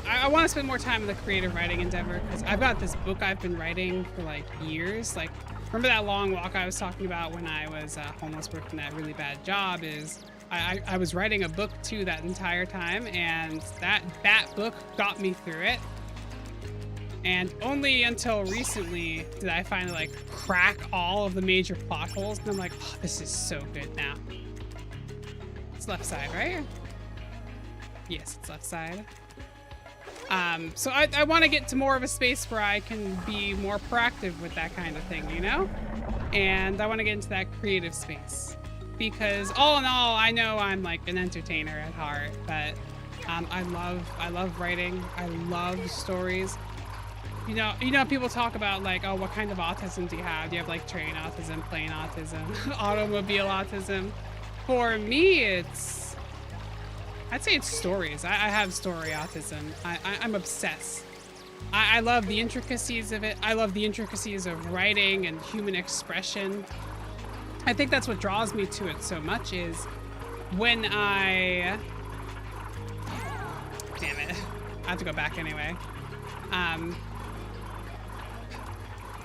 I want to spend more time in the creative writing endeavor, because I've got this book I've been writing for like years. Like, remember that long walk I was talking about when I was homeless working that really bad job? Is I was writing a book too that entire time, and that book got me through it. And only until recently did I finally like crack all of the major plot holes, and I'm like, oh, this is so good now. It's left side, right? Yes, it's left side. So I want to get to more of a space where I can be more proactive with that kind of thing, you know? And I want to get into that creative space. Because all in all, I know I'm like an entertainer at heart, but I love writing. I love stories. You know, people talk about like, oh, what kind of autism do you have? Do you have like train autism, plane autism, automobile autism? For me, I'd say it's stories. I have story autism. I'm obsessed. I love the intricacies of it. I love the intricacies of writing and human expression. I think that's what draws me to it so much, is when damn it, I have to go back anyway.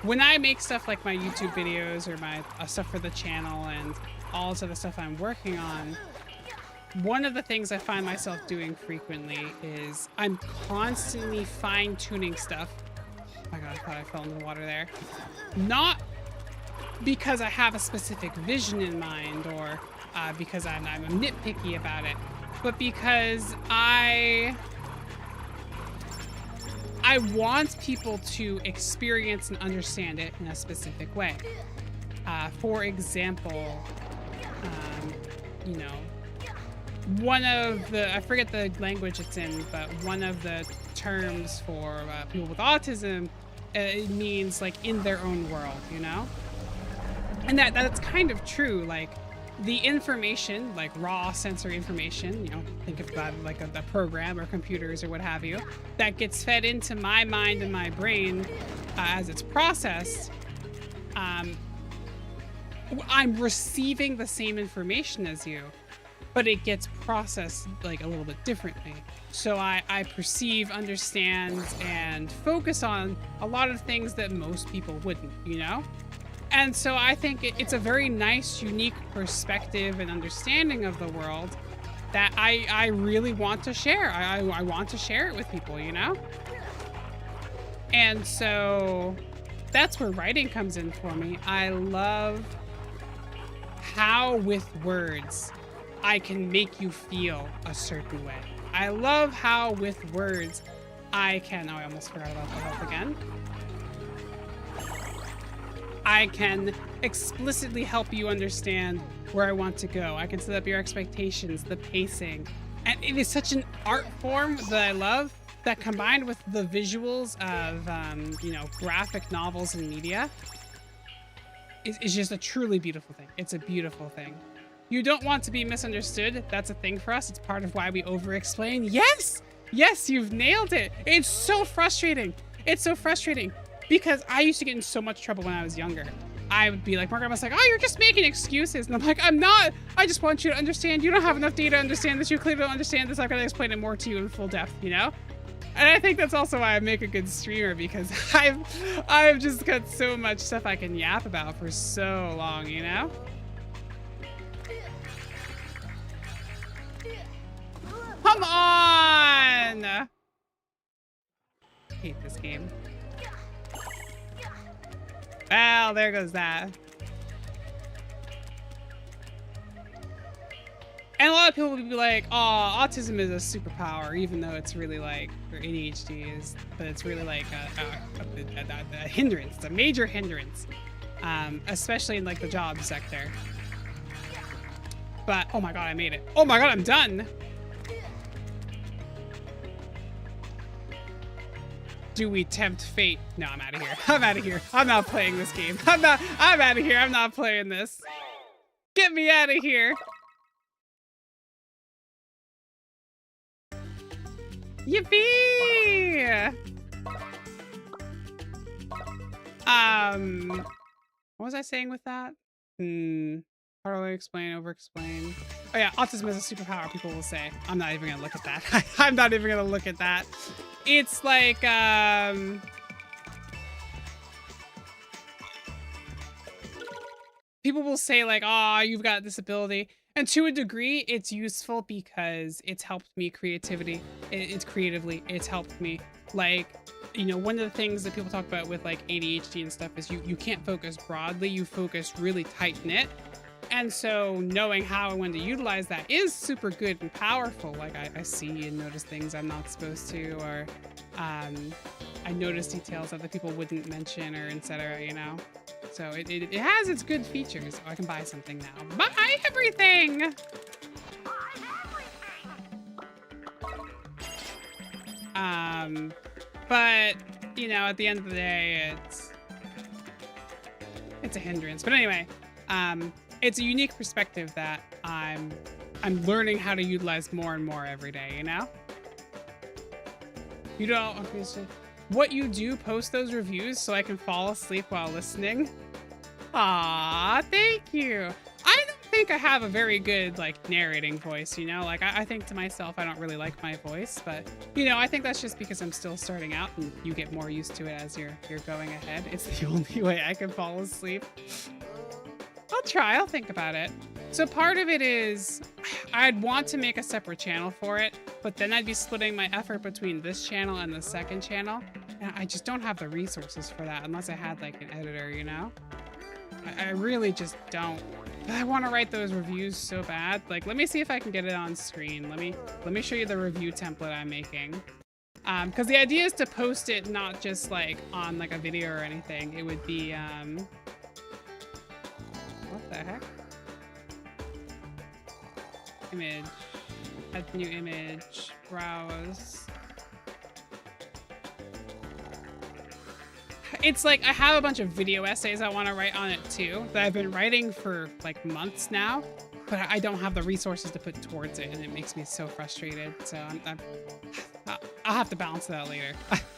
When I make stuff like my YouTube videos or my stuff for the channel and all this other stuff I'm working on, one of the things I find myself doing frequently is I'm constantly fine-tuning stuff. Oh my god, I thought I fell into the water there. Not because I have a specific vision in mind or because I'm nitpicky about it, but because I want people to experience and understand it in a specific way. For example, you know, one of the, I forget the language it's in, but one of the terms for people with autism, it means like in their own world, you know? And that's kind of true. Like the information, like raw sensory information, you know, think about it like a program or computers or what have you, that gets fed into my mind and my brain as it's processed, I'm receiving the same information as you, but it gets processed like a little bit differently. So I perceive, understand, and focus on a lot of things that most people wouldn't, you know? And so I think it's a very nice, unique perspective and understanding of the world that I really want to share. I want to share it with people, you know? And so that's where writing comes in for me. I love how with words I can make you feel a certain way. I love how with words I can, oh, I almost forgot about the health again. I can explicitly help you understand where I want to go. I can set up your expectations, the pacing. And it is such an art form that I love that combined with the visuals of, you know, graphic novels and media is just a truly beautiful thing. It's a beautiful thing. You don't want to be misunderstood. That's a thing for us. It's part of why we over-explain. Yes! Yes, you've nailed it. It's so frustrating. It's so frustrating because I used to get in so much trouble when I was younger. I would be like, my grandma's like, oh, you're just making excuses. And I'm like, I'm not. I just want you to understand. You don't have enough data to understand this. You clearly don't understand this. I've got to explain it more to you in full depth, you know? And I think that's also why I make a good streamer, because I've just got so much stuff I can yap about for so long, you know? Come on! I hate this game. Well, there goes that. And a lot of people would be like, oh, autism is a superpower, even though it's really like, or ADHD is, but it's really like a hindrance, a major hindrance, especially in like the job sector. But, oh my God, I made it. Oh my God, I'm done. Do we tempt fate? No, I'm out of here. I'm out of here. I'm not playing this game. I'm out of here. I'm not playing this. Get me out of here. Yippee! What was I saying with that? How do I explain, over-explain? Oh yeah, autism is a superpower, people will say. I'm not even gonna look at that. I'm not even gonna look at that. It's like, people will say like, oh, you've got this ability. And to a degree, it's useful because it's helped me creatively. It's helped me. Like, you know, one of the things that people talk about with like ADHD and stuff is you can't focus broadly, you focus really tight knit. And so knowing how and when to utilize that is super good and powerful. Like I see and notice things I'm not supposed to, or I notice details that the people wouldn't mention, or etc., you know? So it has its good features. Oh, I can buy something now. Buy everything! But, you know, at the end of the day, it's a hindrance. But anyway, it's a unique perspective that I'm learning how to utilize more and more every day, you know? You don't, okay, so what you do, post those reviews so I can fall asleep while listening. Aw, thank you. I don't think I have a very good like narrating voice, you know? Like I think to myself, I don't really like my voice, but you know, I think that's just because I'm still starting out and you get more used to it as you're going ahead. It's the only way I can fall asleep. I'll try, I'll think about it. So part of it is I'd want to make a separate channel for it, but then I'd be splitting my effort between this channel and the second channel. And I just don't have the resources for that unless I had like an editor, you know? I really just don't. But I want to write those reviews so bad. Like, let me see if I can get it on screen. Let me show you the review template I'm making. Because the idea is to post it not just like on like a video or anything. It would be what the heck? Image. Add new image. Browse. It's like I have a bunch of video essays I want to write on it too that I've been writing for like months now, but I don't have the resources to put towards it, and it makes me so frustrated. So I'll have to balance that later.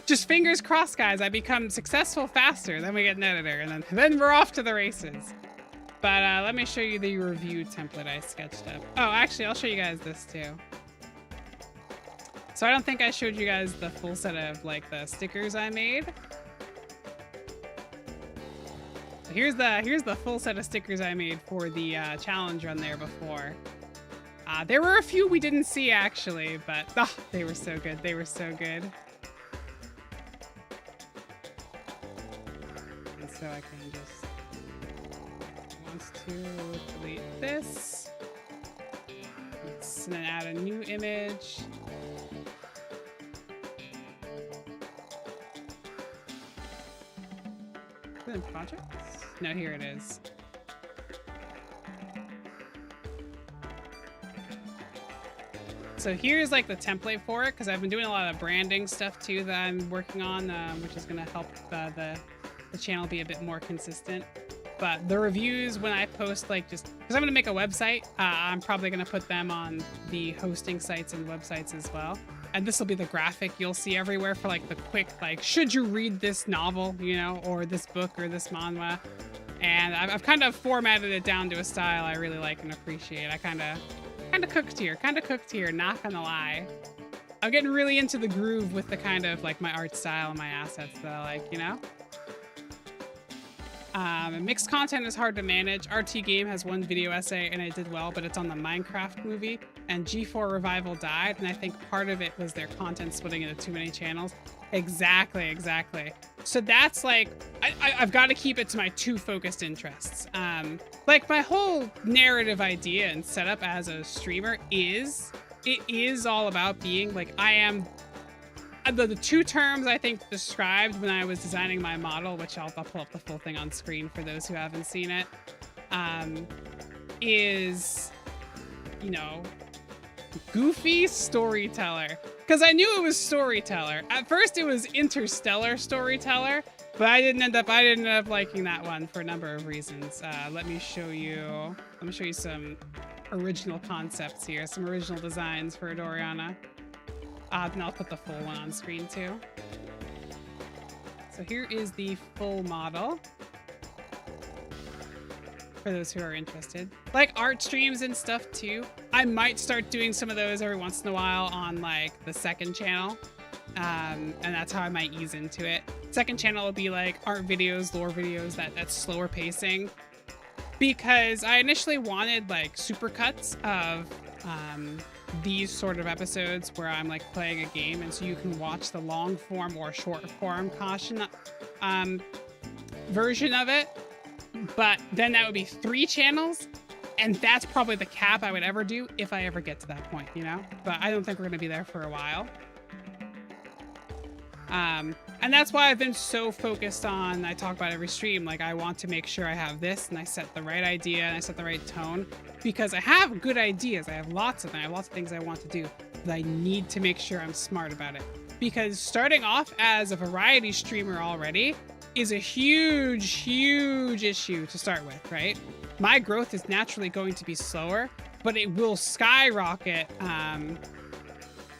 Just fingers crossed, guys. I become successful faster. Then we get an editor, and then we're off to the races. But let me show you the review template I sketched up. Oh, actually, I'll show you guys this too. So I don't think I showed you guys the full set of like the stickers I made. So here's the full set of stickers I made for the challenge run there before. There were a few we didn't see actually, but they were so good. They were so good. And so I can just delete this. And then add a new image. Is it in projects? No, here it is. So here's like the template for it, because I've been doing a lot of branding stuff too that I'm working on, which is going to help the channel be a bit more consistent. But the reviews, when I post, like, just because I'm going to make a website, I'm probably going to put them on the hosting sites and websites as well. And this will be the graphic you'll see everywhere for like the quick, like, should you read this novel, you know, or this book or this manhwa. And I've kind of formatted it down to a style I really like and appreciate. I kind of cooked here, not gonna lie. I'm getting really into the groove with the kind of like my art style and my assets that I like, you know? Mixed content is hard to manage. RT Game has one video essay and it did well, but it's on the Minecraft movie. And G4 Revival died, and I think part of it was their content splitting into too many channels. Exactly. So that's like, I've got to keep it to my two focused interests. Like my whole narrative idea and setup as a streamer is all about being like, I am, the two terms I think described when I was designing my model, which I'll pull up the full thing on screen for those who haven't seen it, is, you know, goofy storyteller. Because I knew it was storyteller. At first it was interstellar storyteller, but I didn't end up liking that one for a number of reasons. Let me show you some original concepts here, some original designs for Adoriana. Then I'll put the full one on screen too. So here is the full model, for those who are interested. Like art streams and stuff too. I might start doing some of those every once in a while on like the second channel. And that's how I might ease into it. Second channel will be like art videos, lore videos, that's slower pacing. Because I initially wanted like supercuts of these sort of episodes where I'm like playing a game, and so you can watch the long form or short form caution version of it. But then that would be 3 channels, and that's probably the cap I would ever do if I ever get to that point, you know? But I don't think we're gonna be there for a while. And that's why I've been so focused on, I talk about every stream, like I want to make sure I have this and I set the right idea and I set the right tone, because I have good ideas. I have lots of them. I have lots of things I want to do, but I need to make sure I'm smart about it. Because starting off as a variety streamer already is a huge issue to start with, right? My growth is naturally going to be slower, but it will skyrocket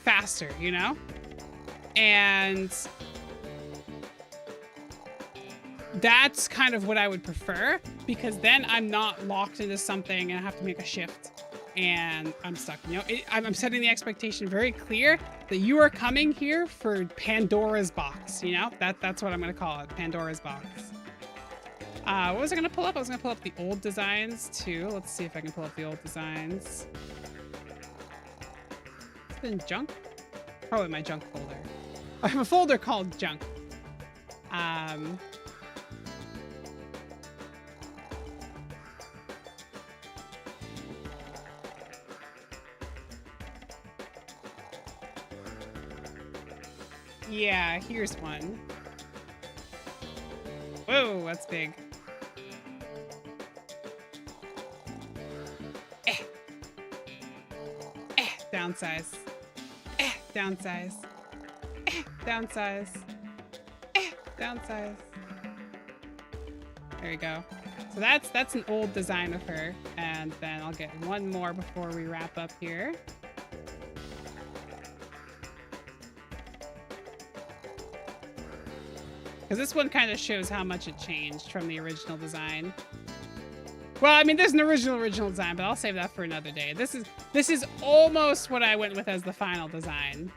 faster, you know? And that's kind of what I would prefer, because then I'm not locked into something and I have to make a shift and I'm stuck, you know? I'm setting the expectation very clear that you are coming here for Pandora's box, you know? That's what I'm gonna call it, Pandora's box. What was I gonna pull up? I was gonna pull up the old designs too. Let's see if I can pull up the old designs. It's been junk? Probably my junk folder. I have a folder called junk. Yeah, here's one. Whoa, that's big. Downsize. Downsize. Downsize. Downsize. There we go. So that's an old design of her, and then I'll get one more before we wrap up here. because this one kind of shows how much it changed from the original design. Well, I mean, there's an original design, but I'll save that for another day. This is almost what I went with as the final design.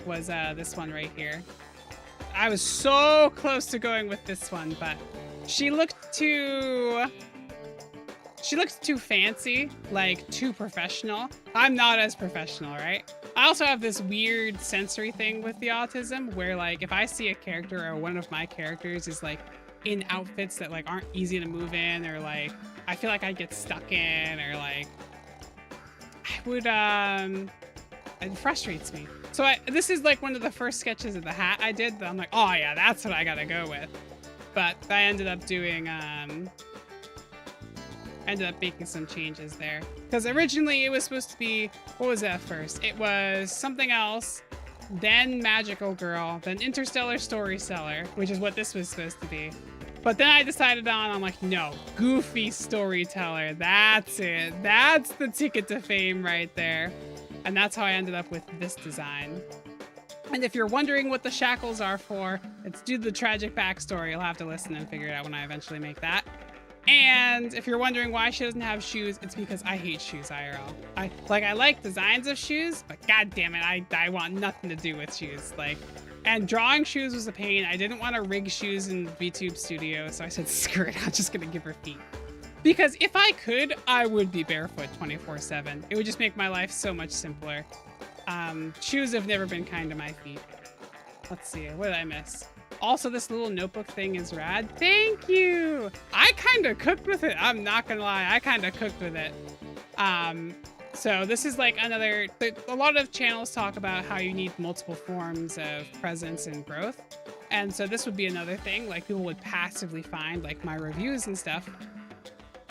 Was this one right here. I was so close to going with this one, but she looked too fancy, like too professional. I'm not as professional, right? I also have this weird sensory thing with the autism where like if I see a character or one of my characters is like in outfits that like aren't easy to move in, or like I feel like I'd get stuck in, or like I would it frustrates me. So this is like one of the first sketches of the hat I did that I'm like, oh yeah, that's what I gotta go with. But I ended up doing making some changes there, because originally it was supposed to be, what was that first? It was something else, then Magical Girl, then Interstellar Storyteller, which is what this was supposed to be. But then I decided on, I'm like, no, Goofy Storyteller, that's it. That's the ticket to fame right there. And that's how I ended up with this design. And if you're wondering what the shackles are for, it's due to the tragic backstory. You'll have to listen and figure it out when I eventually make that. And if you're wondering why she doesn't have shoes, it's because I hate shoes IRL. I like designs of shoes, but god damn it, I want nothing to do with shoes. Like, and drawing shoes was a pain. I didn't want to rig shoes in VTube Studio, so I said, screw it, I'm just gonna give her feet. Because if I could, I would be barefoot 24/7. It would just make my life so much simpler. Shoes have never been kind to my feet. Let's see, what did I miss? Also, this little notebook thing is rad. Thank you! I kind of cooked with it. I'm not gonna lie, I kind of cooked with it. So this is like another, a lot of channels talk about how you need multiple forms of presence and growth. And so this would be another thing, like people would passively find like my reviews and stuff,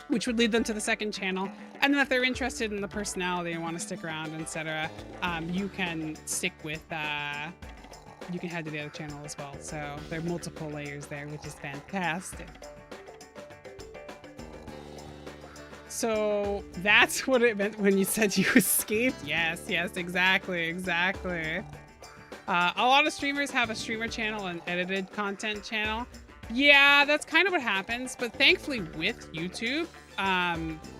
which would lead them to the second channel. And then if they're interested in the personality and want to stick around, etc., you can stick with, you can head to the other channel as well. So there are multiple layers there, which is fantastic. So that's what it meant when you said you escaped. Yes, yes, exactly. A lot of streamers have a streamer channel and edited content channel. Yeah, that's kind of what happens. But thankfully with YouTube,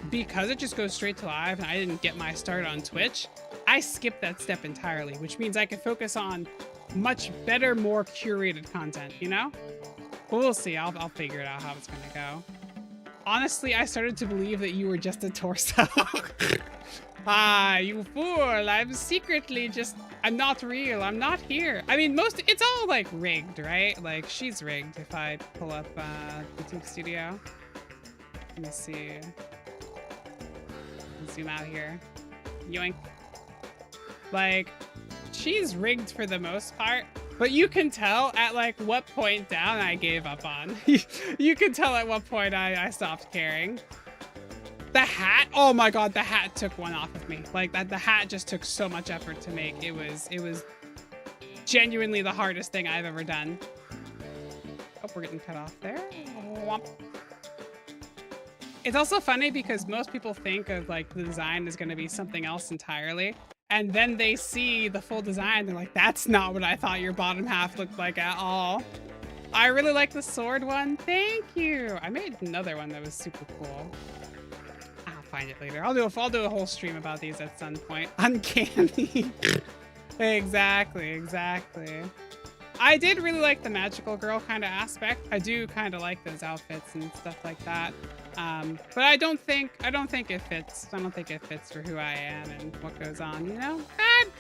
because it just goes straight to live and I didn't get my start on Twitch, I skipped that step entirely, which means I can focus on much better, more curated content, you know? But we'll see. I'll figure it out how it's gonna go. Honestly, I started to believe that you were just a torso. Ah, you fool. I'm secretly just, I'm not real. I'm not here. I mean, it's all like rigged, right? Like she's rigged if I pull up YouTube Studio. Let me see. Let's zoom out here. Yoink. Like, she's rigged for the most part. But you can tell at like what point down I gave up on. You can tell at what point I stopped caring. The hat, oh my god, the hat took one off of me. Like the hat just took so much effort to make. It was genuinely the hardest thing I've ever done. Oh, we're getting cut off there. Womp. It's also funny because most people think of like the design is gonna be something else entirely. And then they see the full design, they're like, that's not what I thought your bottom half looked like at all. I really like the sword one. Thank you. I made another one that was super cool. I'll find it later. I'll do a whole stream about these at some point. Uncanny. Exactly. I did really like the magical girl kind of aspect. I do kind of like those outfits and stuff like that. But I don't think it fits. I don't think it fits for who I am and what goes on, you know? And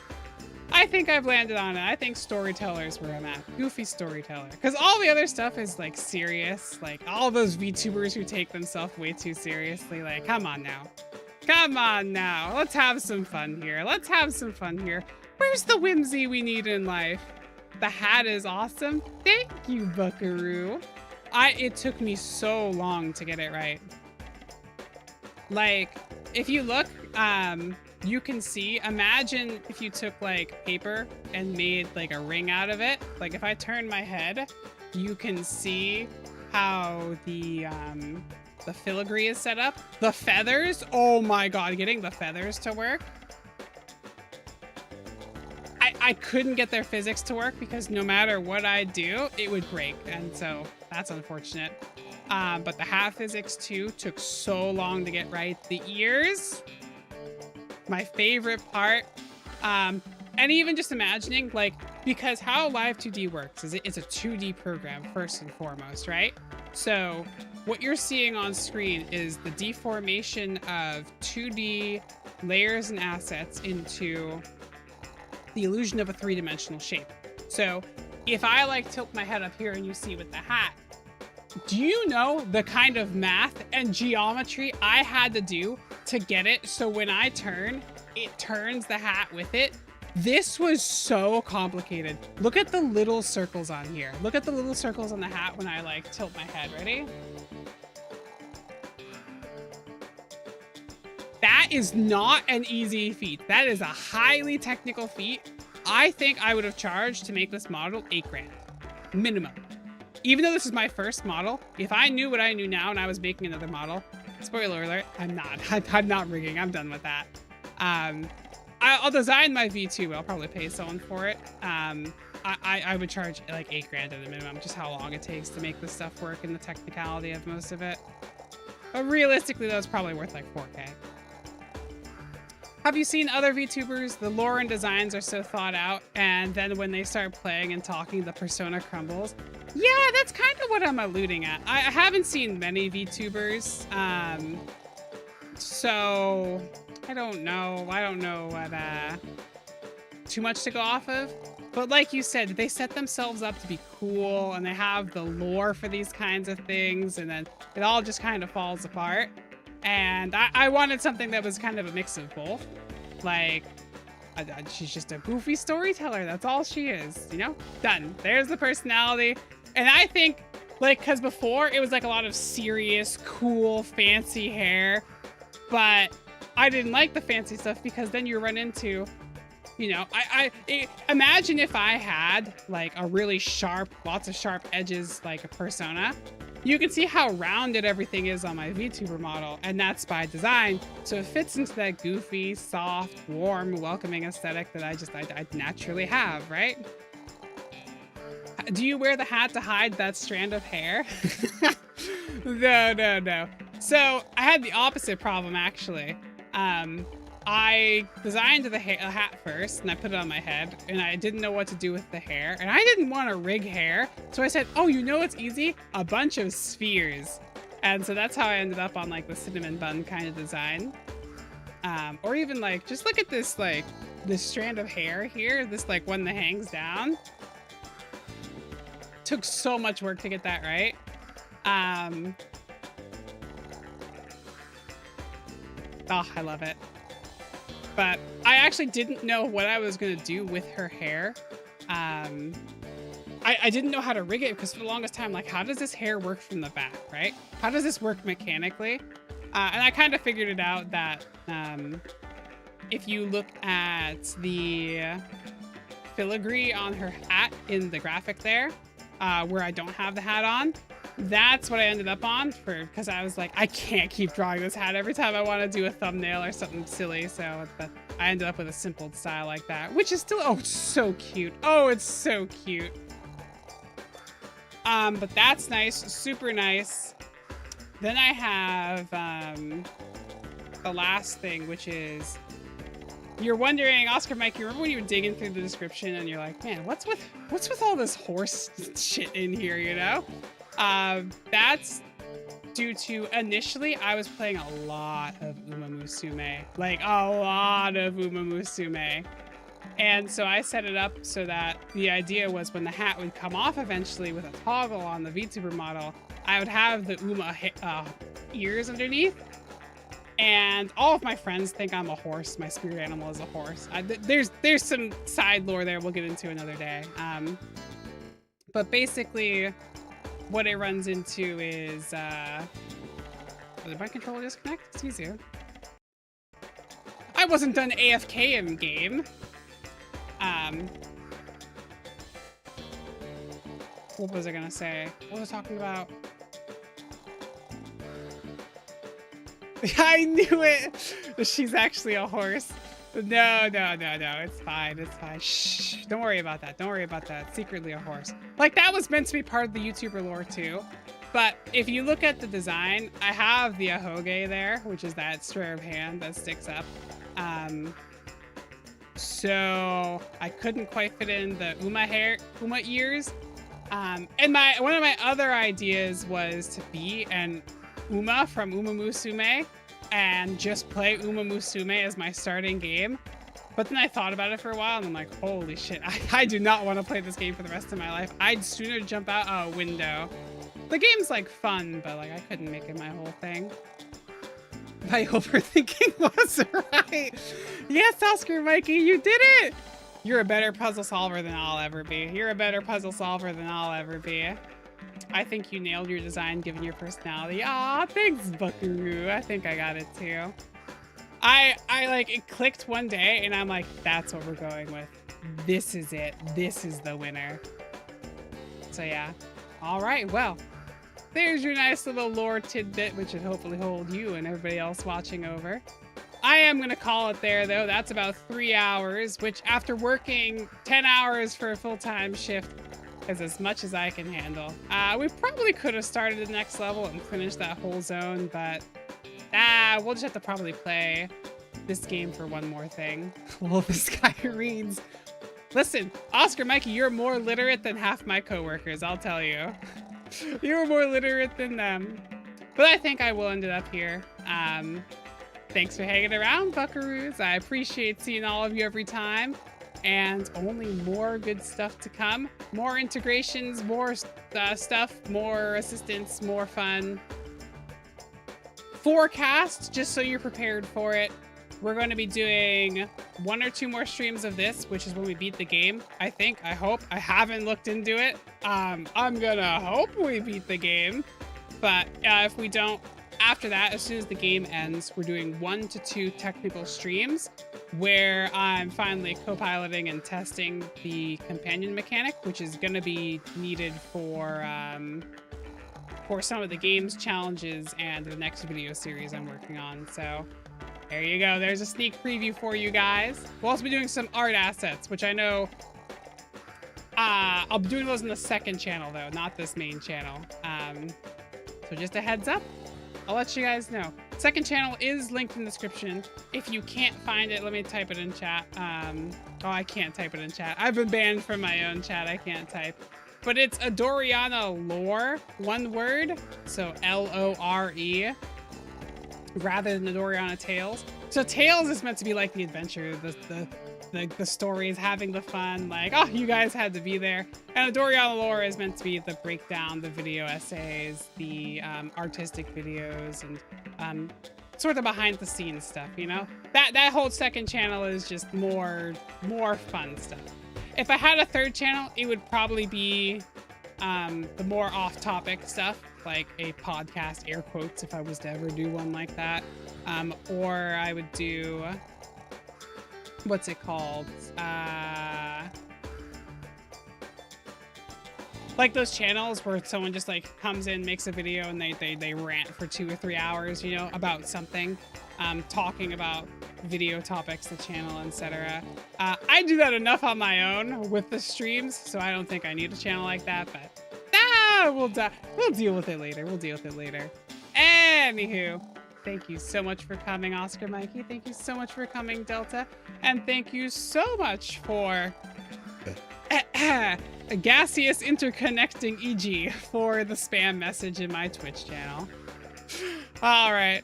I think I've landed on it. I think storytellers where I'm at. Goofy storyteller. Because all the other stuff is like serious. Like all those VTubers who take themselves way too seriously. Like, come on now. Come on now. Let's have some fun here. Where's the whimsy we need in life? The hat is awesome. Thank you, Buckaroo. It took me so long to get it right. Like, if you look, you can see, imagine if you took like paper and made like a ring out of it. Like if I turn my head, you can see how the filigree is set up. The feathers, oh my god, getting the feathers to work. I couldn't get their physics to work because no matter what I do, it would break. And so that's unfortunate. But the hat physics too took so long to get right. The ears, my favorite part. And even just imagining, like, because how Live 2D works is it's a 2D program first and foremost, right? So what you're seeing on screen is the deformation of 2D layers and assets into the illusion of a three-dimensional shape. So if I like tilt my head up here and you see with the hat, do you know the kind of math and geometry I had to do to get it so when I turn, it turns the hat with it? This was so complicated. Look at the little circles on here. Look at the little circles on the hat when I like tilt my head. Ready? That is not an easy feat. That is a highly technical feat. I think I would have charged to make this model $8,000 minimum. Even though this is my first model, if I knew what I knew now and I was making another model, spoiler alert, I'm not rigging. I'm done with that. I'll design my V2. I'll probably pay someone for it. I would charge like $8,000 at a minimum, just how long it takes to make this stuff work and the technicality of most of it. But realistically, though, it's probably worth like $4,000. Have you seen other VTubers? The lore and designs are so thought out, and then when they start playing and talking, the persona crumbles. Yeah, that's kind of what I'm alluding at. I haven't seen many VTubers, so I don't know what too much to go off of. But like you said, they set themselves up to be cool, and they have the lore for these kinds of things, and then it all just kind of falls apart. And I wanted something that was kind of a mix of both. Like, she's just a goofy storyteller. That's all she is, you know? Done. There's the personality. And I think, like, because before it was like a lot of serious, cool, fancy hair. But I didn't like the fancy stuff because then you run into, you know, imagine if I had like a really sharp, lots of sharp edges, like a persona. You can see how rounded everything is on my VTuber model, and that's by design. So it fits into that goofy, soft, warm, welcoming aesthetic that I naturally have, right? Do you wear the hat to hide that strand of hair? No. So I had the opposite problem, actually. I designed the hat first, and I put it on my head, and I didn't know what to do with the hair, and I didn't want to rig hair, so I said, oh, you know what's easy? A bunch of spheres. And so that's how I ended up on like the cinnamon bun kind of design. Or even like, just look at this, like, this strand of hair here, this like one that hangs down. Took so much work to get that right. Oh, I love it. But I actually didn't know what I was going to do with her hair. I didn't know how to rig it because for the longest time, like, how does this hair work from the back, right? How does this work mechanically? And I kind of figured it out that if you look at the filigree on her hat in the graphic there, where I don't have the hat on, that's what I ended up on because I was like, I can't keep drawing this hat every time I want to do a thumbnail or something silly. So I ended up with a simple style like that, which is still, oh, it's so cute. Oh, it's so cute. But that's nice, super nice. Then I have the last thing, which is, you're wondering, Oscar Mike, you remember when you were digging through the description and you're like, man, what's with all this horse shit in here, you know? That's due to, initially, I was playing a lot of 𝘰𝘰𝘥𝘬𝘰, like a lot of 𝘰𝘰𝘥𝘬𝘰. And so I set it up so that the idea was when the hat would come off eventually with a toggle on the VTuber model, I would have the 𝘰𝘰𝘥𝘬𝘰 ears underneath. And all of my friends think I'm a horse. My spirit animal is a horse. There's some side lore there we'll get into another day. But basically, what it runs into is, did my controller disconnect? Excuse you. I wasn't done AFK in game. What was I gonna say? What was I talking about? I knew it! She's actually a horse. No, no, no, no. It's fine. It's fine. Shh. Don't worry about that. Don't worry about that. Secretly a horse. Like, that was meant to be part of the YouTuber lore, too. But if you look at the design, I have the 𝘰𝘭𝘵 there, which is that square of hand that sticks up. So I couldn't quite fit in the 𝘤𝘰𝘮𝘥𝘬 ears. And one of my other ideas was to be an 𝘤𝘤 from 𝘤𝘤𝘥𝘬𝘥𝘬 and just play 𝘤𝘤𝘥𝘬𝘥𝘬 as my starting game. But then I thought about it for a while and I'm like, holy shit, I do not want to play this game for the rest of my life. I'd sooner jump out a window. The game's like fun, but like I couldn't make it my whole thing. My overthinking was right. Yes, Oscar Mikey, you did it. You're a better puzzle solver than I'll ever be. You're a better puzzle solver than I'll ever be. I think you nailed your design given your personality. Aw, thanks, Buckaroo. I think I got it too. I like, it clicked one day and I'm like, that's what we're going with. This is it. This is the winner. So yeah. All right, well, there's your nice little lore tidbit, which should hopefully hold you and everybody else watching over. I am gonna call it there though. That's about 3 hours, which after working 10 hours for a full-time shift is as much as I can handle. We probably could have started the next level and finished that whole zone, but we'll just have to probably play this game for one more thing. Well, this guy reads. Listen, Oscar Mikey, you're more literate than half my coworkers, I'll tell you. You're more literate than them. But I think I will end it up here. Thanks for hanging around, buckaroos. I appreciate seeing all of you every time. And only more good stuff to come. More integrations, more stuff, more assistance, more fun. Forecast, just so you're prepared for it. We're going to be doing 1 or 2 more streams of this, which is when we beat the game. I think, I hope. I haven't looked into it. I'm gonna hope we beat the game. But if we don't, after that, as soon as the game ends, we're doing 1 to 2 technical streams where I'm finally co-piloting and testing the companion mechanic, which is going to be needed for some of the game's challenges and the next video series I'm working on. So there you go. There's a sneak preview for you guys. We'll also be doing some art assets, which I know I'll be doing those in the second channel though, not this main channel. So just a heads up. I'll let you guys know. Second channel is linked in the description. If you can't find it, let me type it in chat. Oh, I can't type it in chat. I've been banned from my own chat. I can't type. But it's Adoriana lore, one word. So L-O-R-E, rather than Adoriana Tales. So Tales is meant to be like the adventure, the stories, having the fun, like, oh, you guys had to be there. And Adoriana lore is meant to be the breakdown, the video essays, the artistic videos, and sort of behind the scenes stuff, you know? That whole second channel is just more fun stuff. If I had a third channel, it would probably be the more off-topic stuff, like a podcast, air quotes, if I was to ever do one like that. Or I would do, what's it called? Like those channels where someone just like comes in, makes a video, and they rant for 2 or 3 hours, you know, about something, talking about video topics, the channel, etc. I do that enough on my own with the streams, so I don't think I need a channel like that, but we'll deal with it later. We'll deal with it later. Anywho, thank you so much for coming, Oscar Mikey. Thank you so much for coming, Delta. And thank you so much for gaseous interconnecting EG for the spam message in my Twitch channel. All right.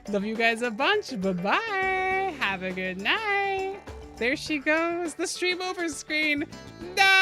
Love you guys a bunch. Bye-bye. Have a good night. There she goes. The stream over screen. No!